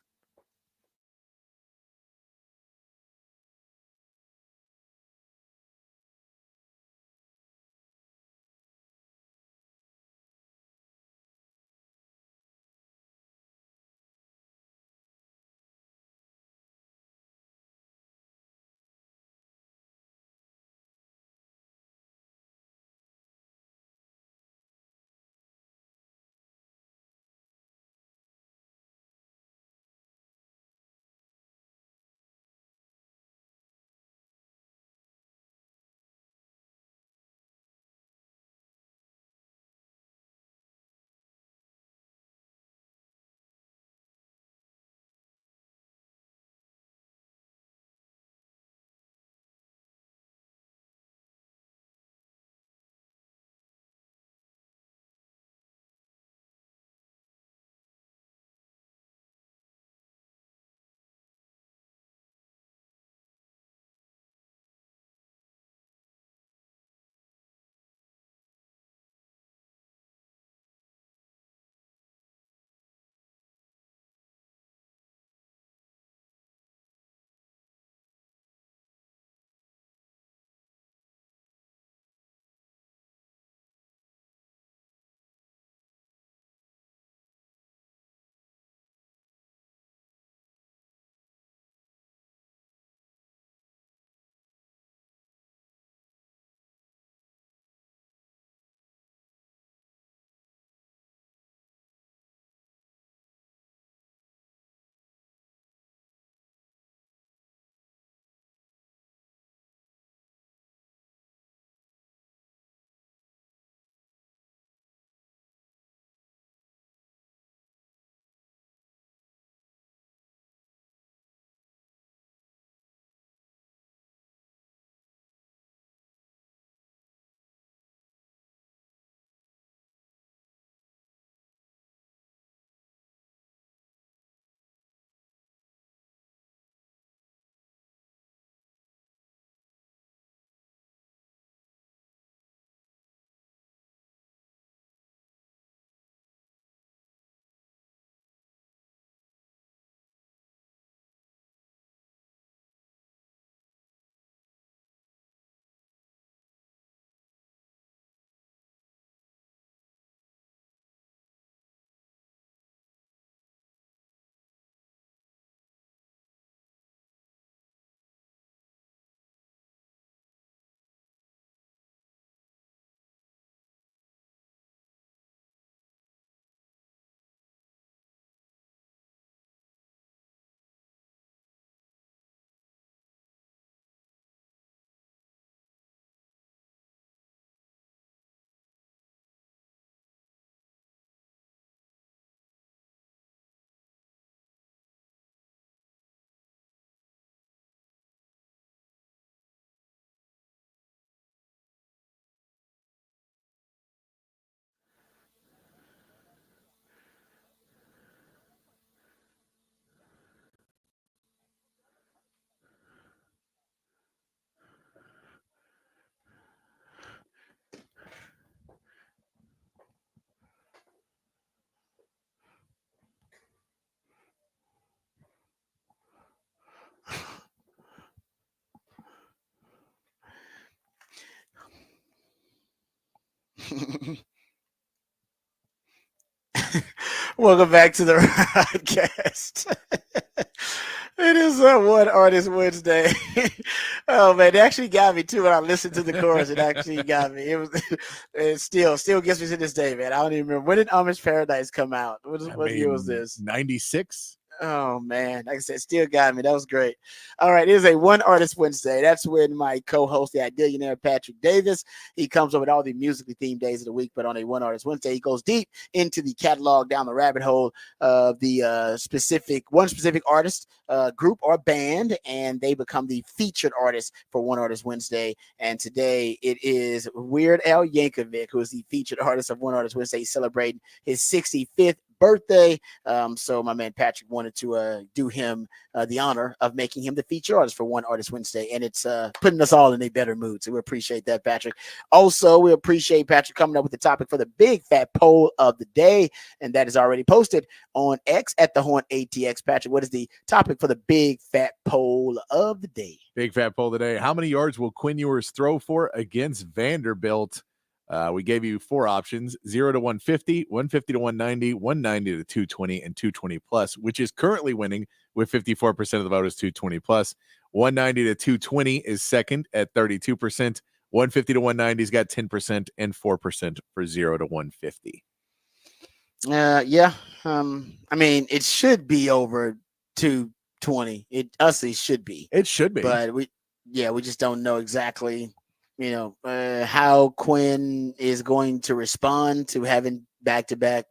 Welcome back to the Rodcast. It is One Artist Wednesday. Oh man, it actually got me too when I listened to the chorus. It actually got me. It still gets me to this day, man. I don't even remember, when did Amish Paradise come out? What year was this? 96. Oh man, like I said, still got me. That was great. All right, it is a One Artist Wednesday. That's when my co-host, the Idillionaire Patrick Davis, he comes up with all the musically themed days of the week. But on a One Artist Wednesday, he goes deep into the catalog, down the rabbit hole of the specific artist, group, or band, and they become the featured artist for One Artist Wednesday. And today it is Weird Al Yankovic, who is the featured artist of One Artist Wednesday, celebrating his 65th birthday. So my man Patrick wanted to do him the honor of making him the feature artist for One Artist Wednesday, and it's putting us all in a better mood. So we appreciate that, Patrick. Also, we appreciate Patrick coming up with the topic for the big fat poll of the day, and that is already posted on X at the Horn ATX. Patrick, what is the topic for the big fat poll of the day? Big fat poll today. How many yards will Quinn Ewers throw for against Vanderbilt? We gave you 4 options: 0 to 150, 150 to 190, 190 to 220, and 220 plus, which is currently winning with 54% of the voters. 220 plus. 190 to 220 is second at 32%. 150 to 190's got 10% and 4% for 0 to 150. Yeah. I mean, it should be over 220. It should be. It should be. But we just don't know exactly, how Quinn is going to respond to having back-to-back,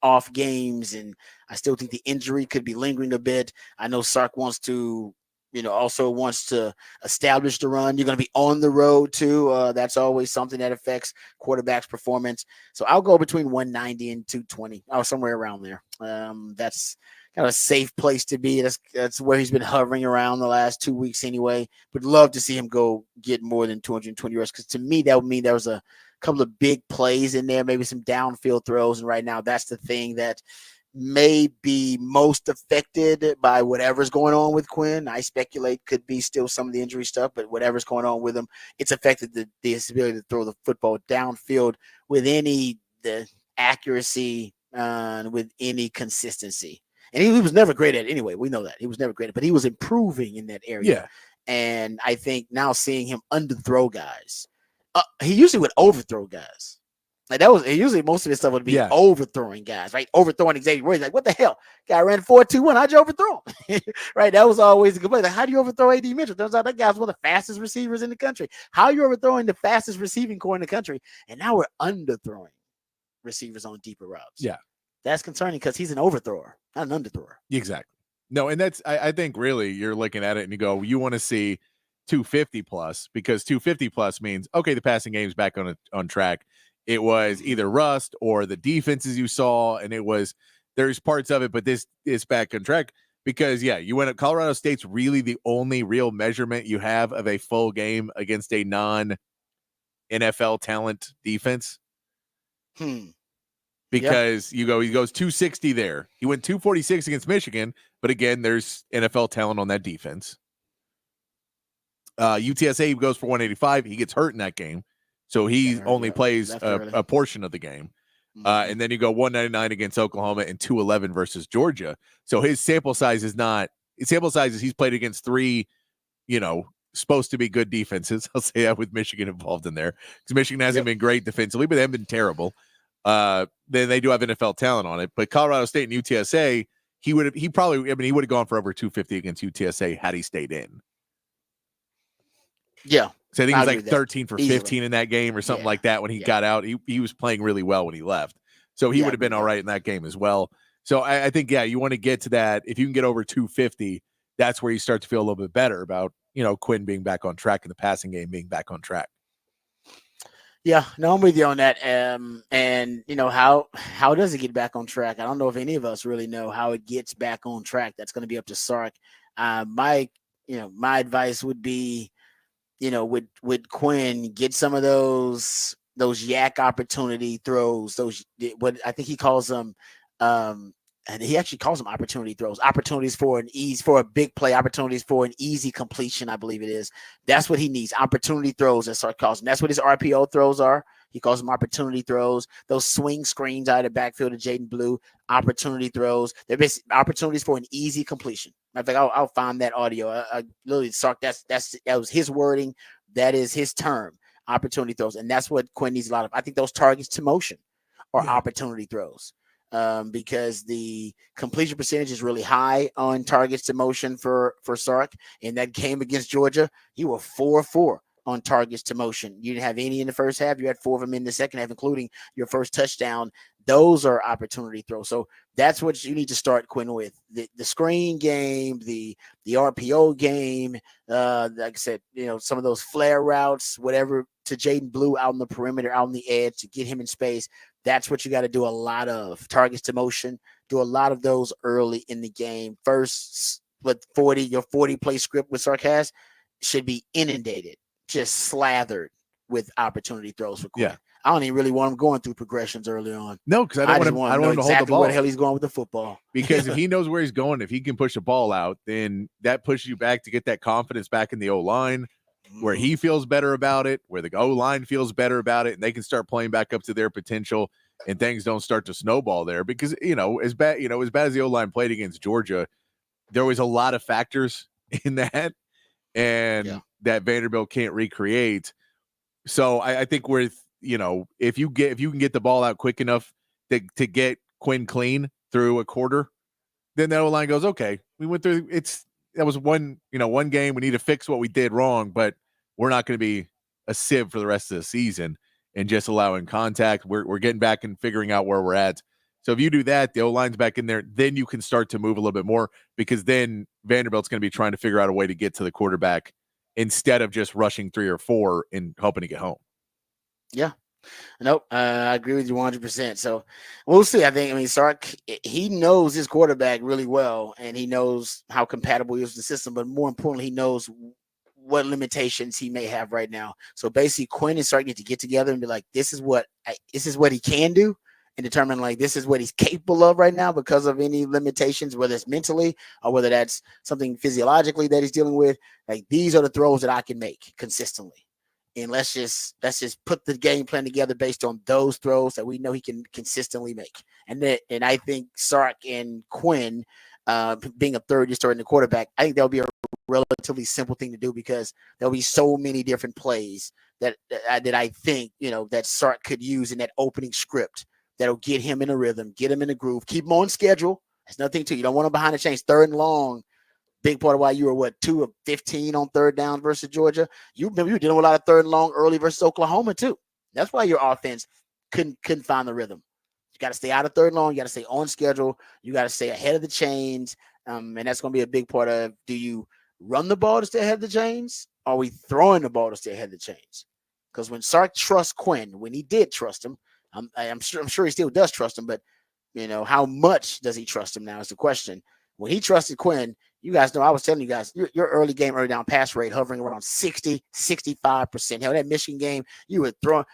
off games. And I still think the injury could be lingering a bit. I know Sark wants to, also wants to establish the run. You're going to be on the road too. That's always something that affects quarterback's performance. So I'll go between 190 and 220, or somewhere around there. That's kind of a safe place to be. That's where he's been hovering around the last 2 weeks anyway. Would love to see him go get more than 220 yards, because to me that would mean there was a couple of big plays in there, maybe some downfield throws. And right now that's the thing that may be most affected by whatever's going on with Quinn. I speculate could be still some of the injury stuff, but whatever's going on with him, it's affected the ability to throw the football downfield with the accuracy, with any consistency. And he was never great at it anyway. We know that. He was never great at it, but he was improving in that area. Yeah. And I think now seeing him underthrow guys, he usually would overthrow guys. Like that was usually most of his stuff would be overthrowing guys, right? Overthrowing Xavier Woods. Like, what the hell? Guy ran 4.21. How'd you overthrow him? Right? That was always a complaint. Like, how do you overthrow AD Mitchell? Turns out that guy's one of the fastest receivers in the country. How are you overthrowing the fastest receiving core in the country? And now we're underthrowing receivers on deeper routes. Yeah. That's concerning because he's an overthrower, not an underthrower. Exactly. No, and that's I think really you're looking at it and you go, you want to see 250 plus, because 250 plus means, okay, the passing game's back on track. It was either rust or the defenses you saw, and there's parts of it, but this is back on track because, you went up. Colorado State's really the only real measurement you have of a full game against a non-NFL talent defense. Because he goes 260 there. He went 246 against Michigan, but again, there's NFL talent on that defense. UTSA goes for 185. He gets hurt in that game, so he only plays a portion of the game. And then you go 199 against Oklahoma and 211 versus Georgia. So his sample size is he's played against 3, supposed to be good defenses. I'll say that with Michigan involved in there, because Michigan hasn't been great defensively, but they haven't been terrible. Then they do have NFL talent on it, but Colorado State and UTSA, he would have gone for over 250 against UTSA had he stayed in. Yeah. So I think he was like 13 for 15 in that game or something like that when he got out. He was playing really well when he left. So he would have been all right in that game as well. So I think, you want to get to that. If you can get over 250, that's where you start to feel a little bit better about, Quinn being back on track and the passing game being back on track. Yeah, no, I'm with you on that. And how does it get back on track? I don't know if any of us really know how it gets back on track. That's going to be up to Sark. My advice would be, with Quinn, get some of those yak opportunity throws, what I think he calls them, and he actually calls them opportunity throws, opportunities for a big play, opportunities for an easy completion, I believe it is. That's what he needs, opportunity throws, as Sark calls them. That's what his RPO throws are. He calls them opportunity throws. Those swing screens out of the backfield to Jaden Blue, opportunity throws. They're basically opportunities for an easy completion. I think I'll find that audio. I literally, Sark, that was his wording. That is his term, opportunity throws, and that's what Quinn needs a lot of. I think those targets to motion are opportunity throws. Because the completion percentage is really high on targets to motion for Sark. In that game against Georgia, you were 4-4 on targets to motion. You didn't have any in the first half. You had 4 of them in the second half, including your first touchdown. Those are opportunity throws. So that's what you need to start, Quinn, with. The screen game, the RPO game, like I said, some of those flare routes, whatever, to Jaden Blue out on the perimeter, out on the edge to get him in space. That's what you got to do a lot of. Targets to motion, do a lot of those early in the game. First, your 40 play script with Sarkaz should be inundated, just slathered with opportunity throws for Quinn. Yeah. I don't even really want him going through progressions early on. No, because I don't want him to hold the ball. Where the hell he's going with the football. Because if he knows where he's going, if he can push a ball out, then that pushes you back to get that confidence back in the O-line, where he feels better about it, where the O-line feels better about it, and they can start playing back up to their potential, and things don't start to snowball there. Because, as bad as the O-line played against Georgia, there was a lot of factors in that, and that Vanderbilt can't recreate. So I think if you can get the ball out quick enough to get Quinn clean through a quarter, then the O-line goes, okay, we went through that was one game. We need to fix what we did wrong, but we're not going to be a sieve for the rest of the season and just allowing contact. We're getting back and figuring out where we're at. So if you do that, the O-line's back in there, then you can start to move a little bit more, because then Vanderbilt's going to be trying to figure out a way to get to the quarterback instead of just rushing 3 or 4 and hoping to get home. Yeah. Nope. I agree with you 100%. So we'll see. Sark, he knows his quarterback really well, and he knows how compatible he is with the system, but more importantly, he knows what limitations he may have right now. So basically, Quinn and Sark need to get together and be like, this is what he can do, and determine, like, this is what he's capable of right now because of any limitations, whether it's mentally or whether that's something physiologically that he's dealing with. Like, these are the throws that I can make consistently. And let's just put the game plan together based on those throws that we know he can consistently make. And I think Sark and Quinn, being a third-year starting the quarterback, I think that'll be a relatively simple thing to do, because there'll be so many different plays that I think that Sark could use in that opening script that'll get him in a rhythm, get him in a groove, keep him on schedule. That's nothing to you. Don't want him behind the chains, 3rd and long. Big part of why you were 2 of 15 on 3rd down versus Georgia. You were dealing with a lot of 3rd and long early versus Oklahoma too. That's why your offense couldn't find the rhythm. You got to stay out of 3rd and long. You got to stay on schedule. You got to stay ahead of the chains. And that's going to be a big part of, do you run the ball to stay ahead of the chains? Or are we throwing the ball to stay ahead of the chains? Because when Sark trusts Quinn, when he did trust him, I'm sure he still does trust him, but how much does he trust him now is the question. When he trusted Quinn, you guys know, I was telling you guys, your early down pass rate hovering around 60, 65%. Hell, that Michigan game, you were throwing,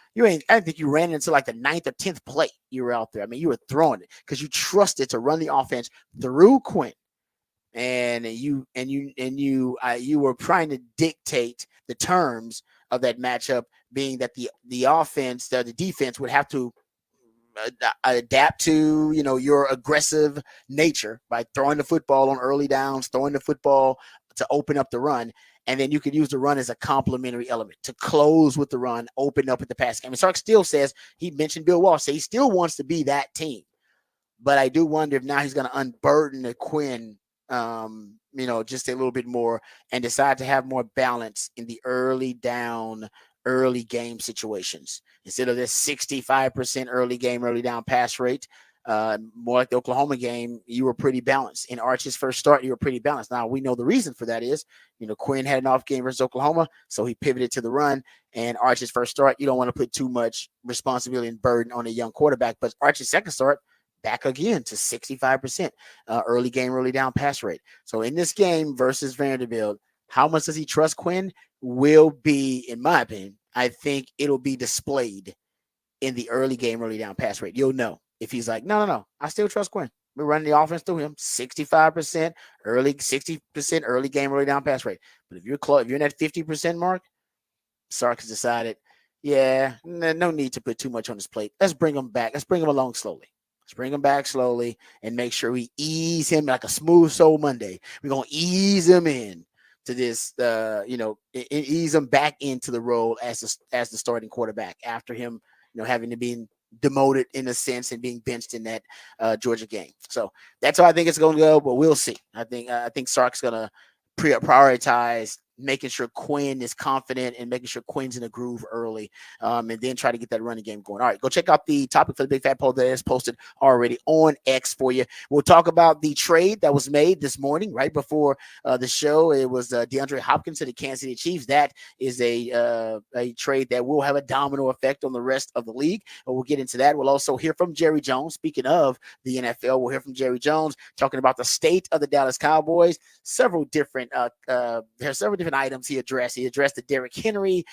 I think you ran into like the 9th or 10th play you were out there. I mean, you were throwing it because you trusted to run the offense through Quinn. And you were trying to dictate the terms of that matchup, being that the offense, the defense would have to adapt to your aggressive nature by throwing the football on early downs, throwing the football to open up the run, and then you could use the run as a complementary element to close with the run, open up with the pass game. And Sark still says, he mentioned Bill Walsh, he still wants to be that team, but I do wonder if now he's going to unburden the Quinn just a little bit more and decide to have more balance in the early game situations. Instead of this 65% early down pass rate, more like the Oklahoma game, you were pretty balanced. In Arch's first start, you were pretty balanced. Now, we know the reason for that is, Quinn had an off game versus Oklahoma, so he pivoted to the run. And Arch's first start, you don't want to put too much responsibility and burden on a young quarterback. But Arch's second start, back again to 65% early down pass rate. So in this game versus Vanderbilt, how much does he trust Quinn will be, in my opinion, I think it'll be displayed in the early down pass rate. You'll know if he's like, no, I still trust Quinn. We're running the offense through him. 65% early, 60% early game, early down pass rate. But if you're close, if you're in that 50% mark, Sark has decided, yeah, no need to put too much on his plate. Let's bring him back. Let's bring him along slowly. Let's bring him back slowly and make sure we ease him like a smooth soul Monday. We're gonna ease him in to this, ease him back into the role as the starting quarterback after him, having to be demoted in a sense and being benched in that Georgia game. So that's how I think it's going to go, but we'll see. I think Sark's going to prioritize making sure Quinn is confident and making sure Quinn's in a groove early, and then try to get that running game going. All right, go check out the topic for the Big Fat Poll that is posted already on X for you. We'll talk about the trade that was made this morning right before the show. It was DeAndre Hopkins to the Kansas City Chiefs. That is a trade that will have a domino effect on the rest of the league. But we'll get into that. We'll also hear from Jerry Jones. Speaking of the NFL, we'll hear from Jerry Jones talking about the state of the Dallas Cowboys. Several different items he addressed. He addressed the Derrick Henry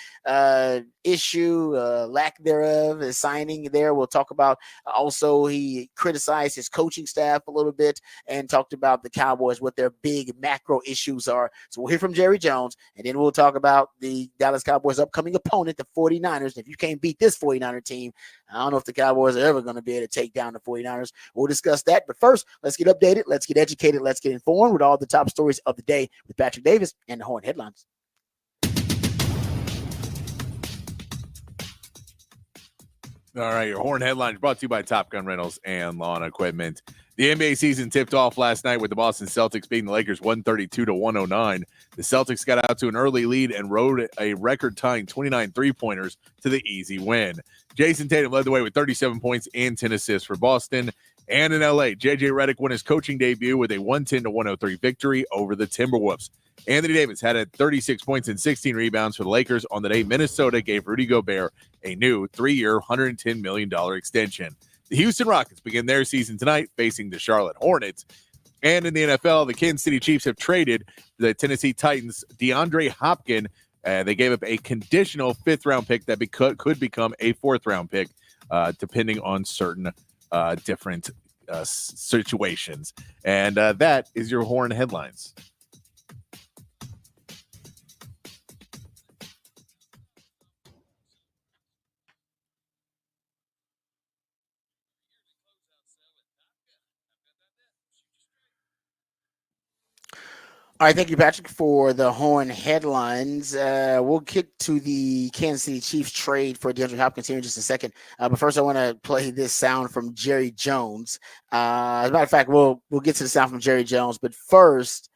issue, lack thereof, his signing there. We'll talk about also he criticized his coaching staff a little bit and talked about the Cowboys, what their big macro issues are. So we'll hear from Jerry Jones, and then we'll talk about the Dallas Cowboys' upcoming opponent, the 49ers. If you can't beat this 49er team, I don't know if the Cowboys are ever going to be able to take down the 49ers. We'll discuss that. But first, let's get updated. Let's get educated. Let's get informed with all the top stories of the day with Patrick Davis and the Horn Headlines. All right, your Horn Headlines brought to you by Top Gun Rentals and Lawn Equipment. The NBA season tipped off last night with the Boston Celtics beating the Lakers 132-109. The Celtics got out to an early lead and rode a record-tying 29 three-pointers to the easy win. Jason Tatum led the way with 37 points and 10 assists for Boston. And in L.A., J.J. Redick won his coaching debut with a 110-103 victory over the Timberwolves. Anthony Davis had 36 points and 16 rebounds for the Lakers on the day Minnesota gave Rudy Gobert a new 3-year, $110 million extension. The Houston Rockets begin their season tonight facing the Charlotte Hornets. And in the NFL, the Kansas City Chiefs have traded the Tennessee Titans' DeAndre Hopkins. They gave up a conditional fifth-round pick that could become a fourth-round pick, depending on certain different situations. And that is your Horn Headlines. All right, thank you, Patrick, for the Horn Headlines. We'll kick to the Kansas City Chiefs trade for DeAndre Hopkins here in just a second. But first, I want to play this sound from Jerry Jones. As a matter of fact, we'll get to the sound from Jerry Jones. But first,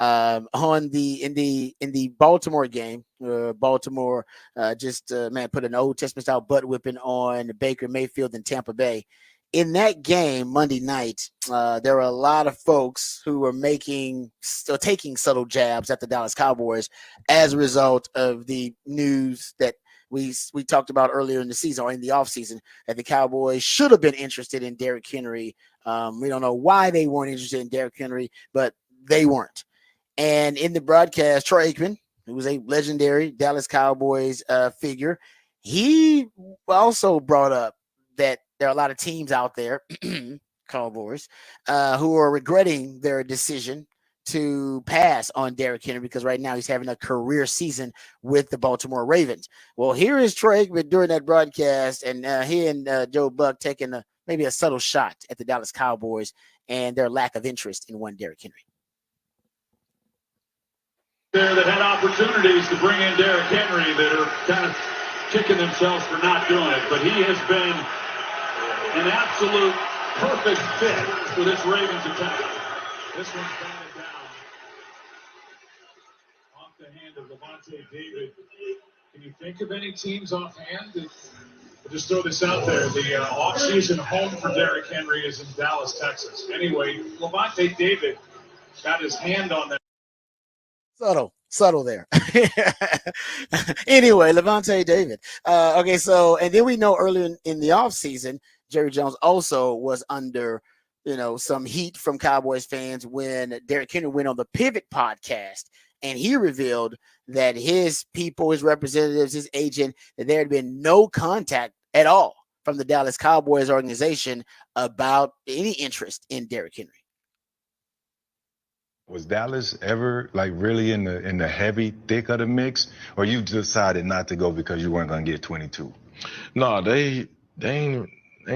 in the Baltimore game, Baltimore put an Old Testament style butt whipping on Baker Mayfield in Tampa Bay. In that game Monday night, there were a lot of folks who were taking subtle jabs at the Dallas Cowboys as a result of the news that we talked about earlier in the season or in the offseason that the Cowboys should have been interested in Derrick Henry. We don't know why they weren't interested in Derrick Henry, but they weren't. And in the broadcast, Troy Aikman, who was a legendary Dallas Cowboys figure, he also brought up that there are a lot of teams out there, Cowboys, who are regretting their decision to pass on Derrick Henry because right now he's having a career season with the Baltimore Ravens. Well, here is Troy Aikman during that broadcast, and he and Joe Buck taking maybe a subtle shot at the Dallas Cowboys and their lack of interest in one Derrick Henry. There that had opportunities to bring in Derrick Henry that are kind of kicking themselves for not doing it, but he has been an absolute perfect fit for this Ravens attack. This one's batted down off the hand of Levante David. Can you think of any teams offhand? I'll just throw this out there. The offseason home for Derrick Henry is in Dallas, Texas. Anyway, Levante David got his hand on that. Subtle there. Anyway, Levante David. Okay, so, and then we know earlier in the offseason, Jerry Jones also was under, some heat from Cowboys fans when Derrick Henry went on the Pivot podcast, and he revealed that his people, his representatives, his agent, that there had been no contact at all from the Dallas Cowboys organization about any interest in Derrick Henry? Was Dallas ever like really in the heavy thick of the mix, or you decided not to go because you weren't gonna get 22? No, they ain't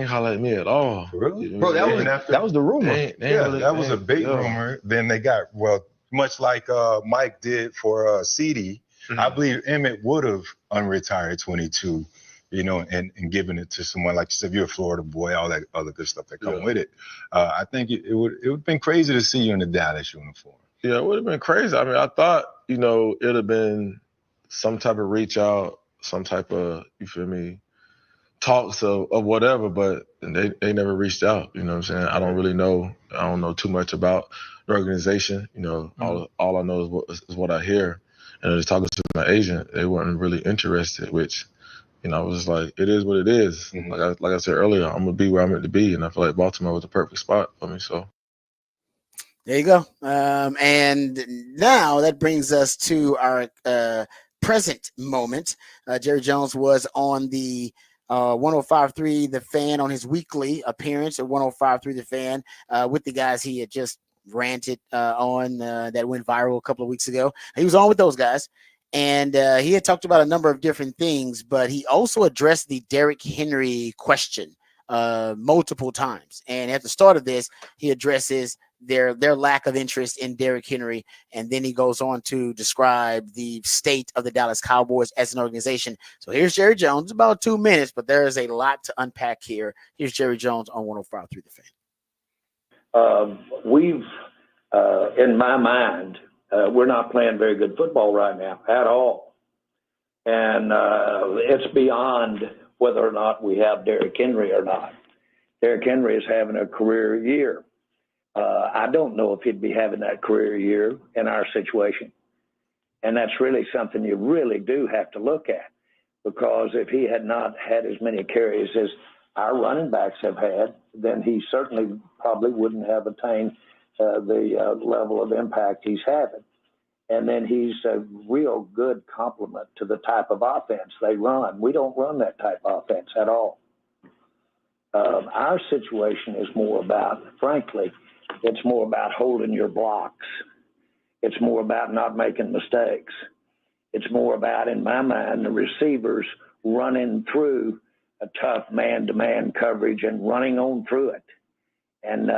holler at me at all. Really? You Bro, know, that was the rumor. That was a big yeah. rumor. Then they got, well, much like Mike did for CD, I believe Emmett would have unretired 22, and given it to someone like you said, you're a Florida boy, all that other good stuff that come with it. I think it would have been crazy to see you in the Dallas uniform. Yeah, it would have been crazy. I mean, I thought, it'd have been some type of reach out, some type of, you feel me, talks of whatever, but they never reached out. You know what I'm saying? I don't know too much about the organization. All I know is what I hear. And just talking to my agent, they weren't really interested, which, I was just like, it is what it is. Like I said earlier, I'm gonna be where I'm meant to be, and I feel like Baltimore was the perfect spot for me. So there you go. And now that brings us to our present moment. Jerry Jones was on the 105.3 The Fan on his weekly appearance at 105.3 The Fan with the guys he had just ranted on that went viral a couple of weeks ago. He was on with those guys, and he had talked about a number of different things, but he also addressed the Derrick Henry question multiple times. And at the start of this, he addresses their lack of interest in Derrick Henry, and then he goes on to describe the state of the Dallas Cowboys as an organization. So here's Jerry Jones, about 2 minutes, but there is a lot to unpack here. Here's Jerry Jones on 105.3 The Fan. We've, in my mind, we're not playing very good football right now at all, and it's beyond whether or not we have Derrick Henry or not. Derrick Henry is having a career year. I don't know if he'd be having that career year in our situation. And that's really something you really do have to look at, because if he had not had as many carries as our running backs have had, then he certainly probably wouldn't have attained the level of impact he's having. And then he's a real good complement to the type of offense they run. We don't run that type of offense at all. Our situation is more about, frankly, it's more about holding your blocks. It's more about not making mistakes. It's more about, in my mind, the receivers running through a tough man-to-man coverage and running on through it. And,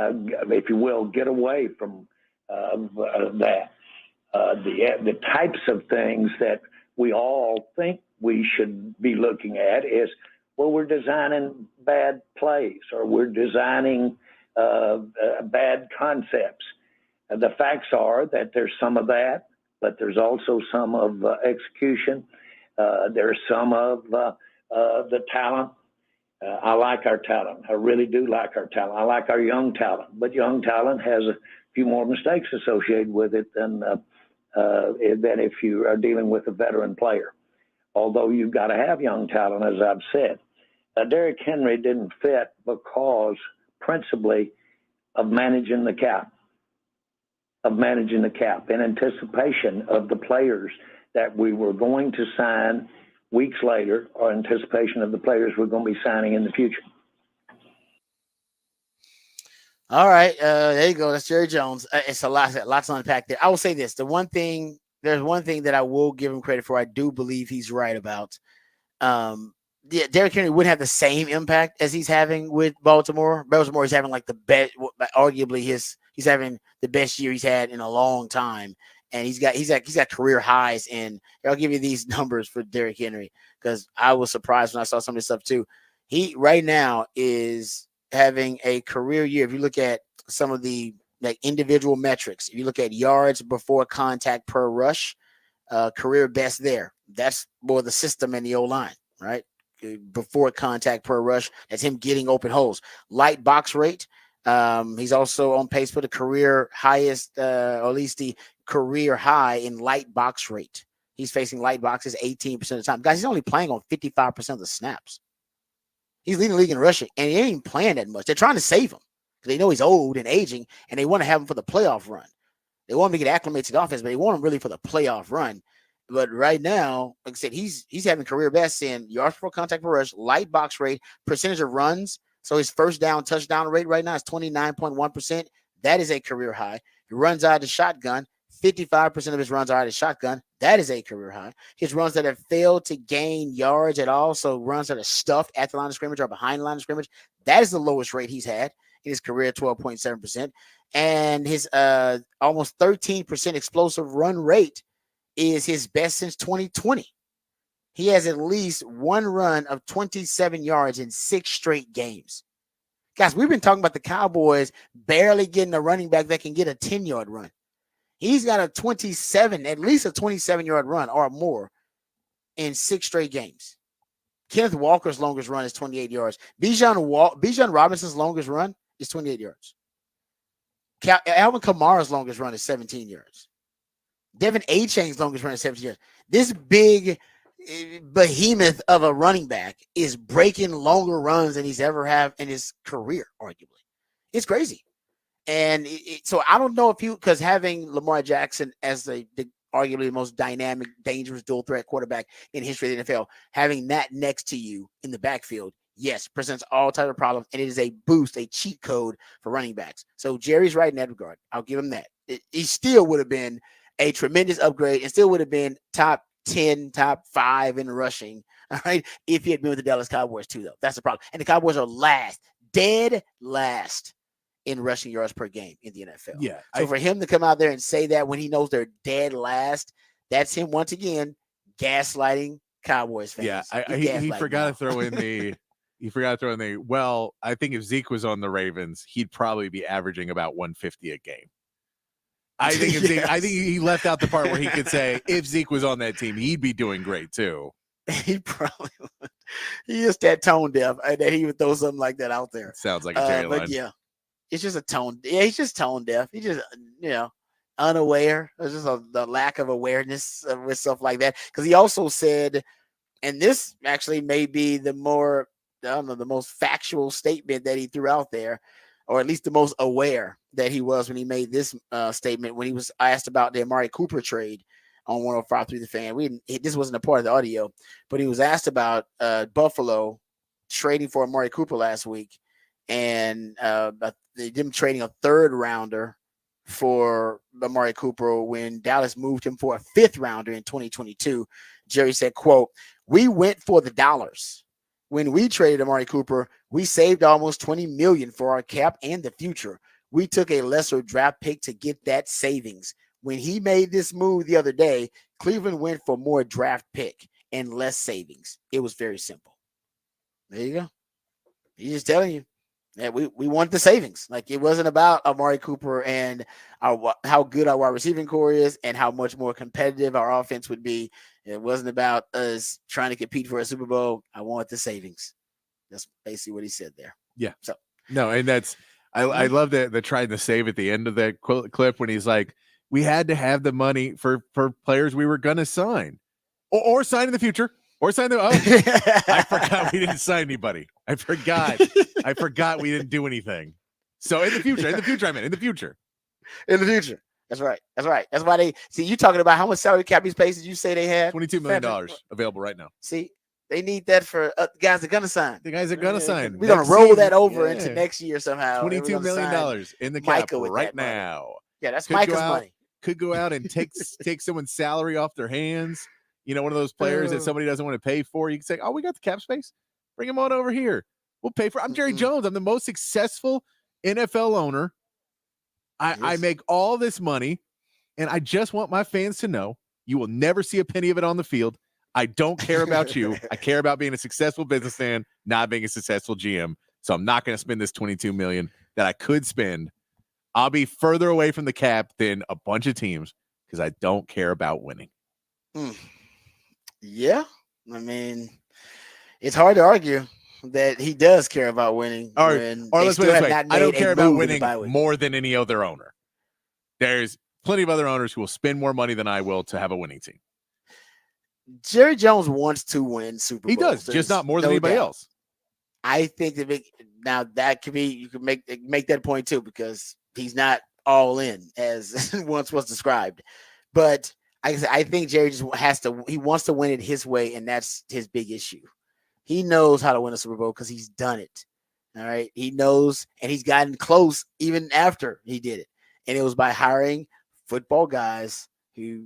if you will, get away from that. The types of things that we all think we should be looking at is, well, we're designing bad plays, or we're designing bad concepts. The facts are that there's some of that, but there's also some of execution. There's some of the talent. I like our talent. I really do like our talent. I like our young talent, but young talent has a few more mistakes associated with it than if you are dealing with a veteran player. Although you've got to have young talent, as I've said. Derrick Henry didn't fit because principally of managing the cap, in anticipation of the players that we were going to sign weeks later, or anticipation of the players we're going to be signing in the future. All right, there you go. That's Jerry Jones. It's a lot to unpack there. I will say this: there's one thing that I will give him credit for. I do believe he's right about. Derrick Henry wouldn't have the same impact as he's having with Baltimore. Baltimore is having like the best, arguably he's having the best year he's had in a long time, and he's got career highs. And I'll give you these numbers for Derrick Henry, because I was surprised when I saw some of this stuff too. He right now is having a career year. If you look at some of the individual metrics, if you look at yards before contact per rush, career best there. That's more the system and the O-line, right? Before contact per rush, that's him getting open holes. Light box rate. He's also on pace for the career highest, or at least the career high in light box rate. He's facing light boxes 18% of the time. Guys, he's only playing on 55% of the snaps. He's leading the league in rushing, and he ain't even playing that much. They're trying to save him because they know he's old and aging, and they want to have him for the playoff run. They want him to get acclimated to the offense, but they want him really for the playoff run. But right now, like I said, he's having career best in yards per contact per rush, light box rate, percentage of runs. So his first down touchdown rate right now is 29.1%. That is a career high. He runs out of the shotgun. 55% of his runs are out of shotgun. That is a career high. His runs that have failed to gain yards at all, so runs that are stuffed at the line of scrimmage or behind the line of scrimmage, that is the lowest rate he's had in his career, 12.7%. And his almost 13% explosive run rate is his best since 2020. He has at least one run of 27 yards in 6 straight games. Guys, we've been talking about the Cowboys barely getting a running back that can get a 10-yard run. He's got a 27, at least a 27-yard run or more in 6 straight games. Kenneth Walker's longest run is 28 yards. Bijan Robinson's longest run is 28 yards. Alvin Kamara's longest run is 17 yards. Devin A-Chain's longest run is 17 yards. This big behemoth of a running back is breaking longer runs than he's ever had in his career, arguably. It's crazy. And so I don't know if because having Lamar Jackson as the arguably the most dynamic, dangerous dual threat quarterback in history of the NFL, having that next to you in the backfield, yes, presents all types of problems, and it is a boost, a cheat code for running backs. So Jerry's right in that regard. I'll give him that. He still would have been a tremendous upgrade and still would have been top 10, top 5 in rushing, all right, if he had been with the Dallas Cowboys too, though. That's the problem. And the Cowboys are dead last in rushing yards per game in the NFL. Yeah. So for him to come out there and say that when he knows they're dead last, that's him once again gaslighting Cowboys fans. Yeah, he forgot to throw in the well, I think if Zeke was on the Ravens, he'd probably be averaging about 150 a game. I think I think he left out the part where he could say if Zeke was on that team, he'd be doing great too. He probably would. He is that tone deaf that he would throw something like that out there. Sounds like a Jerry line. But yeah. It's just a tone. Yeah, he's just tone deaf. He's just, unaware. There's just the lack of awareness with stuff like that. Because he also said, and this actually may be the most factual statement that he threw out there, or at least the most aware that he was when he made this statement when he was asked about the Amari Cooper trade on 105.3 The Fan. This wasn't a part of the audio, but he was asked about Buffalo trading for Amari Cooper last week. And them trading a 3rd rounder for Amari Cooper when Dallas moved him for a 5th rounder in 2022. Jerry said, quote, "We went for the dollars. When we traded Amari Cooper, we saved almost $20 million for our cap and the future. We took a lesser draft pick to get that savings. When he made this move the other day, Cleveland went for more draft pick and less savings. It was very simple." There you go. He's just telling you. Yeah, we want the savings. Like, it wasn't about Amari Cooper and how good our wide receiving core is and how much more competitive our offense would be. It wasn't about us trying to compete for a Super Bowl. I want the savings. That's basically what he said there. Yeah. So no, and that's I love the trying to save at the end of that clip when he's like, we had to have the money for players we were gonna sign or sign in the future. Or sign them. Oh, I forgot we didn't sign anybody. I forgot we didn't do anything. So in the future, I meant in the future. That's right. That's why they see you talking about how much salary cap these places you say they had. $22 million available right now. See, they need that for guys that are gonna sign. The guys that are gonna sign. We're gonna roll that over into next year somehow. $22 million in the cap right now. Yeah, that's Micah's money. Could go out and take someone's salary off their hands. One of those players that somebody doesn't want to pay for. You can say, "Oh, we got the cap space. Bring him on over here. We'll pay for." I'm Jerry Jones. I'm the most successful NFL owner. I make all this money, and I just want my fans to know you will never see a penny of it on the field. I don't care about you. I care about being a successful businessman, not being a successful GM. So I'm not going to spend this $22 million that I could spend. I'll be further away from the cap than a bunch of teams because I don't care about winning. Yeah, I mean, it's hard to argue that he does care about winning. Or let's put it this way: I don't care about winning more than any other owner. There's plenty of other owners who will spend more money than I will to have a winning team. Jerry Jones wants to win Super Bowls. He does, just not more than anybody else. I think now that could be, you can make that point too, because he's not all in as once was described. But I think Jerry just he wants to win it his way, and that's his big issue. He knows how to win a Super Bowl because he's done it. All right. He knows, and he's gotten close even after he did it. And it was by hiring football guys who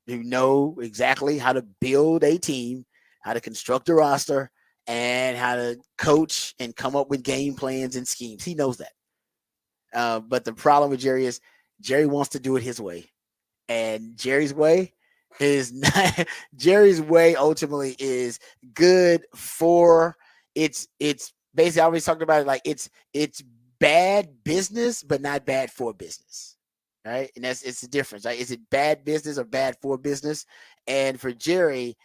know exactly how to build a team, how to construct a roster, and how to coach and come up with game plans and schemes. He knows that. But the problem with Jerry is Jerry wants to do it his way. And Jerry's way is not Jerry's way ultimately is good for it's basically I always talked about it like it's bad business, but not bad for business. Right. And it's the difference. Right? Is it bad business or bad for business? And for Jerry,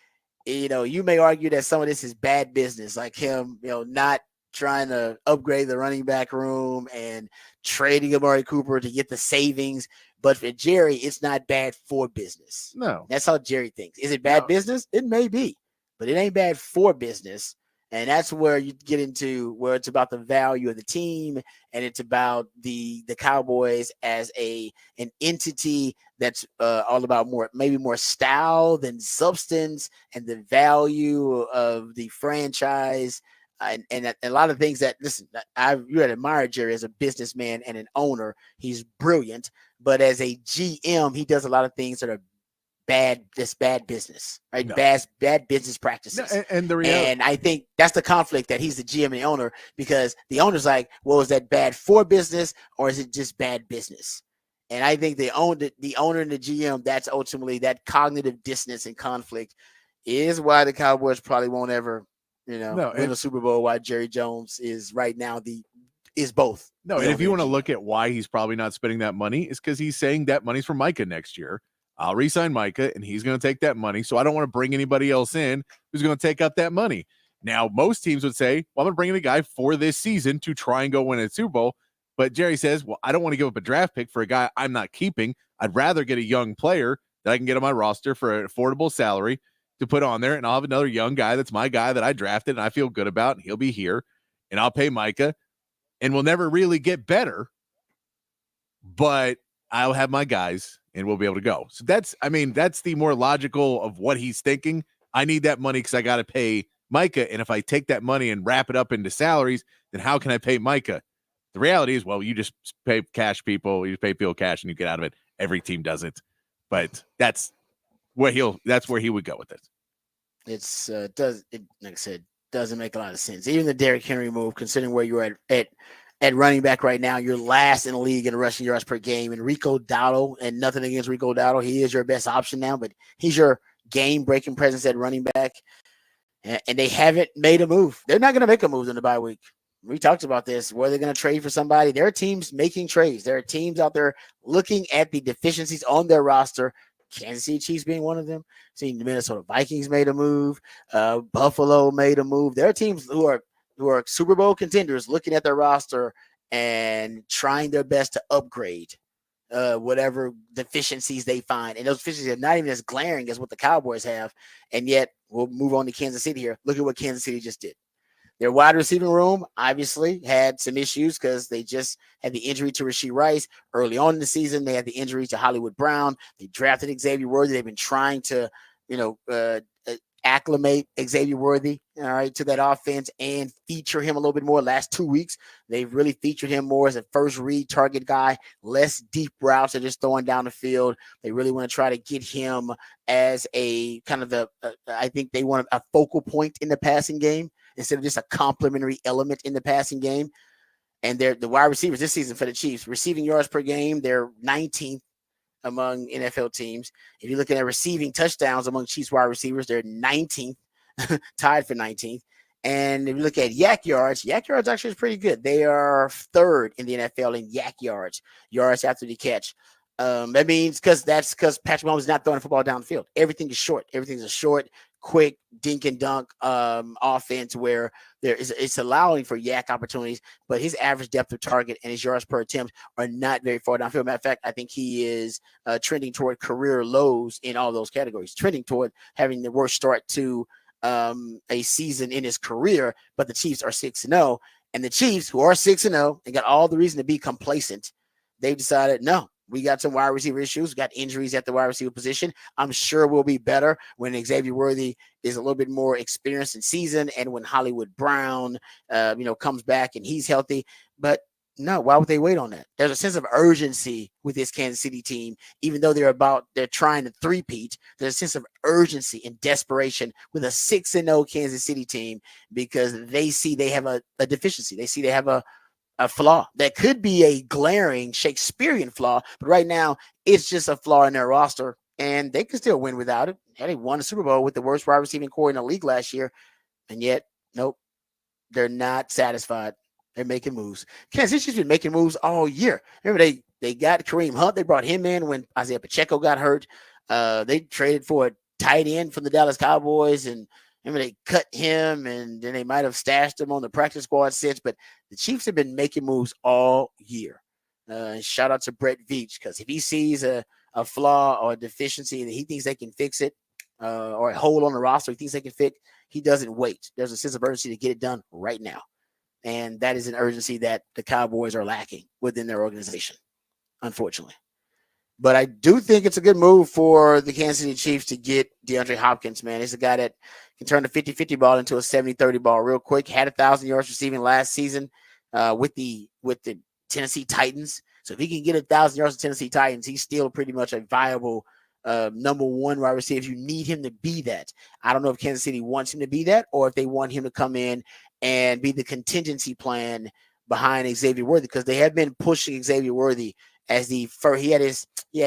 you may argue that some of this is bad business, like him, not trying to upgrade the running back room and trading Amari Cooper to get the savings. But for Jerry, it's not bad for business. No. That's how Jerry thinks. Is it bad business? It may be, but it ain't bad for business. And that's where you get into where it's about the value of the team, and it's about the Cowboys as an entity that's all about maybe more style than substance, and the value of the franchise. And a lot of things that, listen, you had admired Jerry as a businessman and an owner. He's brilliant, but as a GM, he does a lot of things that are bad business, right? No. Bad business practices. No, and the reality, and I think that's the conflict, that he's the GM and the owner, because the owner's like, well, is that bad for business or is it just bad business? And I think the owner and the GM, that's ultimately that cognitive dissonance and conflict is why the Cowboys probably won't ever, win a Super Bowl, while Jerry Jones is right now is both. No, and if you want to look at why he's probably not spending that money, it's because he's saying that money's for Micah next year. I'll re-sign Micah, and he's going to take that money. So I don't want to bring anybody else in who's going to take up that money. Now, most teams would say, well, I'm going to bring in a guy for this season to try and go win a Super Bowl. But Jerry says, well, I don't want to give up a draft pick for a guy I'm not keeping. I'd rather get a young player that I can get on my roster for an affordable salary to put on there, and I'll have another young guy that's my guy that I drafted and I feel good about, and he'll be here, and I'll pay Micah, and we'll never really get better, but I'll have my guys and we'll be able to go. So that's the more logical of what he's thinking. I need that money because I got to pay Micah. And if I take that money and wrap it up into salaries, then how can I pay Micah? The reality is, well, you just pay cash people, you just pay people cash and you get out of it. Every team does it, but that's where he would go with it. It's like I said, doesn't make a lot of sense. Even the Derrick Henry move, considering where you're at running back right now, you're last in the league in rushing yards per game. And Rico Dowdle, and nothing against Rico Dowdle, he is your best option now, but he's your game-breaking presence at running back. And they haven't made a move. They're not going to make a move in the bye week. We talked about this, where they're going to trade for somebody. There are teams making trades. There are teams out there looking at the deficiencies on their roster. Kansas City Chiefs being one of them. Seeing the Minnesota Vikings made a move. Buffalo made a move. There are teams who are Super Bowl contenders looking at their roster and trying their best to upgrade whatever deficiencies they find. And those deficiencies are not even as glaring as what the Cowboys have. And yet, we'll move on to Kansas City here. Look at what Kansas City just did. Their wide receiving room obviously had some issues because they just had the injury to Rashee Rice early on in the season. They had the injury to Hollywood Brown. They drafted Xavier Worthy. They've been trying to, acclimate Xavier Worthy, all right, to that offense and feature him a little bit more. Last 2 weeks, they've really featured him more as a first read target guy, less deep routes. They're just throwing down the field. They really want to try to get him as a kind of I think they want a focal point in the passing game instead of just a complementary element in the passing game. And they're the wide receivers this season for the Chiefs, receiving yards per game, they're 19th among NFL teams. If you're looking at receiving touchdowns among Chiefs wide receivers, they're 19th, tied for 19th. And if you look at yak yards actually is pretty good. They are third in the NFL in yak yards after the catch. That means because Patrick Mahomes is not throwing the football down the field. Everything is short. Everything's a short, quick dink and dunk offense where it's allowing for yak opportunities, but his average depth of target and his yards per attempt are not very far downfield. Matter of fact, I think he is trending toward career lows in all those categories, trending toward having the worst start to a season in his career. But the Chiefs are 6-0, and the Chiefs, who are 6-0 and got all the reason to be complacent, they've decided, no, We got some wide receiver issues, got injuries at the wide receiver position. I'm sure we'll be better when Xavier Worthy is a little bit more experienced in season and when Hollywood Brown, comes back and he's healthy. But no, why would they wait on that? There's a sense of urgency with this Kansas City team, even though they're trying to three-peat. There's a sense of urgency and desperation with a 6-0 Kansas City team because they see they have a deficiency. They see they have a flaw that could be a glaring Shakespearean flaw, but right now it's just a flaw in their roster, and they can still win without it. They won the Super Bowl with the worst wide receiving core in the league last year, and yet, nope, they're not satisfied. They're making moves. Kansas City's been making moves all year. Remember, they got Kareem Hunt. They brought him in when Isaiah Pacheco got hurt. They traded for a tight end from the Dallas Cowboys, and remember they cut him, and then they might have stashed him on the practice squad since. But the Chiefs have been making moves all year. And shout out to Brett Veach, because if he sees a flaw or a deficiency and he thinks they can fix it, or a hole on the roster he thinks they can fix, he doesn't wait. There's a sense of urgency to get it done right now. And that is an urgency that the Cowboys are lacking within their organization, unfortunately. But I do think it's a good move for the Kansas City Chiefs to get DeAndre Hopkins, man. He's a guy that can turn the 50-50 ball into a 70-30 ball real quick. Had 1,000 yards receiving last season with the Tennessee Titans. So if he can get 1,000 yards with Tennessee Titans, he's still pretty much a viable number one wide receiver. You need him to be that. I don't know if Kansas City wants him to be that or if they want him to come in and be the contingency plan behind Xavier Worthy, because they have been pushing Xavier Worthy as the first. He had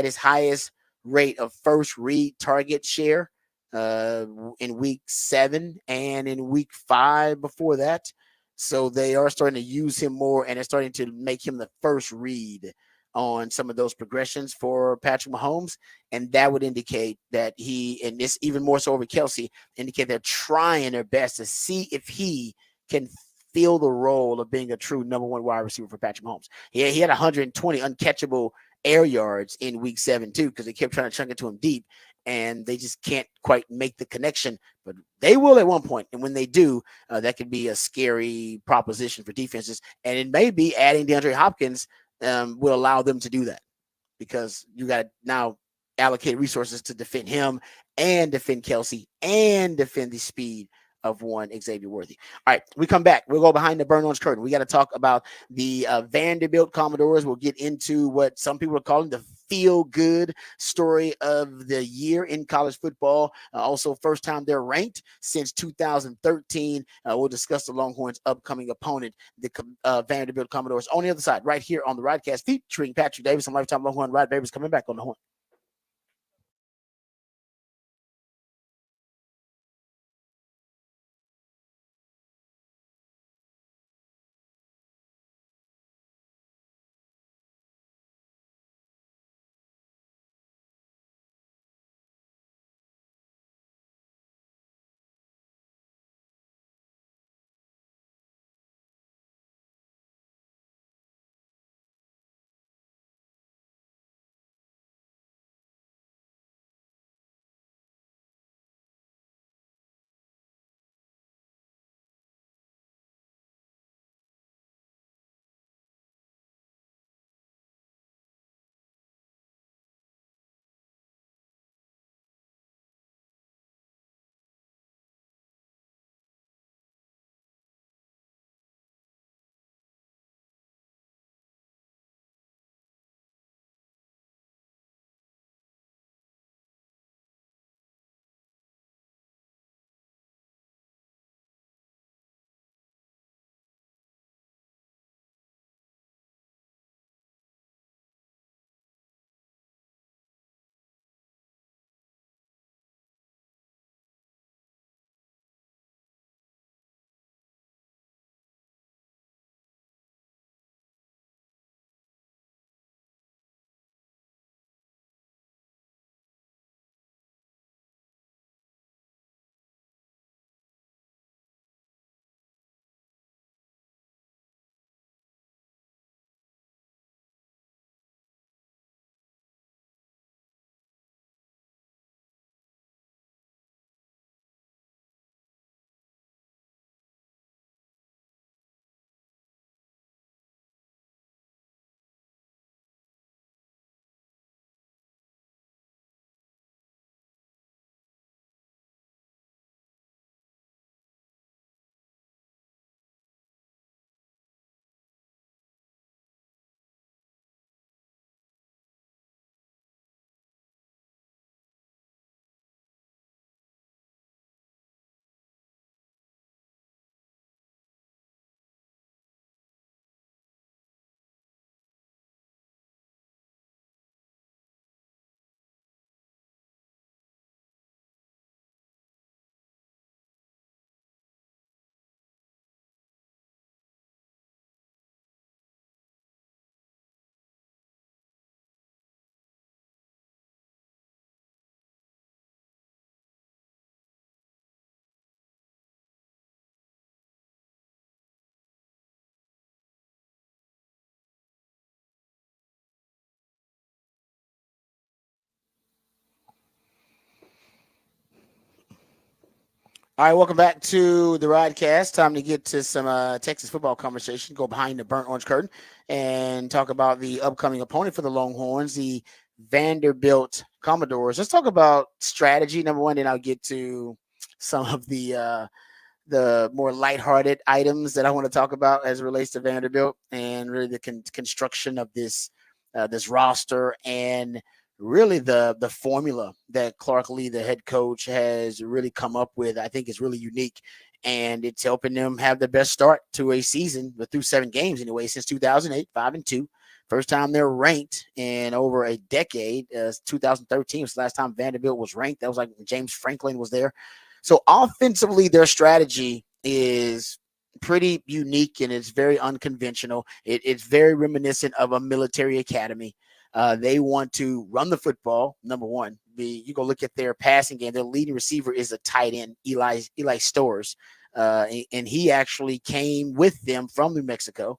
his highest rate of first read target share in week 7 and in week 5 before that. So they are starting to use him more, and they're starting to make him the first read on some of those progressions for Patrick Mahomes. And that would indicate that and this even more so over Kelsey, indicate they're trying their best to see if he can fill the role of being a true number one wide receiver for Patrick Mahomes. He had 120 uncatchable air yards in week 7 too, because they kept trying to chunk it to him deep, and they just can't quite make the connection. But they will at one point, and when they do, that could be a scary proposition for defenses. And it may be adding DeAndre Hopkins will allow them to do that, because you got to now allocate resources to defend him and defend Kelsey and defend the speed of one Xavier Worthy. All right, we come back. We'll go behind the burn orange curtain. We got to talk about the Vanderbilt Commodores. We'll get into what some people are calling the feel-good story of the year in college football. Also, first time they're ranked since 2013. We'll discuss the Longhorns' upcoming opponent, the Vanderbilt Commodores, on the other side, right here on the Rodcast, featuring Patrick Davis and Lifetime Longhorn Rod Babers, coming back on the horn. All right, welcome back to the Rodcast. Time to get to some Texas football conversation. Go behind the burnt orange curtain and talk about the upcoming opponent for the Longhorns, the Vanderbilt Commodores. Let's talk about strategy, number one, then I'll get to some of the more lighthearted items that I want to talk about as it relates to Vanderbilt and really the construction of this roster and really the formula that Clark Lee, the head coach, has really come up with. I think is really unique, and it's helping them have the best start to a season, but through 7 games anyway since 2008, 5-2. First time they're ranked in over a decade. 2013 was the last time Vanderbilt was ranked. That was like when James Franklin was there. So offensively, their strategy is pretty unique and it's very unconventional. It's very reminiscent of a military academy. They want to run the football. Number one, you go look at their passing game. Their leading receiver is a tight end, Eli Stores, and he actually came with them from New Mexico,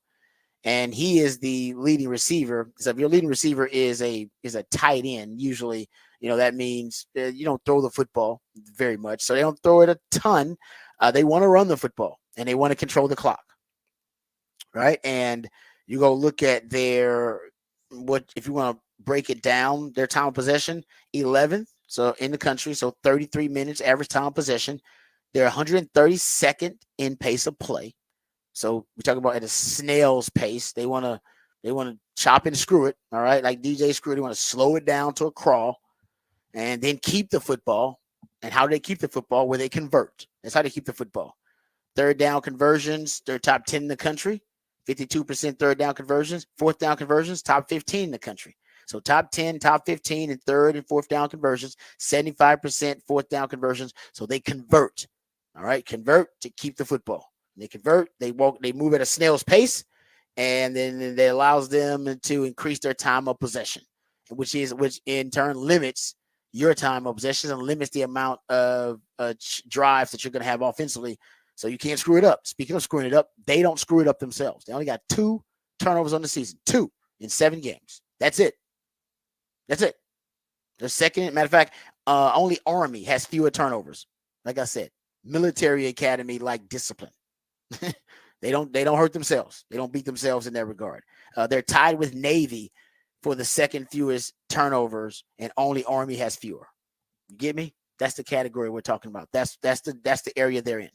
and he is the leading receiver. So if your leading receiver is a tight end, usually that means you don't throw the football very much. So they don't throw it a ton. They want to run the football and they want to control the clock, right? And you go look at if you want to break it down, their time of possession, 11th, so in the country, so 33 minutes average time of possession. They're 132nd in pace of play. So we talk about at a snail's pace. They want to chop and screw it, all right? Like DJ Screw, they want to slow it down to a crawl and then keep the football. And how do they keep the football? Where they convert. That's how they keep the football. Third down conversions, they're top 10 in the country. 52% third down conversions, fourth down conversions, top 15 in the country. So top 10, top 15 in third and fourth down conversions, 75% fourth down conversions. So they convert. All right, convert to keep the football. They convert, they move at a snail's pace, and then that allows them to increase their time of possession, which in turn limits your time of possession and limits the amount of drives that you're going to have offensively. So you can't screw it up. Speaking of screwing it up, they don't screw it up themselves. They only got 2 turnovers on the season, 2 in 7 games. That's it. They're second. Matter of fact, only Army has fewer turnovers. Like I said, military academy like discipline. They don't hurt themselves. They don't beat themselves in that regard. They're tied with Navy for the second fewest turnovers, and only Army has fewer. You get me? That's the category we're talking about. That's the area they're in.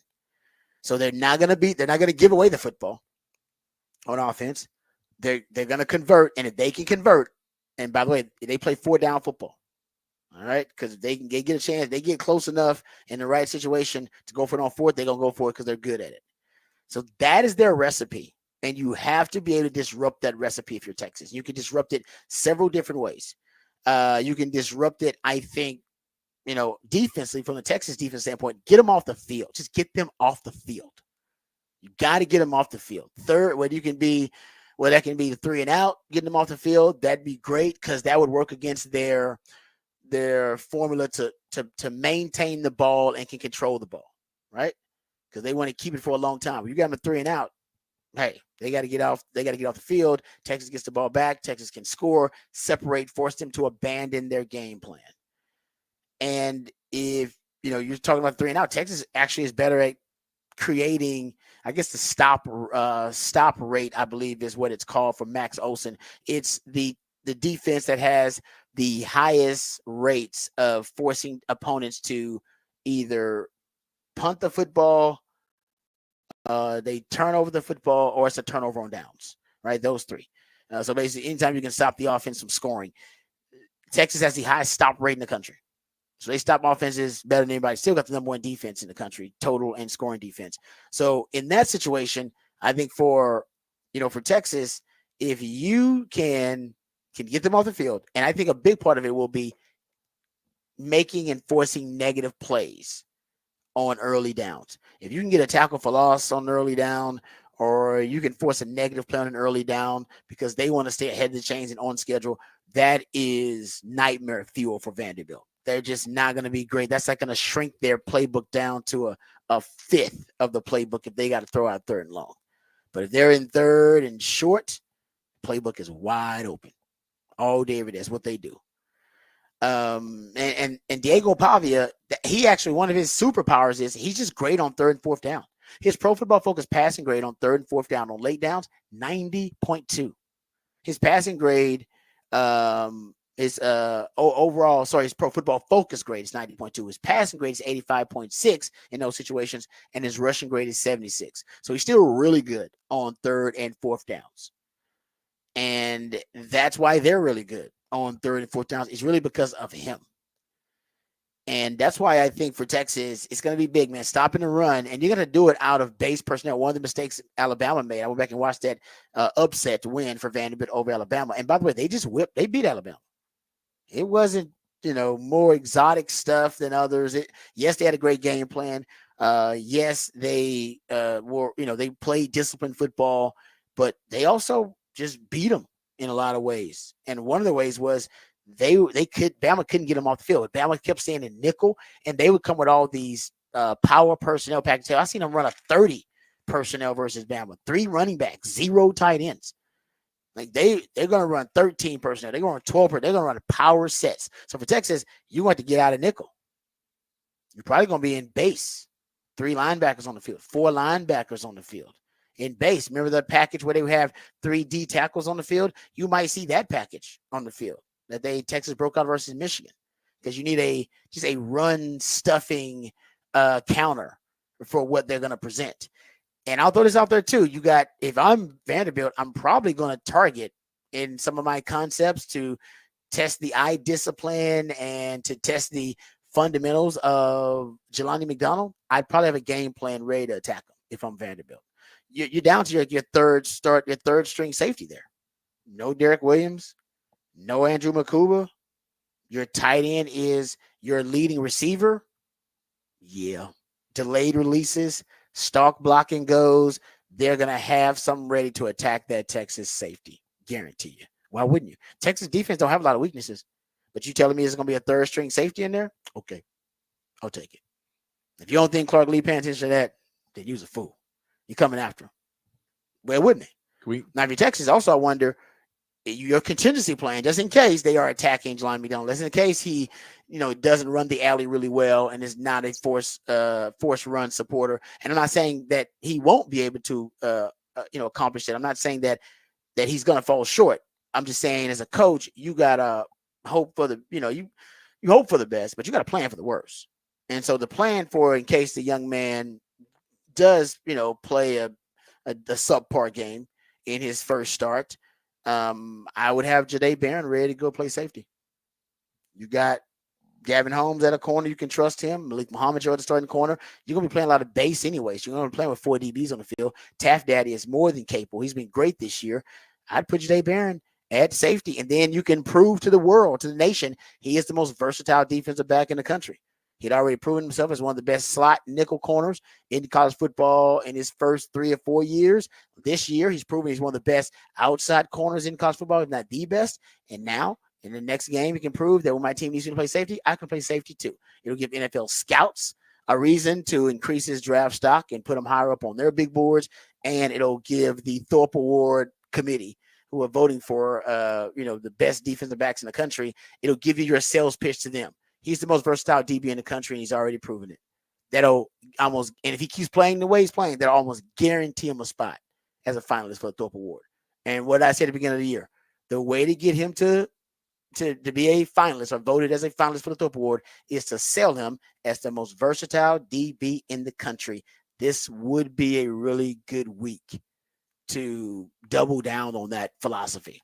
So they're not gonna give away the football on offense. They're gonna convert, and if they can convert, and by the way, they play 4-down football. All right, because they get a chance, they get close enough in the right situation to go for it on 4th, they're gonna go for it because they're good at it. So that is their recipe, and you have to be able to disrupt that recipe if you're Texas. You can disrupt it several different ways. You can disrupt it, I think, defensively from the Texas defense standpoint. Get them off the field. Just get them off the field. You got to get them off the field. Third, that can be the 3 and out, getting them off the field. That'd be great because that would work against their formula to maintain the ball and can control the ball, right? Because they want to keep it for a long time. When you got them a 3 and out, hey, they got to get off the field. Texas gets the ball back. Texas can score, separate, force them to abandon their game plan. And if you're talking about 3 and out, Texas actually is better at creating, I guess, the stop rate, I believe is what it's called for Max Olson. It's the defense that has the highest rates of forcing opponents to either punt the football, they turn over the football, or it's a turnover on downs, right? Those 3. So basically, anytime you can stop the offense from scoring, Texas has the highest stop rate in the country. So they stop offenses better than anybody. Still got the number 1 defense in the country, total and scoring defense. So in that situation, I think for Texas, if you can get them off the field, and I think a big part of it will be making and forcing negative plays on early downs. If you can get a tackle for loss on an early down, or you can force a negative play on an early down because they want to stay ahead of the chains and on schedule, that is nightmare fuel for Vanderbilt. They're just not going to be great. That's not going to shrink their playbook down to a fifth of the playbook if they got to throw out 3rd and long. But if they're in 3rd and short, playbook is wide open all day, every day. That's what they do. And Diego Pavia, he actually, one of his superpowers is he's just great on third and fourth down. His Pro Football Focus passing grade on third and fourth down on late downs, 90.2. His passing grade is overall, sorry, his Pro Football Focus grade is 90.2. His passing grade is 85.6 in those situations, and his rushing grade is 76. So he's still really good on third and fourth downs. And that's why they're really good on third and fourth downs. It's really because of him. And that's why I think for Texas, it's going to be big, man. Stopping the run, and you're going to do it out of base personnel. One of the mistakes Alabama made, I went back and watched that upset win for Vanderbilt over Alabama. And by the way, they beat Alabama. It wasn't, more exotic stuff than others. Yes, they had a great game plan. Yes, they they played disciplined football, but they also just beat them in a lot of ways. And one of the ways was Bama couldn't get them off the field. Bama kept staying in nickel, and they would come with all these power personnel packages. I seen them run a 30 personnel versus Bama, 3 running backs, 0 tight ends. Like they're going to run 13 personnel. They're going to run 12 personnel. They're going to run power sets. So for Texas, you want to get out of nickel. You're probably going to be in base. 3 linebackers on the field, 4 linebackers on the field. In base, remember the package where they would have 3 D tackles on the field? You might see that package on the field that Texas broke out versus Michigan, because you need just a run stuffing counter for what they're going to present. And I'll throw this out there too. If I'm Vanderbilt, I'm probably going to target in some of my concepts to test the eye discipline and to test the fundamentals of Jelani McDonald. I'd probably have a game plan ready to attack him if I'm Vanderbilt. You're down to your third string safety there. No Derek Williams, no Andrew Makuba. Your tight end is your leading receiver. Yeah. Delayed releases, stalk blocking goes. They're going to have something ready to attack that Texas safety. Guarantee you. Why wouldn't you? Texas defense don't have a lot of weaknesses. But you telling me there's going to be a third string safety in there? Okay. I'll take it. If you don't think Clark Lee paying attention to that, then you's a fool. You're coming after him. Well, wouldn't it? Now, if you're Texas, also I wonder, your contingency plan, just in case they are attacking Jelani McDonald, just in case he, doesn't run the alley really well and is not a force run supporter. And I'm not saying that he won't be able to, accomplish that. I'm not saying that he's going to fall short. I'm just saying, as a coach, you gotta hope for the, you hope for the best, but you got to plan for the worst. And so the plan for, in case the young man does, play a subpar game in his first start, I would have Jahdae Barron ready to go play safety. You got Gavin Holmes at a corner. You can trust him. Malik Muhammad, you're at the starting corner. You're going to be playing a lot of base anyways. You're going to be playing with 4 DBs on the field. Taft Daddy is more than capable. He's been great this year. I'd put Jahdae Barron at safety, and then you can prove to the world, to the nation, he is the most versatile defensive back in the country. He'd already proven himself as one of the best slot nickel corners in college football in his first 3 or 4 years. This year, he's proven he's one of the best outside corners in college football, if not the best. And now, in the next game, he can prove that when my team needs to play safety, I can play safety too. It'll give NFL scouts a reason to increase his draft stock and put him higher up on their big boards. And it'll give the Thorpe Award committee, who are voting for, the best defensive backs in the country, it'll give you your sales pitch to them. He's the most versatile DB in the country, and he's already proven it. That'll almost, and if he keeps playing the way he's playing, that'll almost guarantee him a spot as a finalist for the Thorpe Award. And what I said at the beginning of the year, the way to get him to be a finalist or voted as a finalist for the Thorpe Award is to sell him as the most versatile DB in the country. This would be a really good week to double down on that philosophy.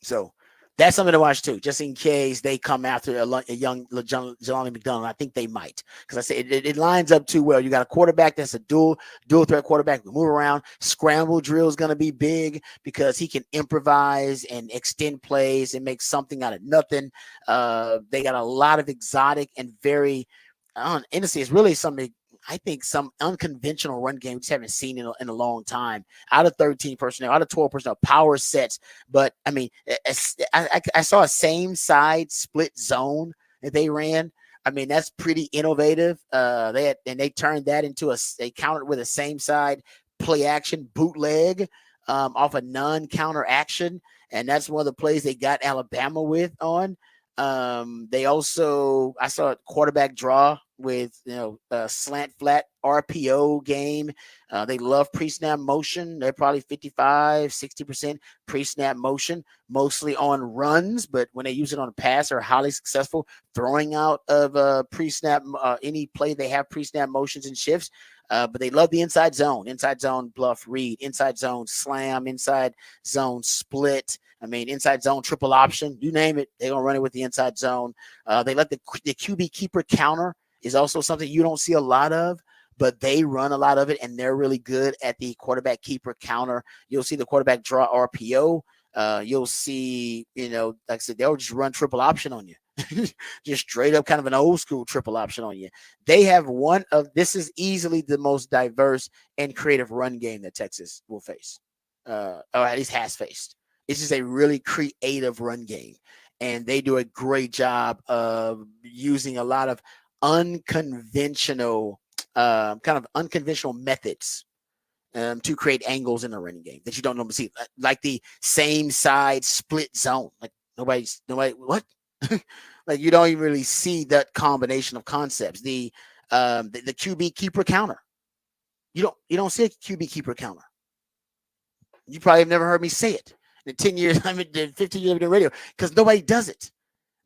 So that's something to watch too, just in case they come after a young Jelani McDonald. I think they might, because I say it lines up too well. You got a quarterback that's a dual threat quarterback who move around. Scramble drill is going to be big because he can improvise and extend plays and make something out of nothing. They got a lot of exotic and very, honestly, it's really something. I think some unconventional run game we just haven't seen in a long time. Out of 13 personnel, out of 12 personnel, power sets. But I mean, I saw a same side split zone that they ran. I mean, that's pretty innovative. They turned that into they countered with a same side play action bootleg off a non-counter action, and that's one of the plays they got Alabama with on. They also, I saw a quarterback draw with, slant flat RPO game. They love pre-snap motion. They're probably 55, 60% pre-snap motion, mostly on runs, but when they use it on a pass, they're highly successful throwing out of pre-snap, any play they have pre-snap motions and shifts. But they love the inside zone, bluff read, inside zone slam, inside zone split. I mean, inside zone triple option, you name it, they're gonna run it with the inside zone. They let the QB keeper counter is also something you don't see a lot of, but they run a lot of it, and they're really good at the quarterback keeper counter. You'll see the quarterback draw RPO. You'll see, like I said, they'll just run triple option on you. Just straight up kind of an old school triple option on you. They have this is easily the most diverse and creative run game that Texas will face, or at least has faced. It's just a really creative run game, and they do a great job of using a lot of unconventional methods to create angles in a running game that you don't normally see, like the same side split zone. Like nobody, what? Like you don't even really see that combination of concepts. The QB keeper counter. You don't see a QB keeper counter. You probably have never heard me say it in 10 years. I mean, 15 years of radio, because nobody does it,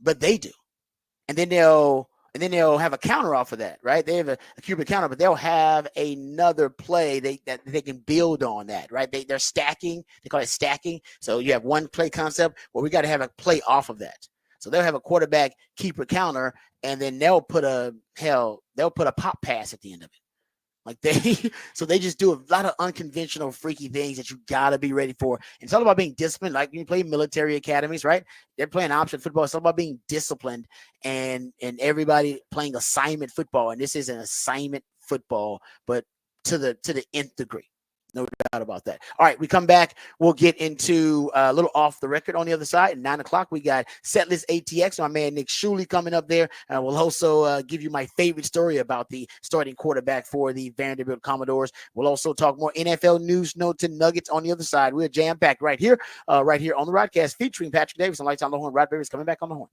but they do. And then they'll have a counter off of that, right? They have a QB counter, but they'll have another play that they can build on that, right? They're stacking. They call it stacking. So you have one play concept. Well, we got to have a play off of that. So they'll have a quarterback keeper counter, and then they'll put a pop pass at the end of it. Like they just do a lot of unconventional, freaky things that you gotta be ready for. And it's all about being disciplined. Like you play military academies, right? They're playing option football. It's all about being disciplined and everybody playing assignment football. And this is an assignment football, but to the nth degree. No doubt about that. All right, we come back. We'll get into a little off the record on the other side. At 9 o'clock, we got Setlist ATX. My man Nick Shuley coming up there. We'll also give you my favorite story about the starting quarterback for the Vanderbilt Commodores. We'll also talk more NFL news, notes, and nuggets on the other side. We're jam-packed right here on the Rodcast, featuring Patrick Davis and Lights on the Horn. Rod Davis coming back on the horn.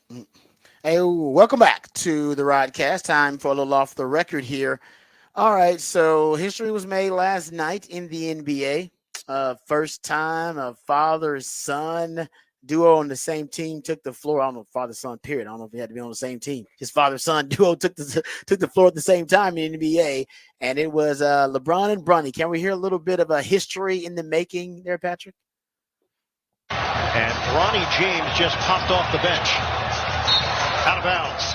Hey, welcome back to the Rodcast. Time for a little off the record here. All right, so history was made last night in the NBA. First time a father-son duo on the same team took the floor. I don't know, father-son, period. I don't know if they had to be on the same team. His father-son duo took the floor at the same time in the NBA, and it was LeBron and Bronny. Can we hear a little bit of a history in the making there, Patrick? And Bronny James just popped off the bench. Out of bounds.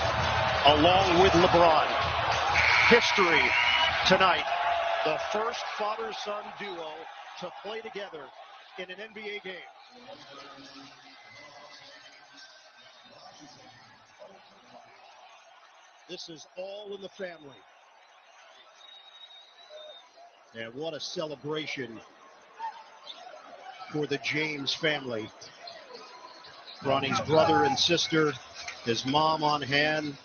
Along with LeBron. History tonight. The first father-son duo to play together in an NBA game. This is all in the family. And what a celebration for the James family. Bronny's brother and sister, his mom on hand.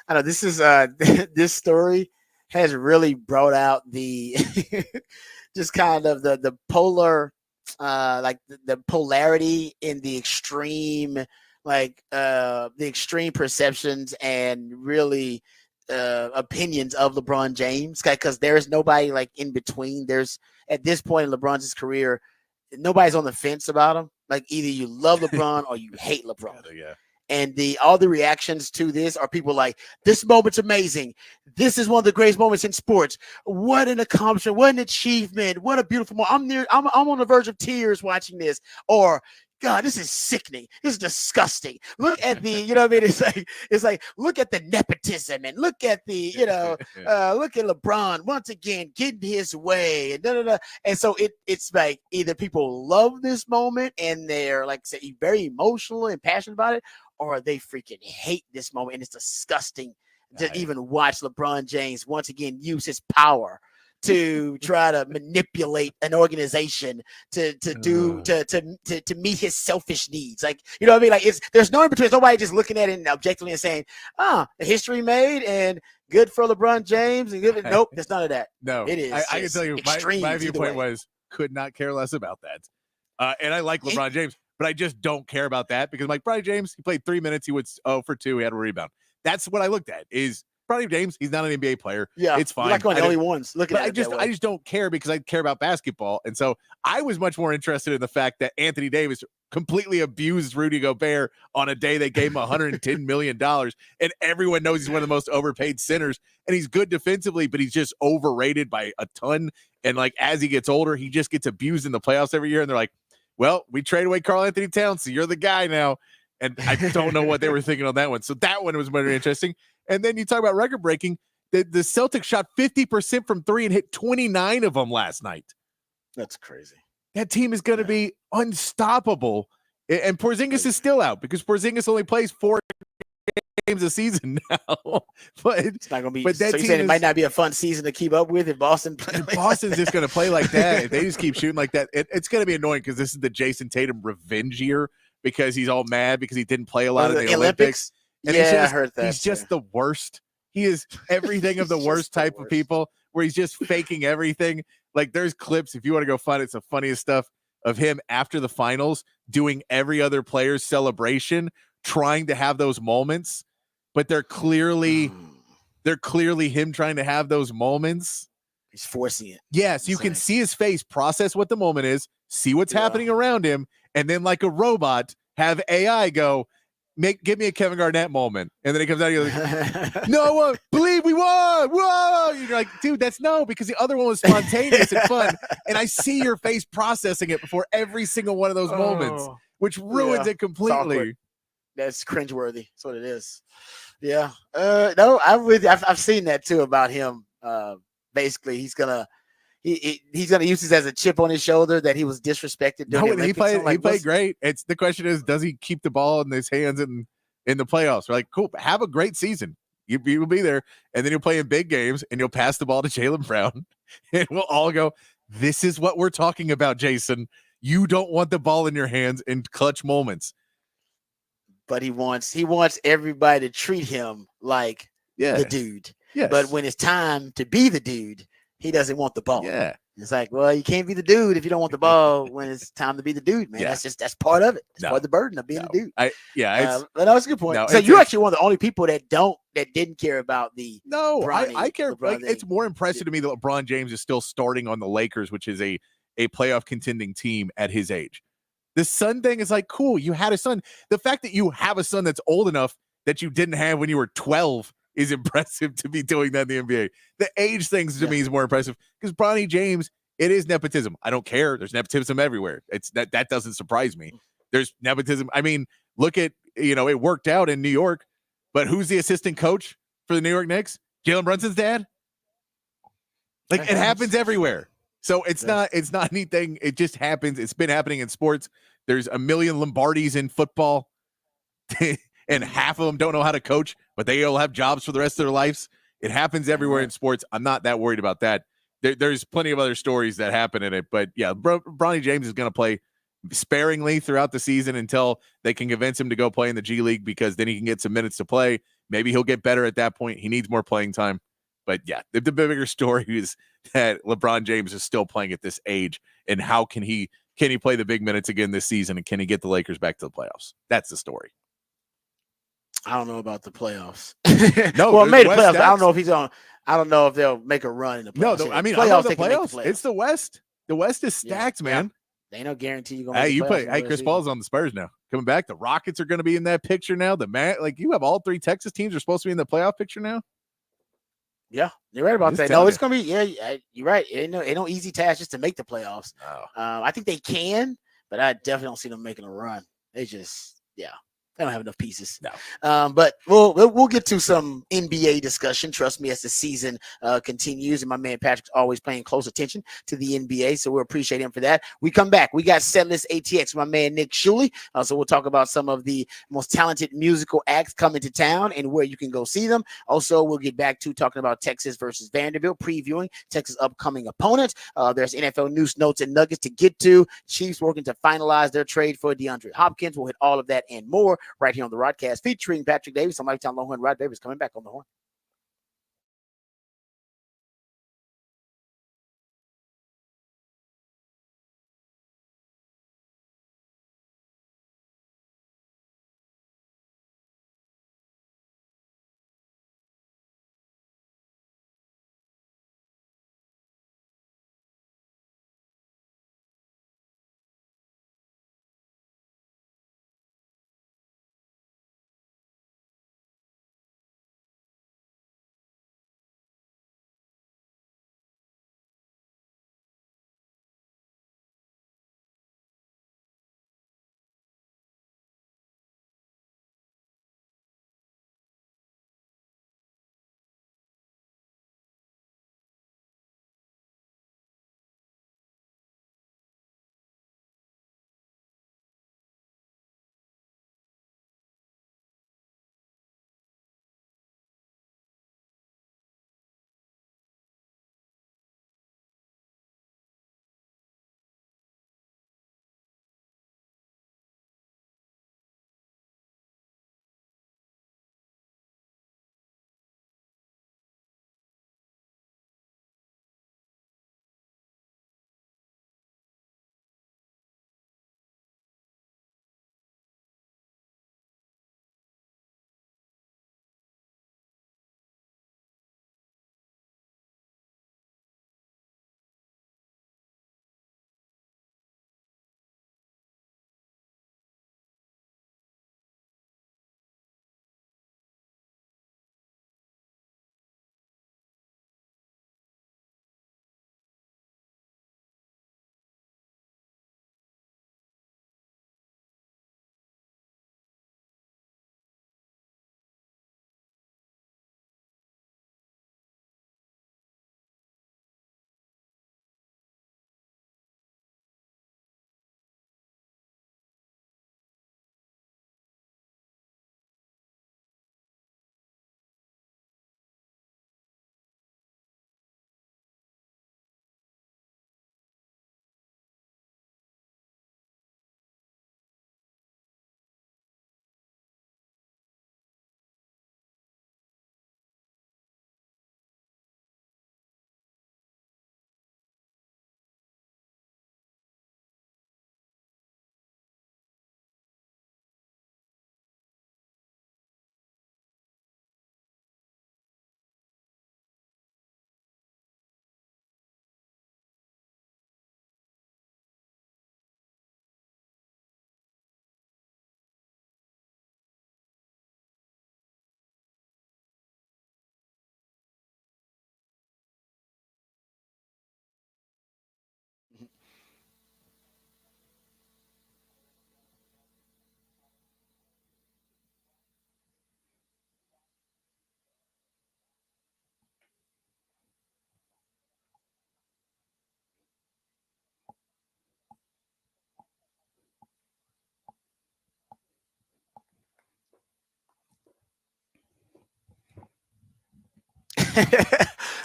I know this is this story has really brought out the just kind of the polar like the polarity in the extreme the extreme perceptions and really opinions of LeBron James, because there's nobody like in between. There's at this point in LeBron's career, nobody's on the fence about him. Like either you love LeBron or you hate LeBron. Yeah. And all the reactions to this are people like, this moment's amazing. This is one of the greatest moments in sports. What an accomplishment. What an achievement. What a beautiful moment. I'm on the verge of tears watching this. Or, God, this is sickening. This is disgusting. Look at the, you know what I mean? It's like, look at the nepotism and look at the, look at LeBron once again getting his way and da da da. And so it's like either people love this moment and they're like say very emotional and passionate about it, or they freaking hate this moment, and it's disgusting to even watch LeBron James once again use his power to try to manipulate an organization to meet his selfish needs. Like, you know what I mean? Like there's no in between. There's nobody just looking at it and objectively and saying, the history made and good for LeBron James and good. Nope, there's none of that. No, it is. I can tell you my viewpoint was could not care less about that. And I like LeBron James, but I just don't care about that because like Bronny James, he played 3 minutes, he went 0 for 2, he had a rebound. That's what I looked at is Bronny James, he's not an NBA player. Yeah, it's fine. You're like one of the only ones looking at it. I just don't care because I care about basketball. And so I was much more interested in the fact that Anthony Davis completely abused Rudy Gobert on a day they gave him $110 million. And everyone knows he's one of the most overpaid centers. And he's good defensively, but he's just overrated by a ton. And like as he gets older, he just gets abused in the playoffs every year. And they're like, well, we traded away Karl Anthony Towns, so you're the guy now. And I don't know what they were thinking on that one. So that one was very interesting. And then you talk about record breaking. The Celtics shot 50% from 3 and hit 29 of them last night. That's crazy. That team is going to be unstoppable. And Porzingis is still out because Porzingis only plays 4 games a season now. But it's not going to be. But that so you're saying it might not be a fun season to keep up with if Boston plays. Boston's just going to play like that. If they just keep shooting like that, it's going to be annoying because this is the Jason Tatum revenge year because he's all mad because he didn't play a lot of the Olympics. And I heard that. He's just the worst. He is everything of the worst type of people where he's just faking everything. Like there's clips, if you want to go find it, it's the funniest stuff of him after the finals doing every other player's celebration, trying to have those moments, but they're clearly him trying to have those moments. He's forcing it. Yes, you can see his face, process what the moment is, see what's happening around him, and then like a robot, have AI go, give me a Kevin Garnett moment. And then he comes out, you're like, no, believe we won. Whoa. You're like, dude, that's no, because the other one was spontaneous and fun. And I see your face processing it before every single one of those moments, which ruins it completely. That's cringeworthy. That's what it is. Yeah. No, I've seen that too about him. Basically, he's gonna use this as a chip on his shoulder that he was disrespected. He played great. It's the question is, does he keep the ball in his hands in the playoffs? We're like, cool, have a great season. You will be there, and then you'll play in big games, and you'll pass the ball to Jaylen Brown, and we'll all go, this is what we're talking about, Jason. You don't want the ball in your hands in clutch moments. But he wants everybody to treat him like the dude. Yes. But when it's time to be the dude, he doesn't want the ball. Yeah. It's like, well, you can't be the dude if you don't want the ball when it's time to be the dude, man. Yeah. That's part of it. It's No. part of the burden of being a dude. But that was a good point. No, so you're actually one of the only people that didn't care about the I care. LeBron Like, thing. it's more impressive to me that LeBron James is still starting on the Lakers, which is a playoff contending team at his age. The son thing is like, cool. You had a son. The fact that you have a son that's old enough that you didn't have when you were 12 is impressive to be doing that in the NBA. The age things to me is more impressive because Bronny James, it is nepotism. I don't care. There's nepotism everywhere. It's that doesn't surprise me. There's nepotism. I mean, look at, it worked out in New York, but who's the assistant coach for the New York Knicks? Jalen Brunson's dad. Like, it happens everywhere. So it's not anything. It just happens. It's been happening in sports. There's a million Lombardis in football, and half of them don't know how to coach, but they all have jobs for the rest of their lives. It happens everywhere in sports. I'm not that worried about that. There's plenty of other stories that happen in it, but yeah, Bronny James is going to play sparingly throughout the season until they can convince him to go play in the G League, because then he can get some minutes to play. Maybe he'll get better at that point. He needs more playing time. But yeah, the bigger story is that LeBron James is still playing at this age, and how can he play the big minutes again this season, and can he get the Lakers back to the playoffs? That's the story. I don't know about the playoffs. No, well, made the playoffs. Stacks. I don't know if he's on. I don't know if they'll make a run in the playoffs. No, I mean, playoffs. The playoffs. It's the West. The West is stacked, man. They ain't no guarantee you're gonna. Hey, Chris Paul's on the Spurs now. Coming back, the Rockets are going to be in that picture now. You have all three Texas teams are supposed to be in the playoff picture now. Yeah, you're right about that. No, it's gonna be. Yeah, you're right. Ain't no easy task just to make the playoffs. Oh. I think they can, but I definitely don't see them making a run. They just, they don't have enough pieces. No. But we'll get to some NBA discussion. Trust me, as the season continues, and my man Patrick's always paying close attention to the NBA, so we'll appreciate him for that. We come back. We got Setlist ATX, my man Nick Shuley. So we'll talk about some of the most talented musical acts coming to town and where you can go see them. Also, we'll get back to talking about Texas versus Vanderbilt, previewing Texas' upcoming opponent. There's NFL news, notes, and nuggets to get to. Chiefs working to finalize their trade for DeAndre Hopkins. We'll hit all of that and more right here on the Rodcast, featuring Patrick Davis. I'm Lifetime Longhorn. Rod Davis coming back on the horn.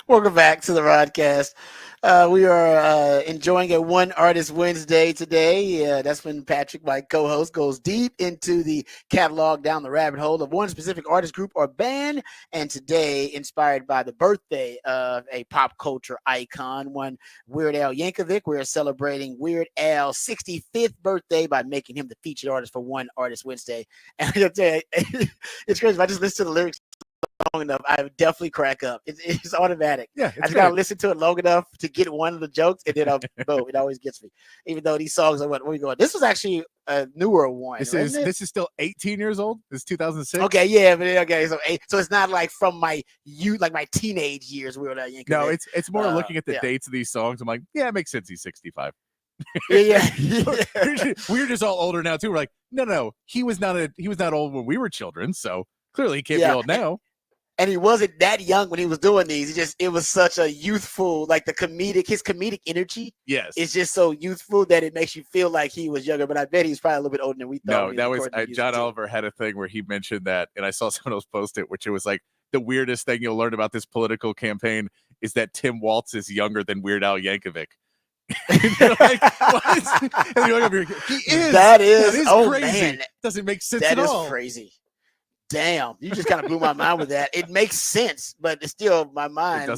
Welcome back to the Rodcast. We are enjoying a One Artist Wednesday today. That's when Patrick, my co-host, goes deep into the catalog down the rabbit hole of one specific artist, group, or band. And today, inspired by the birthday of a pop culture icon, one Weird Al Yankovic, we're celebrating Weird Al's 65th birthday by making him the featured artist for One Artist Wednesday. And I'll tell you, it's crazy. If I just listen to the lyrics long enough, I would definitely crack up. It's automatic. Yeah, I just gotta listen to it long enough to get one of the jokes, and then boom, it always gets me. Even though these songs are what we going. This was actually a newer one. This is still 18 years old. This is 2006. Okay, yeah, but okay, so it's not like from my youth, like my teenage years. Weird Al Yankovic. No, it's more looking at the dates of these songs. I'm like, yeah, it makes sense. He's 65. Yeah. We're just all older now too. We're like, no, he was not old when we were children, so clearly he can't be old now. And he wasn't that young when he was doing these. It was such a youthful, like his comedic energy. Yes, it's just so youthful that it makes you feel like he was younger. But I bet he's probably a little bit older than we thought. No, that was John Oliver had a thing where he mentioned that, and I saw someone else post it, which it was like the weirdest thing you'll learn about this political campaign is that Tim Waltz is younger than Weird Al Yankovic. Like, what? And you're like, he is. That is crazy. Man. Doesn't make sense at all. That is crazy. Damn, you just kind of blew my mind with that. It makes sense, but it's still my mind.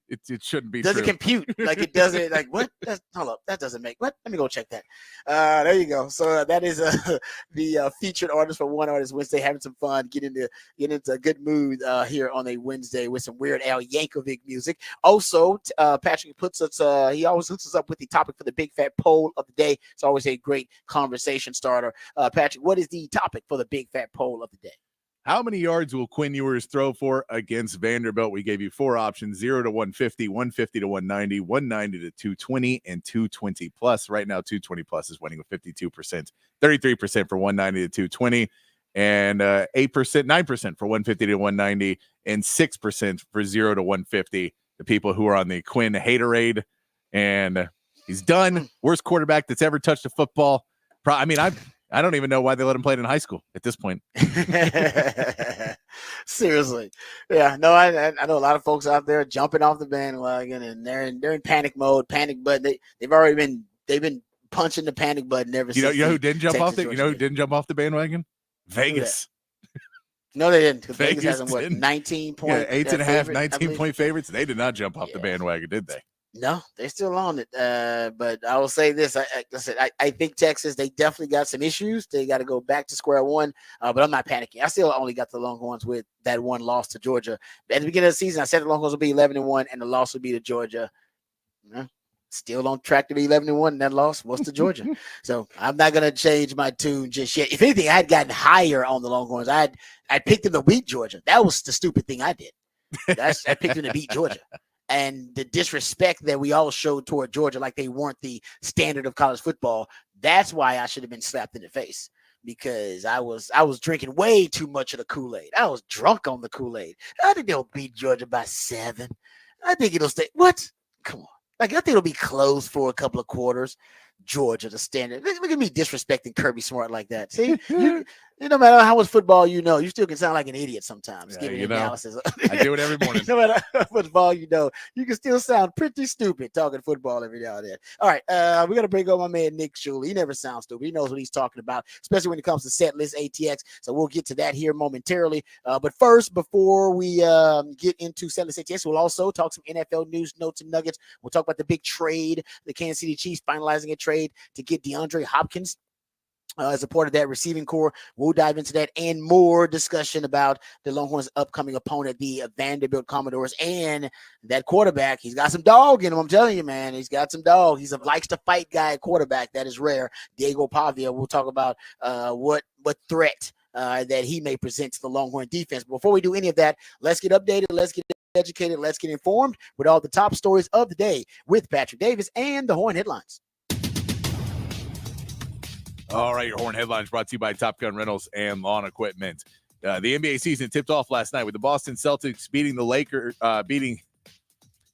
It shouldn't be. Doesn't true. compute. Like it doesn't. Like what? Hold up. That doesn't make. What? Let me go check that. There you go. So that is the featured artist for One Artist Wednesday. Having some fun, get into a good mood here on a Wednesday with some Weird Al Yankovic music. Also, Patrick puts us. He always hooks us up with the topic for the Big Fat Poll of the day. It's always a great conversation starter. Patrick, what is the topic for the Big Fat Poll of the day? How many yards will Quinn Ewers throw for against Vanderbilt? We gave you 4 options: 0 to 150, 150 to 190, 190 to 220, and 220 plus. Right now, 220 plus is winning with 52%, 33% for 190 to 220, and 8%, 9% for 150 to 190, and 6% for 0 to 150. The people who are on the Quinn haterade, and he's done. Worst quarterback that's ever touched a football. I don't even know why they let him play it in high school at this point. Seriously. Yeah, no, I know a lot of folks out there jumping off the bandwagon, and they're in panic mode, panic button. They've been punching the panic button ever since. You know who didn't jump off who didn't jump off the bandwagon? Vegas. No, they didn't. Vegas has them, 19 point. Yeah, 8.5, 19-point favorites. They did not jump off the bandwagon, did they? No, they're still on it. But I will say this: I think Texas, they definitely got some issues. They got to go back to square one. But I'm not panicking. I still only got the Longhorns with that one loss to Georgia. At the beginning of the season, I said the Longhorns will be 11-1, and the loss will be to Georgia. Still on track to be 11-1, and that loss was to Georgia. So I'm not gonna change my tune just yet. If anything, I had gotten higher on the Longhorns. I picked them to beat Georgia. That was the stupid thing I did. I picked them to beat Georgia. And the disrespect that we all showed toward Georgia, like they weren't the standard of college football, that's why I should have been slapped in the face, because I was drinking way too much of the Kool-Aid. I was drunk on the Kool-Aid. I think they'll beat Georgia by 7. I think it'll stay. What? Come on. Like, I think it'll be close for a couple of quarters. Georgia, the standard. Look at me disrespecting Kirby Smart like that. See, no matter how much football you know, you still can sound like an idiot sometimes. Yeah, giving analysis. I do it every morning. No matter how much football you know, you can still sound pretty stupid talking football every now and then. All right, we're gonna bring on my man Nick Shuley. He never sounds stupid. He knows what he's talking about, especially when it comes to set list ATX. So we'll get to that here momentarily. But first, before we get into set list ATX, we'll also talk some NFL news, notes, and nuggets. We'll talk about the big trade, the Kansas City Chiefs finalizing a trade to get DeAndre Hopkins as a part of that receiving core. We'll dive into that and more discussion about the Longhorns' upcoming opponent, the Vanderbilt Commodores, and that quarterback. He's got some dog in him. I'm telling you, man. He's got some dog. He's a likes to fight guy at quarterback. That is rare. Diego Pavia. We'll talk about what threat that he may present to the Longhorn defense. Before we do any of that, let's get updated. Let's get educated. Let's get informed with all the top stories of the day with Patrick Davis and the Horn Headlines. All right, your Horn Headlines brought to you by Top Gun Rentals and Lawn Equipment. The NBA season tipped off last night with the Boston Celtics beating the Lakers, beating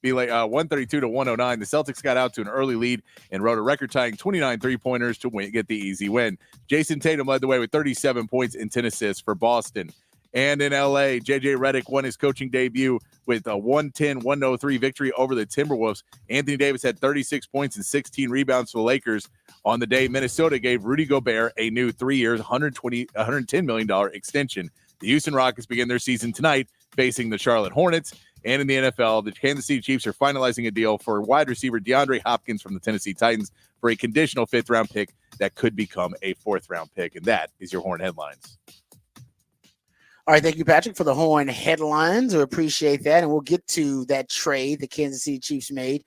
132 to 109. The Celtics got out to an early lead and wrote a record-tying 29 three-pointers to get the easy win. Jason Tatum led the way with 37 points and 10 assists for Boston. And in LA, JJ Redick won his coaching debut with a 110-103 victory over the Timberwolves. Anthony Davis had 36 points and 16 rebounds for the Lakers. On the day, Minnesota gave Rudy Gobert a new 3 years, $110 million extension. The Houston Rockets begin their season tonight facing the Charlotte Hornets. And in the NFL, the Kansas City Chiefs are finalizing a deal for wide receiver DeAndre Hopkins from the Tennessee Titans for a conditional 5th-round pick that could become a 4th-round pick. And that is your Horn Headlines. All right, thank you, Patrick, for the Horn Headlines. We appreciate that, and we'll get to that trade the Kansas City Chiefs made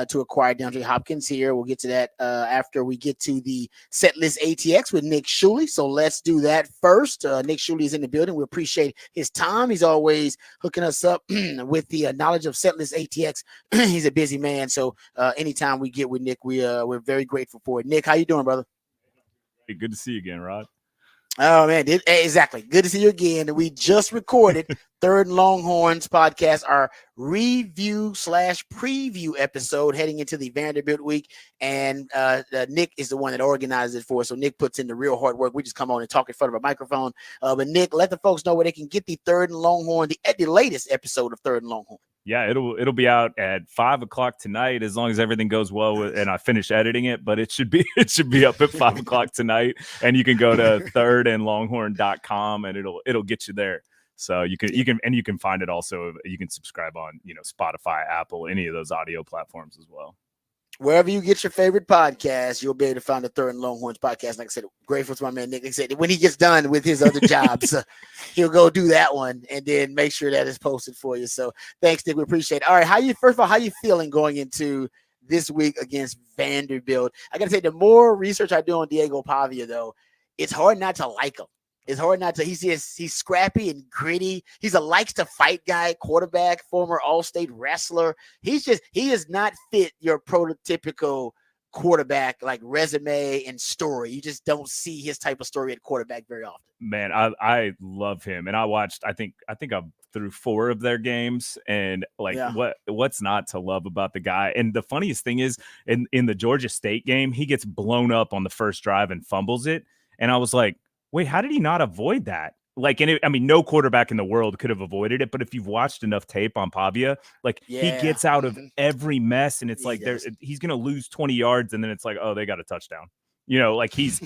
to acquire DeAndre Hopkins here. We'll get to that after we get to the Set List ATX with Nick Shuley. So let's do that first. Nick Shuley is in the building. We appreciate his time. He's always hooking us up with the knowledge of Set List ATX. He's a busy man, so anytime we get with Nick, we're very grateful for it. Nick, how you doing, brother? Hey, good to see you again, Rod. Oh, man. Exactly. Good to see you again. We just recorded Third and Longhorns podcast, our review/preview episode heading into the Vanderbilt week. And Nick is the one that organizes it for us. So Nick puts in the real hard work. We just come on and talk in front of a microphone. But Nick, let the folks know where they can get the Third and Longhorn, the latest episode of Third and Longhorn. Yeah, it'll be out at 5:00 tonight as long as everything goes well and I finish editing it. But it should be up at 5:00 tonight, and you can go to thirdandlonghorn.com and it'll get you there. So you can find it also. You can subscribe on Spotify, Apple, any of those audio platforms as well. Wherever you get your favorite podcast, you'll be able to find the Third and Longhorns podcast. Like I said, grateful to my man Nick. Like I said, when he gets done with his other jobs, he'll go do that one and then make sure that is posted for you. So thanks, Nick. We appreciate it. All right, first of all, how you feeling going into this week against Vanderbilt? I got to say, the more research I do on Diego Pavia, though, it's hard not to like him. It's hard not to. He's scrappy and gritty. He's a likes to fight guy, quarterback, former All-State wrestler. He is not fit your prototypical quarterback like resume and story. You just don't see his type of story at quarterback very often. Man, I love him, and I watched. I think I'm through 4 of their games, and what's not to love about the guy? And the funniest thing is, in the Georgia State game, he gets blown up on the first drive and fumbles it, and I was like, wait, how did he not avoid that? No quarterback in the world could have avoided it. But if you've watched enough tape on Pavia, he gets out of every mess, and it's he's going to lose 20 yards, and then it's like, oh, they got a touchdown. He's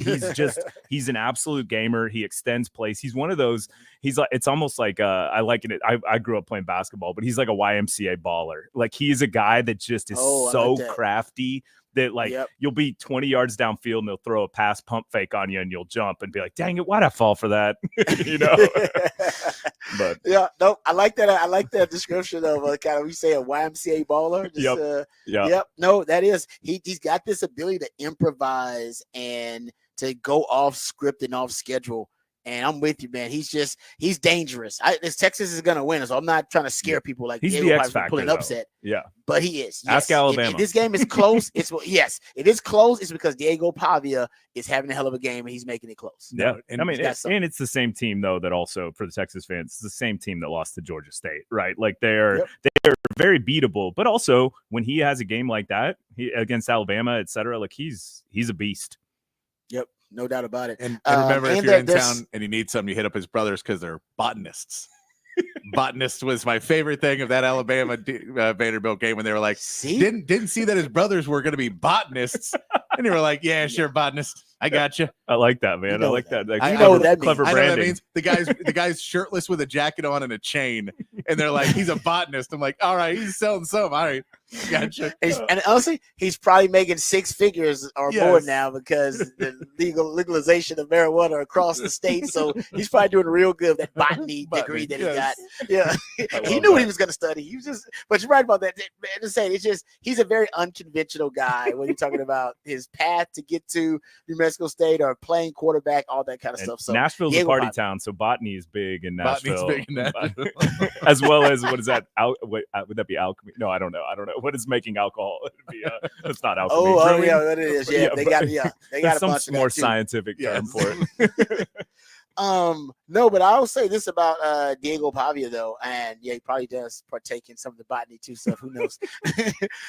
he's an absolute gamer. He extends plays. He's one of those. It's almost like I liken it. I grew up playing basketball, but he's like a YMCA baller. Like he's a guy that just is crafty. That you'll be 20 yards downfield and they'll throw a pass pump fake on you and you'll jump and be like, dang it, why'd I fall for that? But I like that. I like that description of kind of, we say a YMCA baller. No, that is, he's got this ability to improvise and to go off script and off schedule. And I'm with you, man. He's dangerous. This Texas is going to win, so I'm not trying to scare people like he's the X factor, pulling upset. Yeah, but he is. Ask Alabama. If this game is close, it is close. It's because Diego Pavia is having a hell of a game and he's making it close. Yeah, and it's the same team though that also for the Texas fans, it's the same team that lost to Georgia State, right? Like they're very beatable, but also when he has a game like that against Alabama, etc., like he's a beast. Yep. No doubt about it. And remember, if you're in town and you need something, you hit up his brothers because they're botanists. Botanist was my favorite thing of that Alabama Vanderbilt game when they were like, didn't see that his brothers were going to be botanists. And they were like, yeah, sure, botanist. I got you. I like that, man. I like that. Like, I know what that clever means. branding. I know what that means. The guy's shirtless with a jacket on and a chain, and they're like, he's a botanist. I'm like, all right, he's selling some. All right, gotcha. And honestly, he's probably making 6 figures or more now because the legalization of marijuana across the state. So he's probably doing real good with that botany degree that he got. Yeah, he knew what he was going to study. But you're right about that. Man, just saying, he's a very unconventional guy when you're talking about his path to get to New Mexico State or playing quarterback, all that kind of stuff. So Nashville's a party town, so botany is big in Nashville. Botany's big in Nashville. As well as what is that? Would that be alchemy? No, I don't know. What is making alcohol? It's not alchemy. Oh, yeah, that is. Yeah, they got a some bunch of more that too. scientific term for it. No, but I'll say this about Diego Pavia though, and he probably does partake in some of the botany too stuff. Who knows?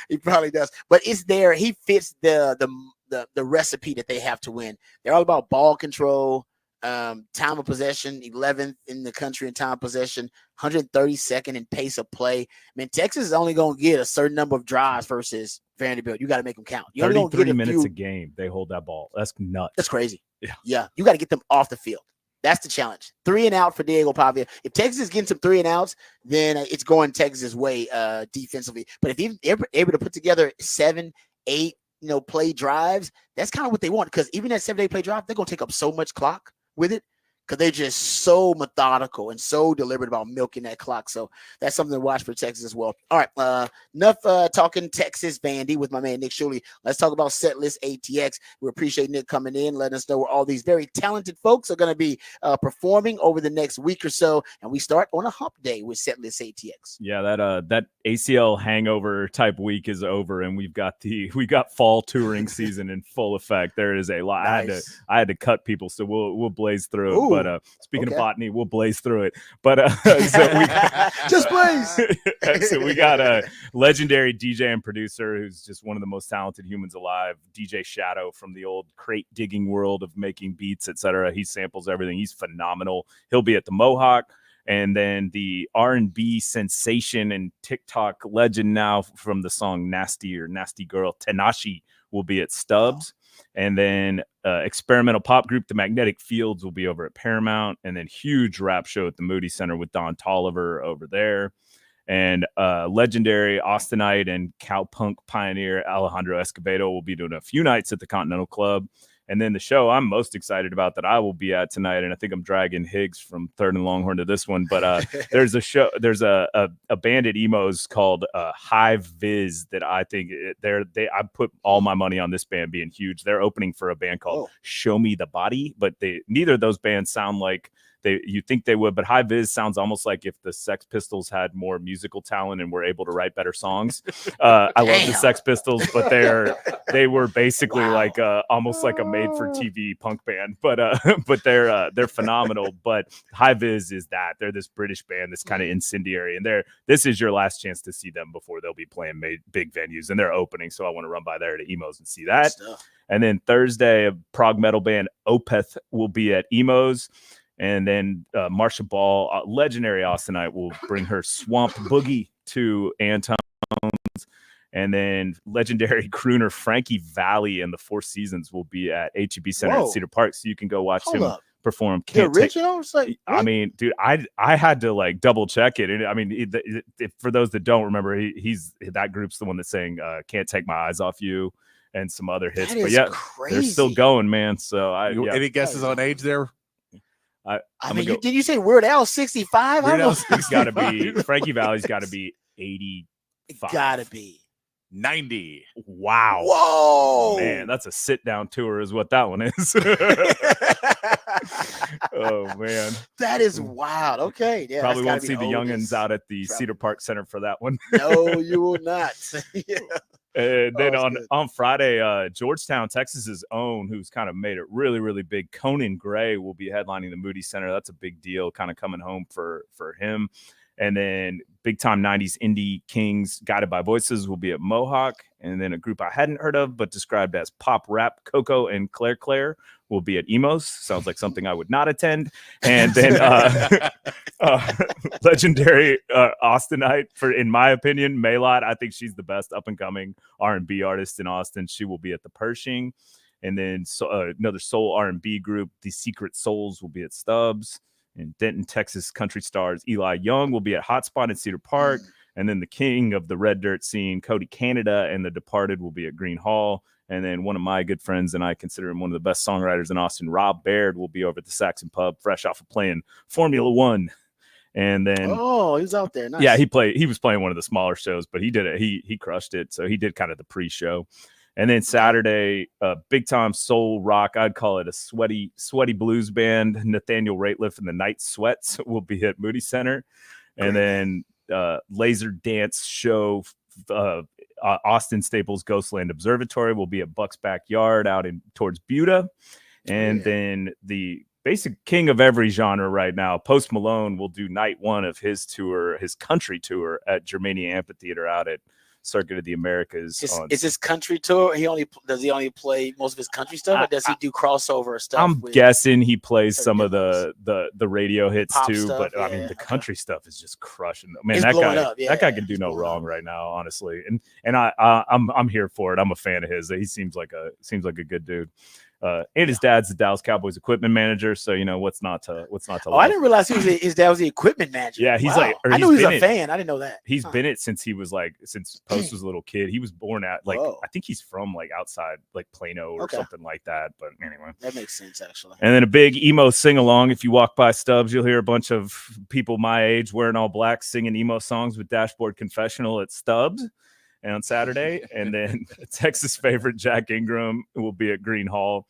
He probably does, but it's there. He fits the recipe that they have to win. They're all about ball control. Time of possession, 11th in the country in time of possession, 132nd in pace of play. I mean, Texas is only going to get a certain number of drives versus Vanderbilt. You got to make them count. You're only going to get 33 minutes a game. They hold that ball. That's nuts. That's crazy. Yeah. You got to get them off the field. That's the challenge. 3 and out for Diego Pavia. If Texas is getting some 3 and outs, then it's going Texas' way defensively. But if they're able to put together 7, 8, play drives, that's kind of what they want. Because even that 7-8 play drive, they're going to take up so much clock with it. Because they're just so methodical and so deliberate about milking that clock. So that's something to watch for Texas as well. All right, enough talking Texas Vandy with my man Nick Shuley. Let's talk about Setlist ATX. We appreciate Nick coming in, letting us know where all these very talented folks are going to be performing over the next week or so. And we start on a hump day with Setlist ATX. Yeah, that ACL hangover type week is over, and we got fall touring season in full effect. There is a lot. Nice. I had to cut people, so we'll blaze through it. Ooh, but speaking of botany, we'll blaze through it. But just blaze. So we got a legendary DJ and producer who's just one of the most talented humans alive, DJ Shadow, from the old crate digging world of making beats, etc. He samples everything. He's phenomenal. He'll be at the Mohawk. And then the R&B sensation and TikTok legend now from the song Nasty or Nasty Girl, Tanashi, will be at Stubbs. And then experimental pop group The Magnetic Fields will be over at Paramount. And then huge rap show at the Moody Center with Don Tolliver over there. And legendary Austinite and cowpunk pioneer Alejandro Escobedo will be doing a few nights at the Continental Club. And then the show I'm most excited about that I will be at tonight, and I think I'm dragging Higgs from Third and Longhorn to this one, but there's a band at Emos called Hive Viz that I think I put all my money on this band being huge. They're opening for a band called Show Me the Body, but neither of those bands sound like you think they would, but High Viz sounds almost like if the Sex Pistols had more musical talent and were able to write better songs. I love the Sex Pistols, but they were basically like almost like a made-for-TV punk band, but they're phenomenal. But High Viz is that they're this British band that's kind of incendiary, and this is your last chance to see them before they'll be playing big venues, and they're opening. So I want to run by there to Emos and see that. And then Thursday, a prog metal band Opeth will be at Emos. And then Marsha Ball, legendary Austinite, will bring her Swamp Boogie to Antone's. And then legendary crooner Frankie Valli and the Four Seasons will be at HEB Center at Cedar Park. So you can go watch him perform. The original? I mean, dude, I had to like double check it. And I mean, for those that don't remember, that group's the one that's saying Can't Take My Eyes Off You and some other hits. But yeah, crazy. They're still going, man. So any guesses on age there? Did you say Weird Al 65? Weird Al's got to be Frankie Valli's got to be 85. Got to be 90. Wow. Whoa, man, that's a sit down tour, is what that one is. Oh man, that is wild. Okay, yeah, probably won't see the youngins out at the Cedar Park Center for that one. No, you will not. Yeah. And then on Friday, Georgetown, Texas's own, who's kind of made it really, really big, Conan Gray will be headlining the Moody Center. That's a big deal, kind of coming home for him. And then big time 90s indie kings, Guided by Voices, will be at Mohawk. And then a group I hadn't heard of, but described as pop rap, Coco and Claire will be at Emos. Sounds like something I would not attend. And then legendary Austinite, in my opinion, Maylot. I think she's the best up and coming R&B artist in Austin. She will be at the Pershing. And then another soul R&B group, The Secret Souls, will be at Stubbs. In Denton, Texas, country stars Eli Young will be at Hotspot in Cedar Park. And then the king of the red dirt scene, Cody Canada, and The Departed will be at Green Hall. And then one of my good friends, and I consider him one of the best songwriters in Austin, Rob Baird, will be over at the Saxon Pub, fresh off of playing Formula One. And then he was out there. Nice. Yeah, he was playing one of the smaller shows, but he did it. He crushed it. So he did kind of the pre-show. And then Saturday, big time soul rock. I'd call it a sweaty blues band. Nathaniel Rateliff and the Night Sweats will be at Moody Center. And then laser dance show, Austin Staples Ghostland Observatory will be at Buck's Backyard out towards Buda. And then the basic king of every genre right now, Post Malone, will do night one of his tour, his country tour, at Germania Amphitheater out at circuit of the Americas. Is this country tour? Does he only play most of his country stuff, or does he do crossover stuff? I'm guessing he plays some of the radio hits pop too, stuff, but I mean the country stuff is just crushing. Man, it's that blowing guy, up. Yeah, that guy can do no wrong right now, honestly. And I'm here for it. I'm a fan of his. He seems like a good dude. And his dad's the Dallas Cowboys equipment manager, so what's not to Oh, I didn't realize his dad was the equipment manager. Yeah, he's I knew he was a fan. I didn't know that. He's been it since he was since Post was a little kid. He was born at I think he's from outside Plano or something like that. But anyway, that makes sense actually. And then a big emo sing along. If you walk by Stubbs, you'll hear a bunch of people my age wearing all black singing emo songs with Dashboard Confessional at Stubbs on Saturday. And then Texas favorite Jack Ingram will be at Green Hall.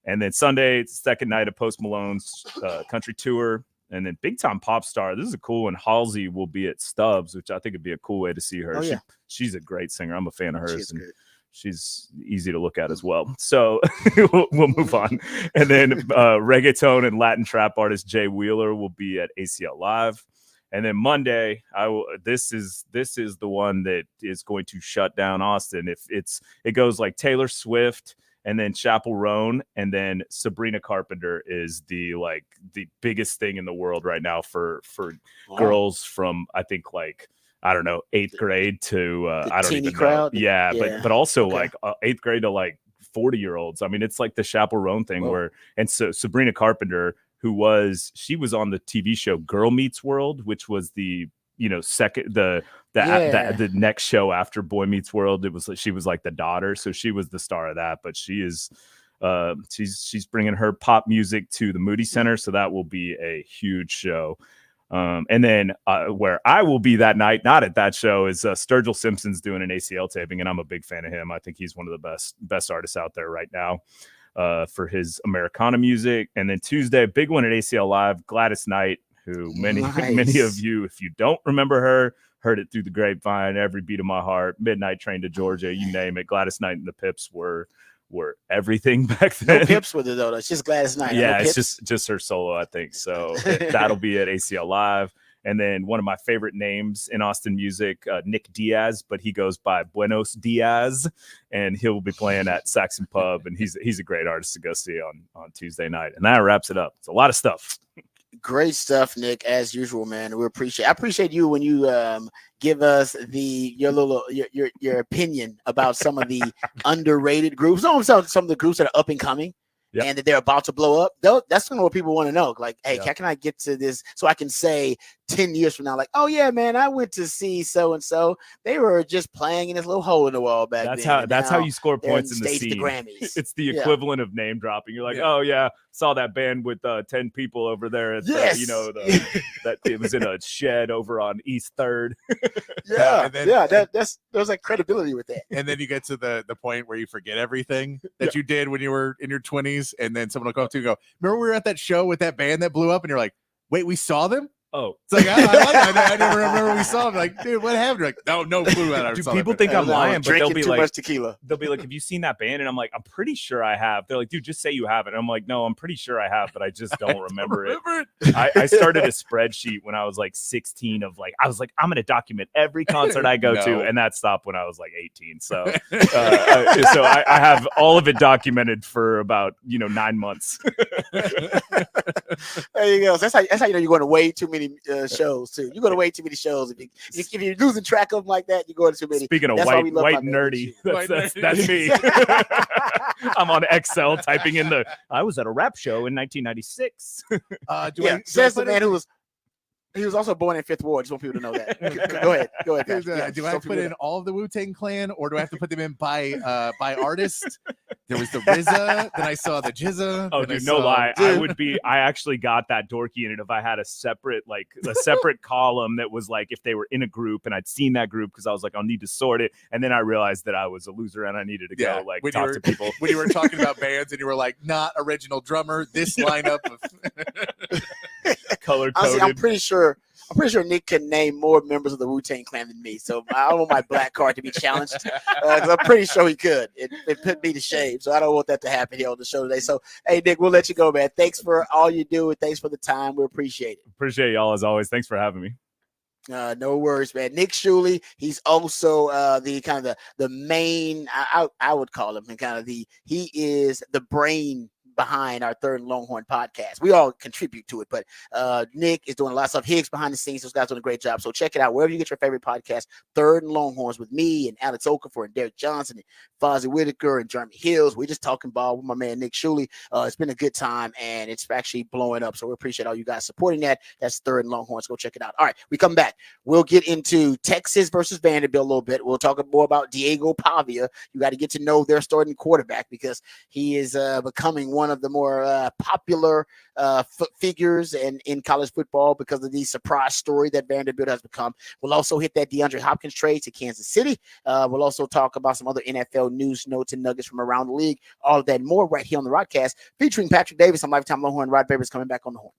And then Sunday, second night of Post Malone's country tour. And then big time pop star. This is a cool one. Halsey will be at Stubbs, which I think would be a cool way to see her. Oh, yeah. She's a great singer. I'm a fan of hers. And she's easy to look at as well. So we'll move on. And then reggaeton and Latin trap artist Jay Wheeler will be at ACL Live. And then Monday, this is the one that is going to shut down Austin. It goes like Taylor Swift, and then Chappell Roan, and then Sabrina Carpenter is the biggest thing in the world right now for girls from I think I don't know 8th grade to I don't even crowd. know. Yeah, but also 8th grade to 40-year-olds. I mean, it's like the Chappell Roan thing so Sabrina Carpenter, she was on the TV show Girl Meets World, which was the second the next show after Boy Meets World. She was like the daughter, so she was the star of that. But she is she's bringing her pop music to the Moody Center, so that will be a huge show. And then where I will be that night, not at that show, is Sturgill Simpson's doing an ACL taping, and I'm a big fan of him. I think he's one of the best artists out there right now for his Americana music. And then Tuesday, big one at ACL Live, Gladys Knight, who many of you, if you don't remember her, heard it through the grapevine, Every Beat of My Heart, Midnight Train to Georgia, you name it. Gladys Knight and the Pips were everything back then. No Pips with it though. It's just Gladys Knight. Yeah, no, it's just her solo, I think. So that'll be at ACL Live. And then one of my favorite names in Austin music, Nick Diaz, but he goes by Buenos Diaz, and he'll be playing at Saxon Pub, and he's a great artist to go see on Tuesday night. And that wraps it up. It's a lot of stuff. Great stuff, Nick, as usual, man. I appreciate you when you give us your opinion about some of the underrated groups. Some of the groups that are up and coming. Yep. And that they're about to blow up. That's kind of what people want to know. Like, hey, how can I get to this so I can say 10 years from now, like, oh yeah, man, I went to see so and so. They were just playing in this little hole in the wall back then. That's how you score points in the scene. The Grammys. It's the equivalent of name dropping. You're like, oh yeah, saw that band with 10 people over there at that it was in a shed over on East 3rd. There's like credibility with that. And then you get to the point where you forget everything that you did when you were in your 20s. And then someone will come up to you and go, remember we were at that show with that band that blew up? And you're like, wait, we saw them? Oh, it's like I never remember we saw them. Like, dude, what happened? You're like, no clue. Do people think I'm lying? But they'll be too like, much tequila. They'll be like, have you seen that band? And I'm like, I'm pretty sure I have. They're like, dude, just say you haven't. I'm like, no, I'm pretty sure I have, but I just don't remember it. I started a spreadsheet when I was like 16 of I was like, I'm going to document every concert I go to, and that stopped when I was like 18. So, so I have all of it documented for about 9 months. There you go. So that's how you know you're going to way too many shows too. You're going to way too many shows. If you're losing track of them like that, you're going to too many. Speaking of white nerdy, that's me. I'm on Excel typing in I was at a rap show in 1996. Says the man he was also born in 5th Ward. Just want people to know that. Go ahead. Do I have to put in all of the Wu-Tang Clan, or do I have to put them in by artist? There was the RZA, then I saw the Jizza. Oh, dude, no lie. I actually got that dorky in it if I had a separate column that was like if they were in a group and I'd seen that group because I was like, I'll need to sort it. And then I realized that I was a loser and I needed to go talk to people. When you were talking about bands and you were like, not original drummer, this lineup of color coded. Honestly, I'm pretty sure Nick can name more members of the Wu-Tang Clan than me. So I don't want my black card to be challenged because I'm pretty sure he could. It put me to shame. So I don't want that to happen here on the show today. So, hey, Nick, we'll let you go, man. Thanks for all you do and thanks for the time. We appreciate it. Appreciate y'all as always. Thanks for having me. No worries, man. Nick Shuley, he's also the kind of the main, I would call him, and kind of he is the brain behind our Third and Longhorn podcast. We all contribute to it, but Nick is doing a lot of stuff. Higgs behind the scenes, those guys doing a great job. So check it out wherever you get your favorite podcast. Third and Longhorns with me and Alex Okafor and Derek Johnson and Fozzie Whitaker and Jeremy Hills. We're just talking ball with my man Nick Shuley. It's been a good time and it's actually blowing up. So we appreciate all you guys supporting that. That's Third and Longhorns. Go check it out. All right, we come back. We'll get into Texas versus Vanderbilt a little bit. We'll talk more about Diego Pavia. You got to get to know their starting quarterback because he is becoming one of the more popular figures in college football because of the surprise story that Vanderbilt has become. We'll also hit that DeAndre Hopkins trade to Kansas City. We'll also talk about some other NFL news, notes, and nuggets from around the league. All of that and more right here on the Rodcast featuring Patrick Davis on Lifetime Longhorn. Rod Babers coming back on the horn.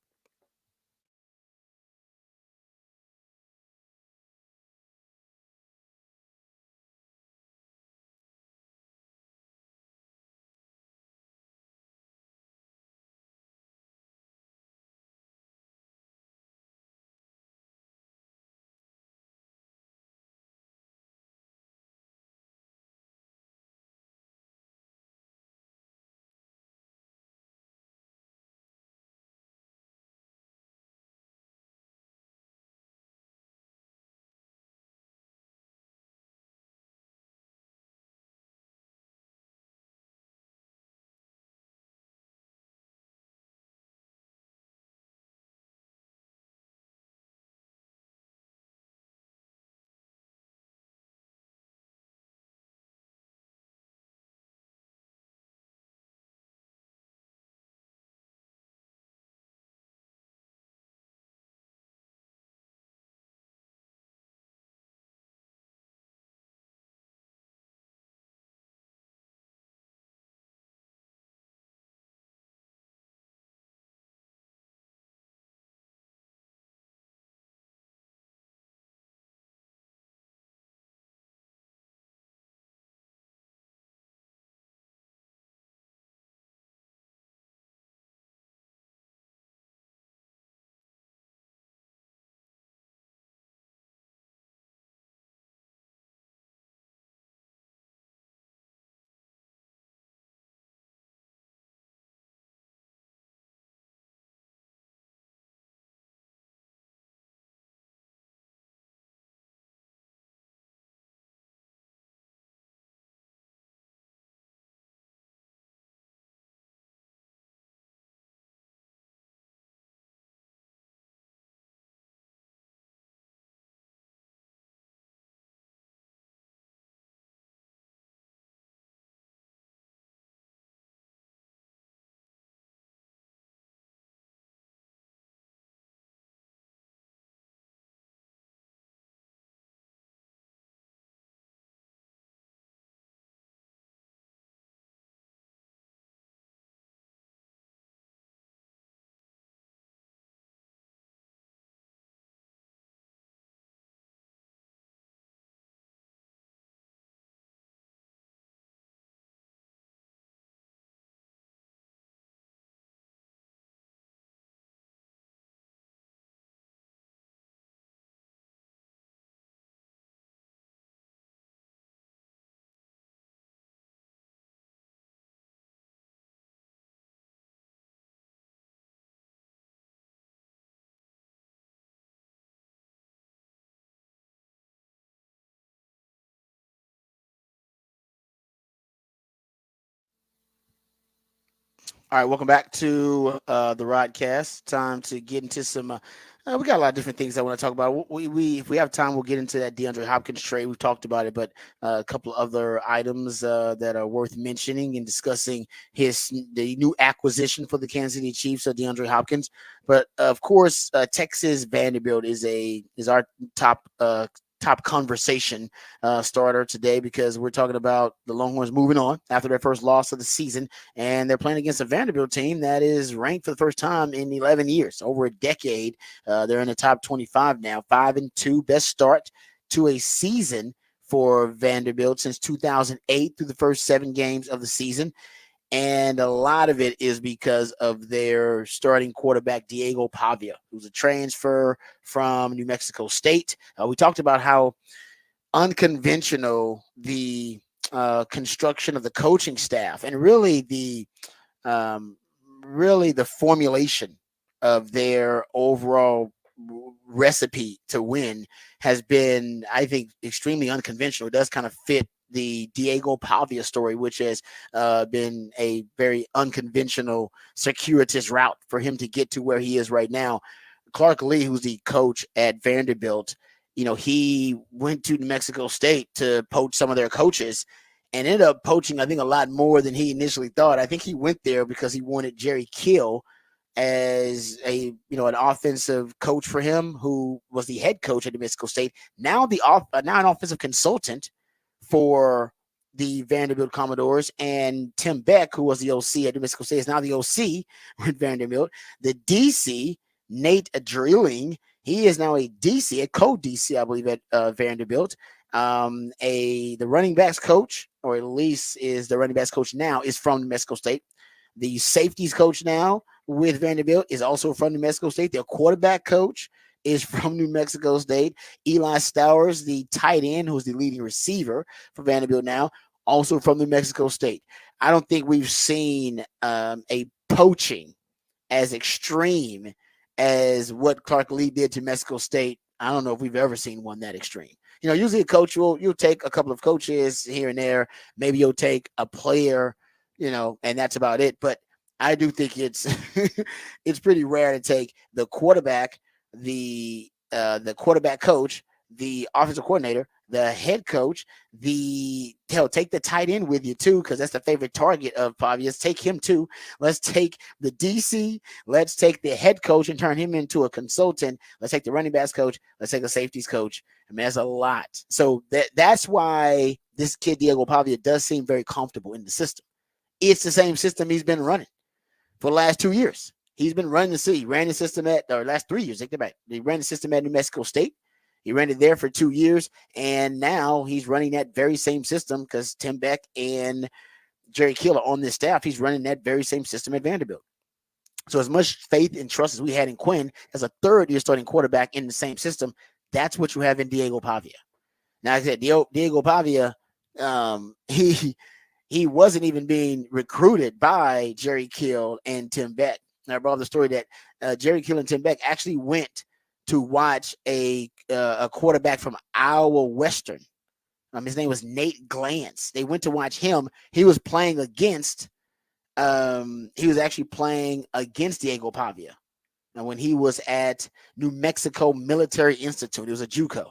All right, welcome back to the Rodcast. Time to get into some. We got a lot of different things I want to talk about. We if we have time, we'll get into that DeAndre Hopkins trade. We've talked about it, but a couple of other items that are worth mentioning and discussing the new acquisition for the Kansas City Chiefs, DeAndre Hopkins. But of course, Texas Vanderbilt is our top conversation starter today because we're talking about the Longhorns moving on after their first loss of the season, and they're playing against a Vanderbilt team that is ranked for the first time in 11 years, over a decade. They're in the top 25 now, 5-2, best start to a season for Vanderbilt since 2008 through the first 7 games of the season. And a lot of it is because of their starting quarterback, Diego Pavia, who's a transfer from New Mexico State. We talked about how unconventional the construction of the coaching staff and really the formulation of their overall recipe to win has been, I think, extremely unconventional. It does kind of fit the Diego Pavia story, which has been a very unconventional, circuitous route for him to get to where he is right now. Clark Lee, who's the coach at Vanderbilt, he went to New Mexico State to poach some of their coaches and ended up poaching, I think, a lot more than he initially thought. I think he went there because he wanted Jerry Kill as an offensive coach for him, who was the head coach at New Mexico State. Now an offensive consultant for the Vanderbilt Commodores, and Tim Beck, who was the OC at New Mexico State, is now the OC with Vanderbilt. The DC, Nate Drilling, he is now a DC, a co-DC, I believe, at Vanderbilt. The running backs coach, or at least is the running backs coach now, is from New Mexico State. The safeties coach now with Vanderbilt is also from New Mexico State. Their quarterback coach is from New Mexico State. Eli Stowers, the tight end, who's the leading receiver for Vanderbilt now, also from New Mexico State. I don't think we've seen a poaching as extreme as what Clark Lee did to Mexico State. I don't know if we've ever seen one that extreme. Usually a coach you'll take a couple of coaches here and there. Maybe you'll take a player, and that's about it. But I do think it's it's pretty rare to take the quarterback, the quarterback coach, the offensive coordinator, the head coach, take the tight end with you too, because that's the favorite target of Pavia's. Take him too. Let's take the DC. Let's take the head coach and turn him into a consultant. Let's take the running backs coach. Let's take the safeties coach. I mean, that's a lot. So that's why this kid Diego Pavia does seem very comfortable in the system. It's the same system he's been running for the last 2 years. He's been running the city. He ran the system last 3 years. Take that back. He ran the system at New Mexico State. He ran it there for 2 years, and now he's running that very same system because Tim Beck and Jerry Kill are on this staff. He's running that very same system at Vanderbilt. So as much faith and trust as we had in Quinn as a third-year starting quarterback in the same system, that's what you have in Diego Pavia. Now, like I said, Diego Pavia, he wasn't even being recruited by Jerry Kill and Tim Beck. And I brought up the story that Jerry Kill and Tim Beck actually went to watch a quarterback from Iowa Western. His name was Nate Glantz. They went to watch him. He was playing against Diego Pavia. Now, when he was at New Mexico Military Institute, it was a JUCO.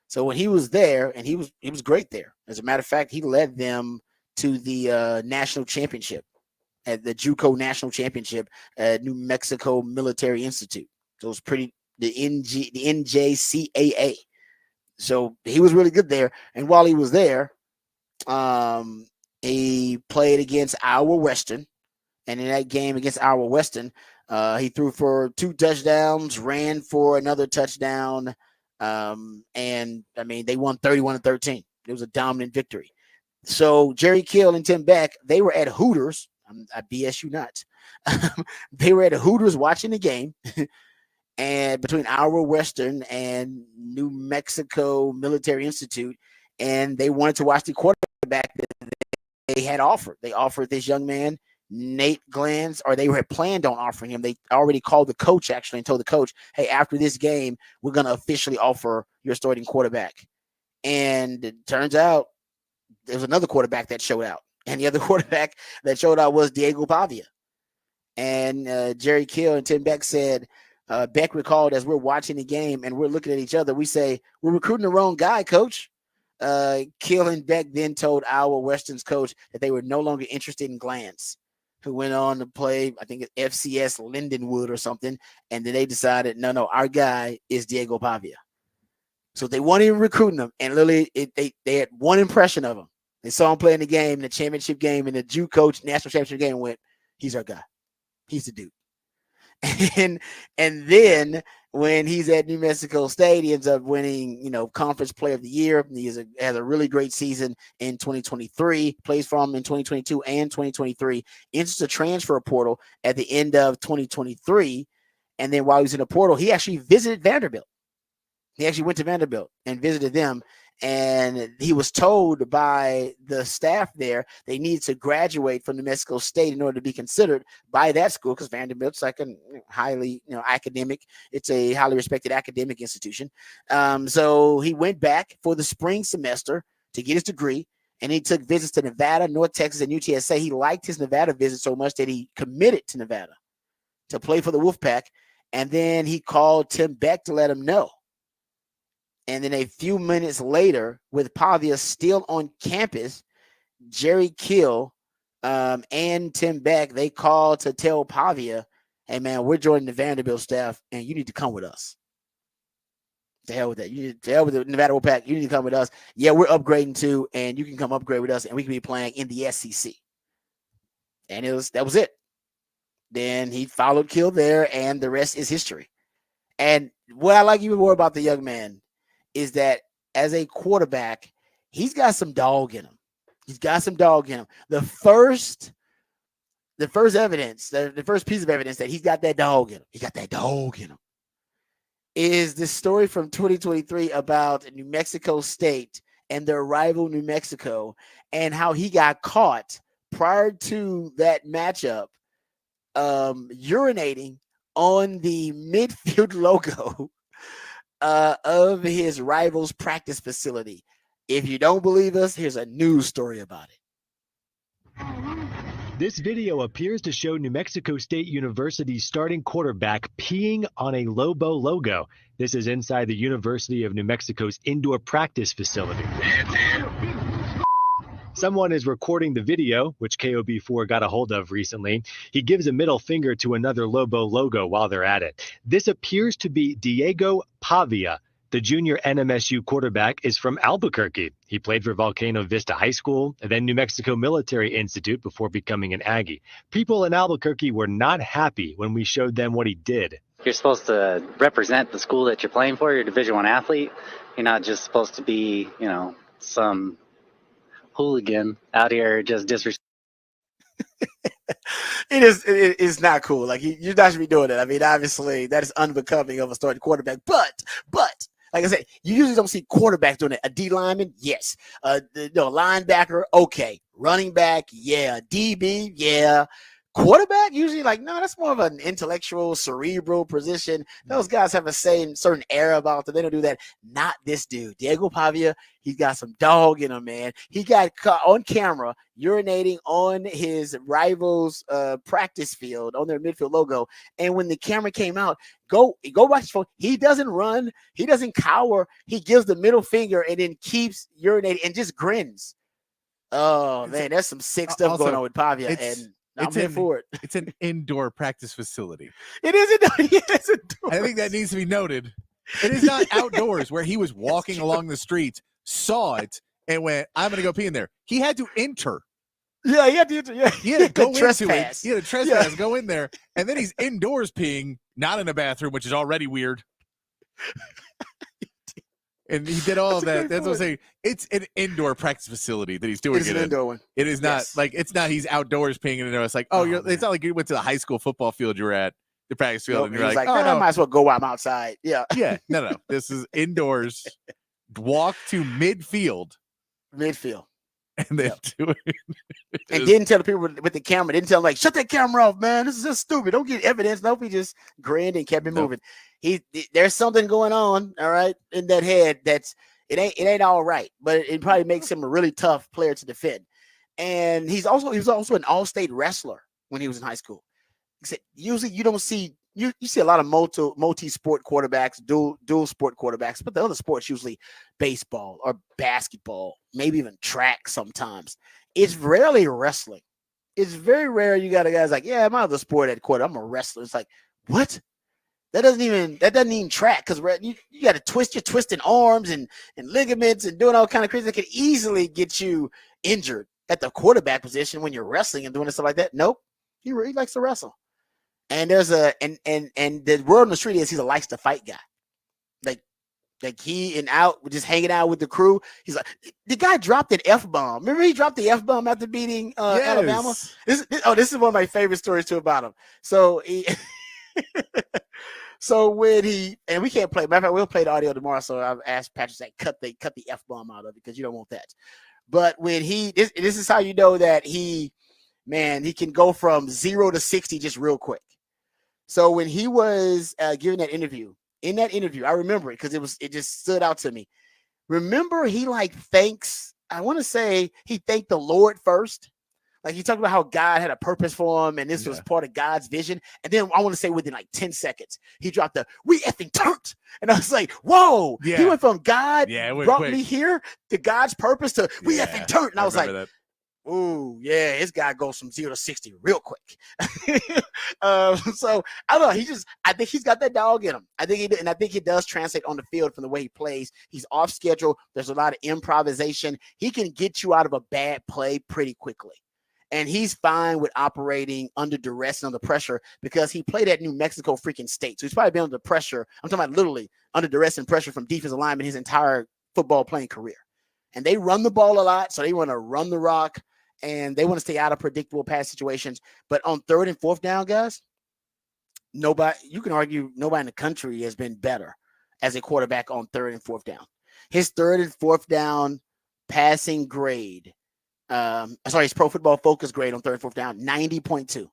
So when he was there, and he was great there. As a matter of fact, he led them to the national championship, at the JUCO national championship at New Mexico Military Institute. So it was the NJCAA. So he was really good there. And while he was there, he played against Iowa Western. And in that game against Iowa Western, he threw for 2 touchdowns, ran for another touchdown. And I mean, they won 31-13. It was a dominant victory. So Jerry Kill and Tim Beck, they were at Hooters. I BS you not. They were at Hooters watching the game. And between Iowa Western and New Mexico Military Institute, and they wanted to watch the quarterback that they had offered. They offered this young man, Nate Glantz, or they had planned on offering him. They already called the coach actually and told the coach, hey, after this game, we're going to officially offer your starting quarterback. And it turns out there was another quarterback that showed out. And the other quarterback that showed out was Diego Pavia. And Jerry Kill and Tim Beck said, Beck recalled, as we're watching the game and we're looking at each other, we say, we're recruiting the wrong guy, coach. Kill and Beck then told Iowa Western's coach that they were no longer interested in Glantz, who went on to play, I think, at FCS Lindenwood or something. And then they decided, no, our guy is Diego Pavia. So they weren't even recruiting him. And literally, they had one impression of him. They saw him playing the game, the championship game, and the JUCO national championship game, and went, he's our guy. He's the dude. And then when he's at New Mexico State, he ends up winning, Conference Player of the Year. He has a really great season in 2023, plays for him in 2022 and 2023, enters the transfer portal at the end of 2023. And then while he was in the portal, he actually visited Vanderbilt. He actually went to Vanderbilt and visited them. And he was told by the staff there they needed to graduate from New Mexico State in order to be considered by that school, because Vanderbilt's like a highly, academic. It's a highly respected academic institution. So he went back for the spring semester to get his degree, and he took visits to Nevada, North Texas, and UTSA. He liked his Nevada visit so much that he committed to Nevada to play for the Wolfpack. And then he called Tim Beck to let him know. And then a few minutes later, with Pavia still on campus, Jerry Kill and Tim Beck, they called to tell Pavia, hey, man, we're joining the Vanderbilt staff, and you need to come with us. To hell with that. To hell with the Nevada Wolfpack. You need to come with us. Yeah, we're upgrading too, and you can come upgrade with us, and we can be playing in the SEC. And that was it. Then he followed Kill there, and the rest is history. And what I like even more about the young man is that as a quarterback, he's got some dog in him. The first evidence, the first piece of evidence that he's got that dog in him, is this story from 2023 about New Mexico State and their rival New Mexico, and how he got caught prior to that matchup urinating on the midfield logo of his rival's practice facility. If you don't believe us, here's a news story about it. This video appears to show New Mexico State University's starting quarterback peeing on a Lobo logo. This is inside the University of New Mexico's indoor practice facility. Someone is recording the video, which KOB4 got a hold of recently. He gives a middle finger to another Lobo logo while they're at it. This appears to be Diego Pavia. The junior NMSU quarterback is from Albuquerque. He played for Volcano Vista High School and then New Mexico Military Institute before becoming an Aggie. People in Albuquerque were not happy when we showed them what he did. You're supposed to represent the school that you're playing for. You're a Division I athlete. You're not just supposed to be, some hooligan out here just disrespecting. It is not cool. Like, you're not should be doing it. I mean, obviously that is unbecoming of a starting quarterback, but like I said, you usually don't see quarterbacks doing it. A D lineman, yes. Linebacker, okay. Running back, yeah. DB, yeah. Quarterback, usually no, that's more of an intellectual, cerebral position. Those guys have a certain air about them. They don't do that. Not this dude. Diego Pavia, he's got some dog in him, man. He got caught on camera urinating on his rival's practice field, on their midfield logo. And when the camera came out, go watch his phone. He doesn't run. He doesn't cower. He gives the middle finger and then keeps urinating and just grins. Oh, man, that's some sick stuff also going on with Pavia. And I'm here for it. It's an indoor practice facility. It is indoor. Yes, I think that needs to be noted. It is not outdoors where he was walking along the street, saw it, and went, I'm going to go pee in there. He had to enter. Yeah, he had to enter. Yeah. He had to go into it. He had to trespass, go in there, and then he's indoors peeing, not in a bathroom, which is already weird. And he did all of that. That's what I'm saying. It's an indoor practice facility that he's doing. It's an indoor one. It is not it's not he's outdoors peeing in there. It's like, it's not like you went to the high school football field you were at, the practice field, and you're like, I might as well go while I'm outside. Yeah. Yeah. No. This is indoors. Walk to midfield. And then do it. And didn't tell the people with the camera, didn't tell them, shut that camera off, man. This is just stupid. Don't get evidence. Nope, he just grinned and kept it moving. There's something going on, all right, in that head it ain't all right, but it probably makes him a really tough player to defend. And he was also an all-state wrestler when he was in high school. Usually you don't see you see a lot of multi-sport quarterbacks, dual sport quarterbacks, but the other sports usually baseball or basketball, maybe even track sometimes. It's rarely wrestling. It's very rare you got a guy's like, yeah, my other sport at quarter, I'm a wrestler. It's like, what? That doesn't even track, because you got to twist your twisting arms and ligaments and doing all kind of crazy that could easily get you injured at the quarterback position when you're wrestling and doing stuff like that. Nope. He likes to wrestle. And there's and the word on the street is he's a likes to fight guy. Like he and out just hanging out with the crew. He's like, the guy dropped an F-bomb. Remember he dropped the F-bomb after beating Alabama? This is one of my favorite stories too about him. So so when and we can't play, matter of fact, we'll play the audio tomorrow. So I've asked Patrick to cut the F-bomb out of it because you don't want that. But when this is how you know that he can go from 0 to 60 just real quick. So when he was giving that interview, I remember it because it just stood out to me. Remember, he thanks, I want to say he thanked the Lord first. Like he talked about how God had a purpose for him and this was part of God's vision. And then I want to say within 10 seconds, he dropped the "we effing turned." And I was like, whoa, he went from God brought me here to God's purpose to "we effing turned." And I was like, that. Ooh, yeah, this guy goes from 0 to 60 real quick. So I don't know. I think he's got that dog in him. I think it does translate on the field from the way he plays. He's off schedule. There's a lot of improvisation. He can get you out of a bad play pretty quickly. And he's fine with operating under duress and under pressure because he played at New Mexico freaking State. So he's probably been under pressure. I'm talking about literally under duress and pressure from defensive linemen his entire football playing career. And they run the ball a lot, so they want to run the rock. And they want to stay out of predictable pass situations. But on 3rd and 4th down, guys, you can argue nobody in the country has been better as a quarterback on 3rd and 4th down. His 3rd and 4th down passing grade, his Pro Football Focus grade on 3rd and 4th down, 90.2.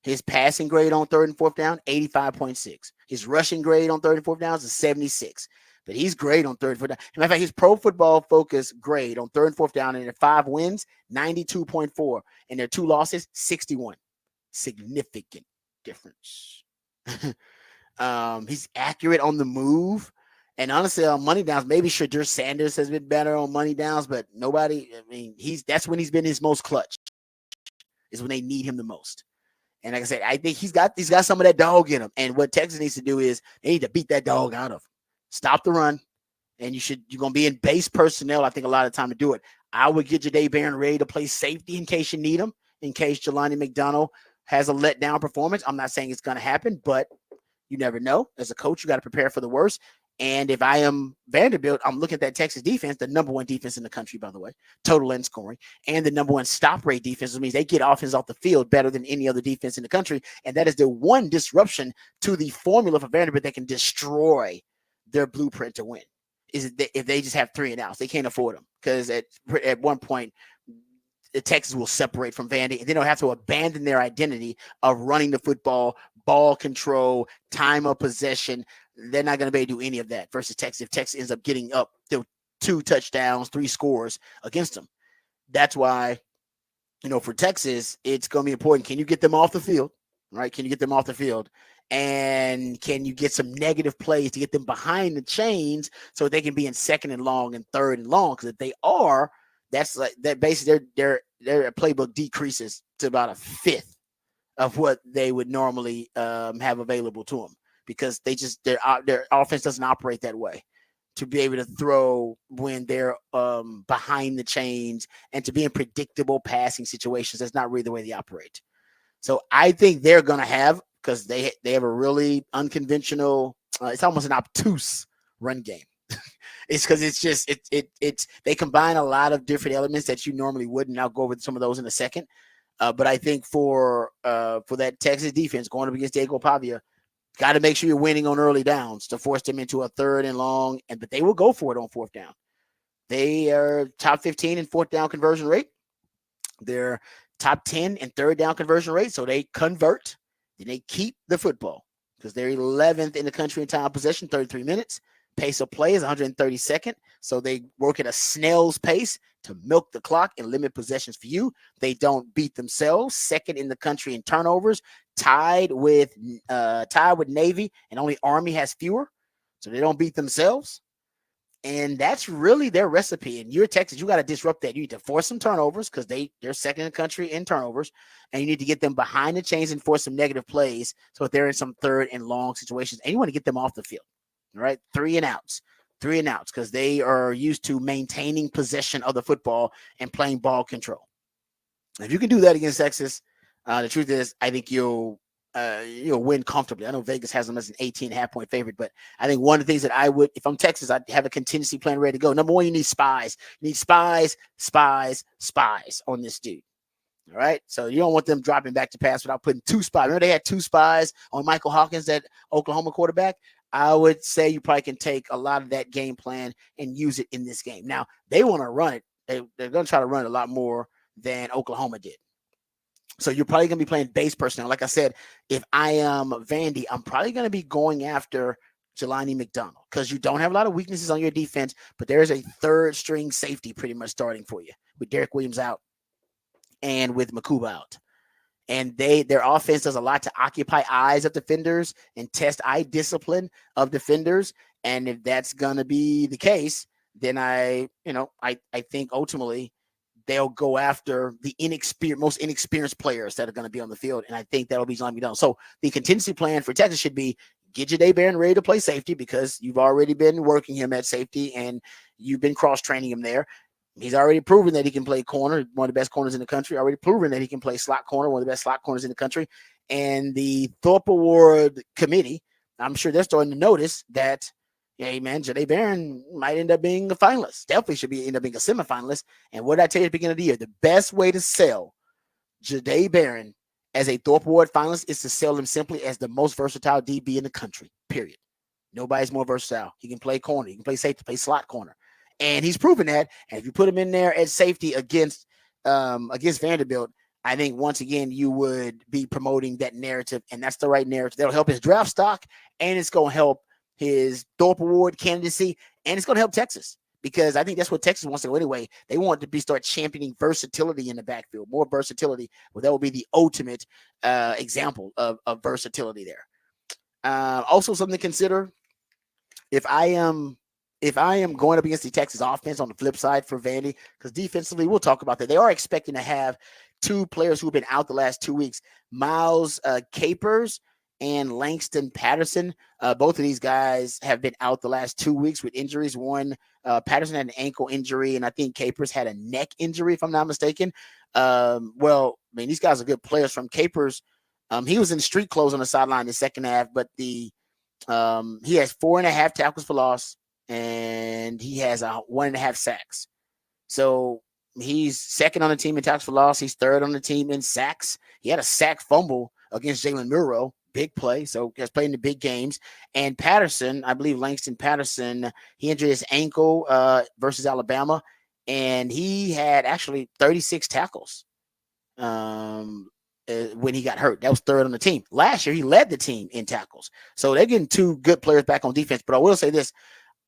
His passing grade on 3rd and 4th down, 85.6. His rushing grade on 3rd and 4th downs is 76. But he's great on 3rd and 4th down. As a matter of fact, his Pro Football Focus grade on 3rd and 4th down in their 5 wins, 92.4. And their 2 losses, 61. Significant difference. He's accurate on the move. And honestly, on money downs, maybe Shadur Sanders has been better on money downs, but nobody, that's when he's been his most clutch, is when they need him the most. And like I said, I think he's got some of that dog in him. And what Texas needs to do is they need to beat that dog out of him. Stop the run, and you're going to be in base personnel, I think, a lot of time to do it. I would get Jahdae Barron ready to play safety in case you need him, in case Jelani McDonald has a letdown performance. I'm not saying it's going to happen, but you never know. As a coach, you got to prepare for the worst. And if I am Vanderbilt, I'm looking at that Texas defense, the number 1 defense in the country, by the way, total end scoring, and the number 1 stop rate defense, which means they get offense off the field better than any other defense in the country. And that is the one disruption to the formula for Vanderbilt that can destroy their blueprint to win. Is if they just have 3 and outs, they can't afford them because at one point the Texas will separate from Vandy and they don't have to abandon their identity of running the football, ball control, time of possession. They're not going to be able to do any of that versus Texas. If Texas ends up getting up to 2 touchdowns, 3 scores against them, that's why for Texas it's going to be important. Can you get them off the field? Right? Can you get them off the field? And can you get some negative plays to get them behind the chains so they can be in 2nd and long and 3rd and long? Because if they are, that's like that. Basically, their playbook decreases to about a 5th of what they would normally have available to them because their offense doesn't operate that way. To be able to throw when they're behind the chains and to be in predictable passing situations, that's not really the way they operate. So I think they're going to have. Because they have a really unconventional, it's almost an obtuse run game. It's because it's just they combine a lot of different elements that you normally wouldn't. I'll go over some of those in a second. But I think for that Texas defense going up against Diego Pavia, got to make sure you're winning on early downs to force them into a 3rd and long. But they will go for it on 4th down. They are top 15 in 4th down conversion rate. They're top 10 in 3rd down conversion rate. So they convert. Then they keep the football because they're 11th in the country in time of possession, 33 minutes. Pace of play is 132nd. So they work at a snail's pace to milk the clock and limit possessions for you. They don't beat themselves. 2nd in the country in turnovers, tied with Navy, and only Army has fewer. So they don't beat themselves. And that's really their recipe. And you're Texas, you got to disrupt that. You need to force some turnovers because they're 2nd in the country in turnovers. And you need to get them behind the chains and force some negative plays so that they're in some 3rd and long situations. And you want to get them off the field. All right, 3 and outs because they are used to maintaining possession of the football and playing ball control. If you can do that against Texas, the truth is I think you'll win comfortably. I know Vegas has them as an 18.5-point favorite, but I think one of the things that I would, if I'm Texas, I'd have a contingency plan ready to go. Number one, you need spies. You need spies on this dude. All right. So you don't want them dropping back to pass without putting 2 spies. Remember, they had 2 spies on Michael Hawkins, that Oklahoma quarterback. I would say you probably can take a lot of that game plan and use it in this game. Now, they want to run it. They're going to try to run it a lot more than Oklahoma did. So you're probably going to be playing base personnel. Like I said, if I am Vandy, I'm probably going to be going after Jelani McDonald because you don't have a lot of weaknesses on your defense, but there's a third string safety pretty much starting for you with Derek Williams out and with Makuba out. And their offense does a lot to occupy eyes of defenders and test eye discipline of defenders. And if that's going to be the case, then I think ultimately they'll go after the most inexperienced players that are going to be on the field. And I think that'll be Jelani McDonald. So the contingency plan for Texas should be get Jahdae Barron ready to play safety because you've already been working him at safety and you've been cross-training him there. He's already proven that he can play corner, one of the best corners in the country. Already proven that he can play slot corner, one of the best slot corners in the country. And the Thorpe Award committee, I'm sure they're starting to notice that, hey, man, Jahdae Barron might end up being a finalist. Definitely should end up being a semifinalist. And what did I tell you at the beginning of the year? The best way to sell Jahdae Barron as a Thorpe Award finalist is to sell him simply as the most versatile DB in the country, period. Nobody's more versatile. He can play corner. He can play safety, play slot corner. And he's proven that. And if you put him in there at safety against Vanderbilt, I think once again you would be promoting that narrative, and that's the right narrative. That'll help his draft stock, and it's going to help his Thorpe Award candidacy, and it's going to help Texas because I think that's what Texas wants to do anyway. They want to start championing versatility in the backfield, more versatility. Well, that will be the ultimate example of versatility there. Also, something to consider: if I am going up against the Texas offense on the flip side for Vandy, because defensively, we'll talk about that. They are expecting to have 2 players who've been out the last 2 weeks, Miles Capers and Langston Patterson. Both of these guys have been out the last 2 weeks with injuries. One, Patterson had an ankle injury, and I think Capers had a neck injury, if I'm not mistaken. These guys are good players. From Capers, he was in street clothes on the sideline in the second half, but he has 4.5 tackles for loss, and he has 1.5 sacks. So he's second on the team in tackles for loss. He's third on the team in sacks. He had a sack fumble against Jalen Muro, big play. So he has played in the big games. And Patterson, I believe Langston Patterson, he injured his ankle versus Alabama, and he had actually 36 tackles when he got hurt. That was third on the team. Last year, he led the team in tackles. So they're getting 2 good players back on defense. But I will say this.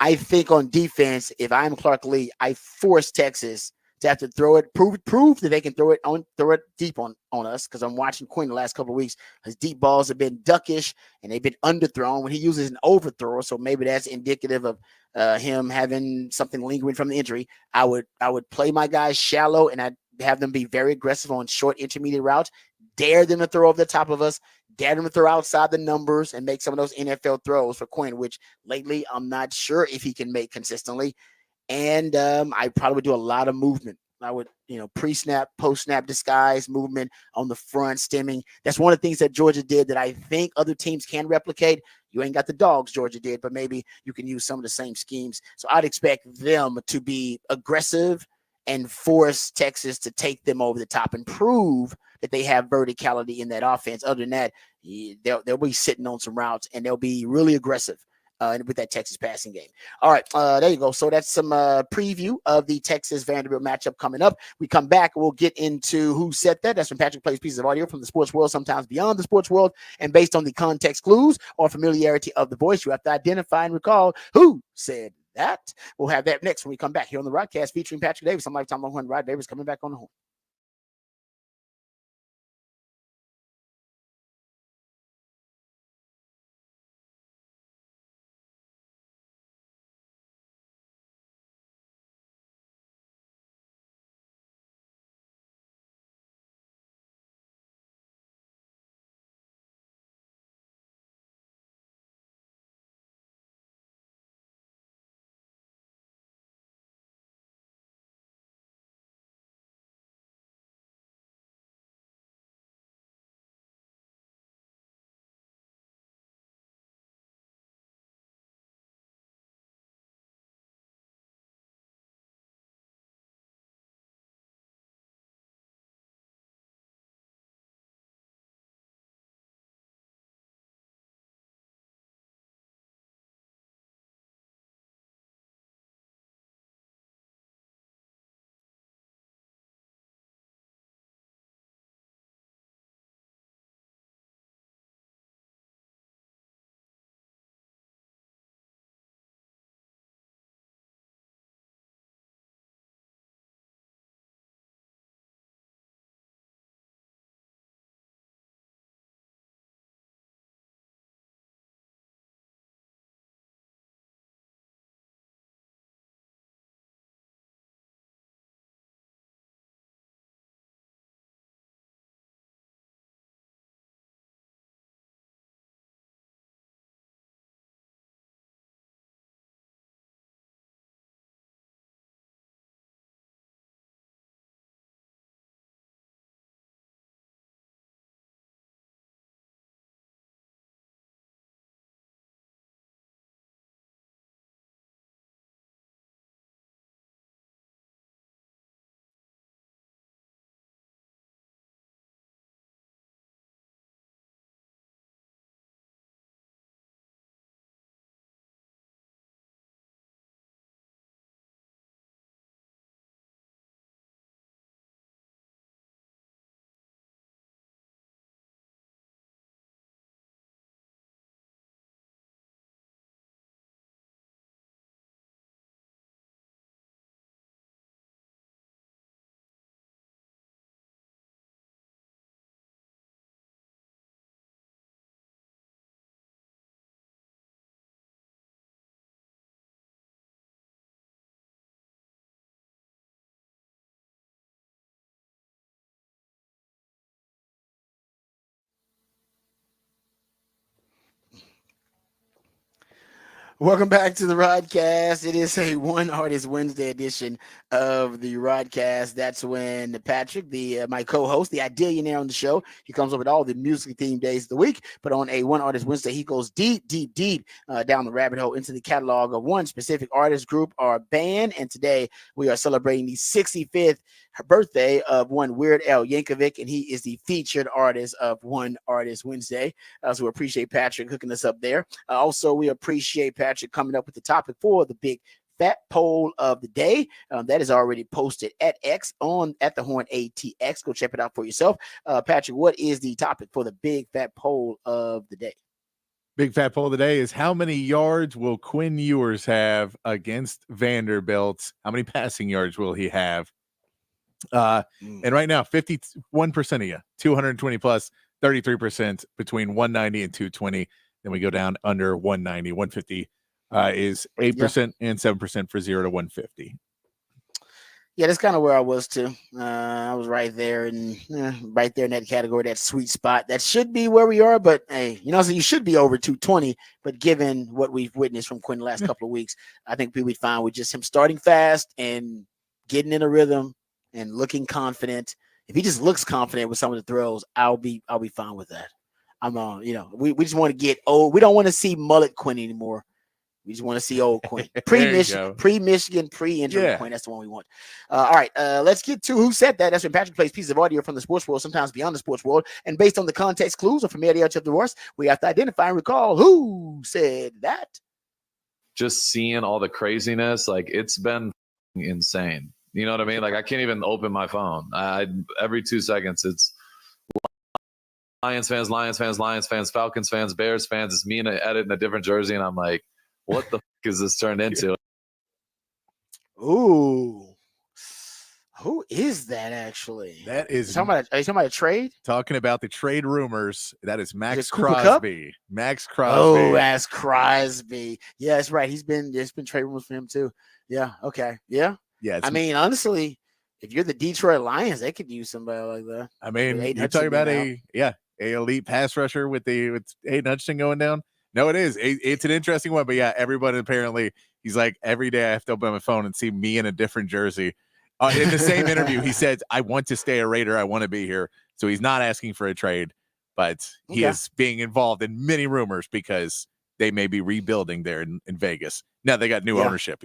I think on defense, if I'm Clark Lee, I force Texas to have to throw it, prove that they can throw it deep on us. Because I'm watching Quinn the last couple of weeks. His deep balls have been duckish and they've been underthrown when he uses an overthrower. So maybe that's indicative of him having something lingering from the injury. I would play my guys shallow and I'd have them be very aggressive on short intermediate routes. Dare them to throw over the top of us. Dare them to throw outside the numbers and make some of those NFL throws for Quinn, which lately I'm not sure if he can make consistently. And I probably would do a lot of movement. I would, pre-snap, post-snap disguise movement on the front, stemming. That's one of the things that Georgia did that I think other teams can replicate. You ain't got the dogs Georgia did, but maybe you can use some of the same schemes. So I'd expect them to be aggressive and force Texas to take them over the top and prove that they have verticality in that offense. Other than that, they'll be sitting on some routes and they'll be really aggressive with that Texas passing game. All right, there you go. So that's some preview of the Texas-Vanderbilt matchup coming up. We come back, we'll get into who said that. That's when Patrick plays pieces of audio from the sports world, sometimes beyond the sports world, and based on the context clues or familiarity of the voice, you have to identify and recall who said that. We'll have that next when we come back here on the Rodcast featuring Patrick Davis. I'm Lifetime Longhorn Rod Davis coming back on the horn. Welcome back to the Rodcast. It is a One Artist Wednesday edition of the Rodcast. That's when Patrick, my co-host, the Idealionaire on the show, he comes up with all the musically themed days of the week. But on a One Artist Wednesday, he goes deep down the rabbit hole into the catalog of one specific artist, group, or band. And today we are celebrating the 65th birthday of one Weird Al Yankovic, and he is the featured artist of One Artist Wednesday. So we appreciate Patrick hooking us up there. Also, we appreciate Patrick coming up with the topic for the big fat poll of the day. That is already posted at X on at the Horn ATX. Go check it out for yourself. Patrick, what is the topic for the big fat poll of the day? Big fat poll of the day is how many yards will Quinn Ewers have against Vanderbilt? How many passing yards will he have? And right now, 51% of you, 220 plus, 33% between 190 and 220. Then we go down under 190. 150 is 8% and 7% for 0 to 150. Yeah, that's kind of where I was too. I was right there in that category, that sweet spot. That should be where we are, but hey, so you should be over 220. But given what we've witnessed from Quinn the last couple of weeks, I think we'd be fine with just him starting fast and getting in a rhythm and looking confident. If he just looks confident with some of the throws, I'll be fine with that. We just want to get old. We don't want to see mullet Quinn anymore. We just want to see old Quinn. Pre-Michigan, pre-injury Quinn. That's the one we want. All right, let's get to Who Said That. That's when Patrick plays pieces of audio from the sports world, sometimes beyond the sports world. And based on the context clues or familiarity of the words, we have to identify and recall who said that. Just seeing all the craziness, like it's been insane. You know what I mean? Like I can't even open my phone. Every 2 seconds, it's Lions fans, Falcons fans, Bears fans. It's me and an edit in a different jersey, and I'm like, what the fuck is this turned into? Ooh. Who is that actually? That is. Are you talking about a trade? Talking about the trade rumors. That is Max Cooper Crosby. Cup? Max Crosby. Oh, that's Crosby. Yeah, that's right. There's been trade rumors for him too. Yeah. Okay. Yeah. Yeah. I mean, honestly, if you're the Detroit Lions, they could use somebody like that. I mean, you're talking about a elite pass rusher with Aiden Hutchinson going down. No, it is. It's an interesting one, but yeah, everybody apparently he's like every day I have to open my phone and see me in a different jersey. In the same interview, he said, "I want to stay a Raider. I want to be here." So he's not asking for a trade, but he is being involved in many rumors because they may be rebuilding there in Vegas. Now they got new ownership,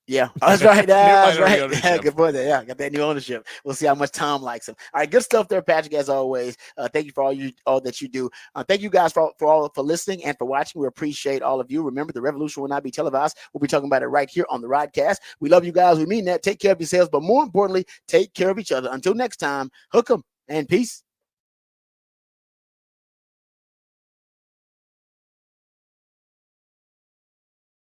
Yeah, that's right. That's right. Yeah, good point there. Yeah, got that new ownership. We'll see how much Tom likes him. All right, good stuff there, Patrick. As always, thank you for all that you do. Thank you guys for listening and for watching. We appreciate all of you. Remember, the revolution will not be televised. We'll be talking about it right here on the Rodcast. We love you guys. We mean that. Take care of yourselves, but more importantly, take care of each other. Until next time, hook 'em and peace.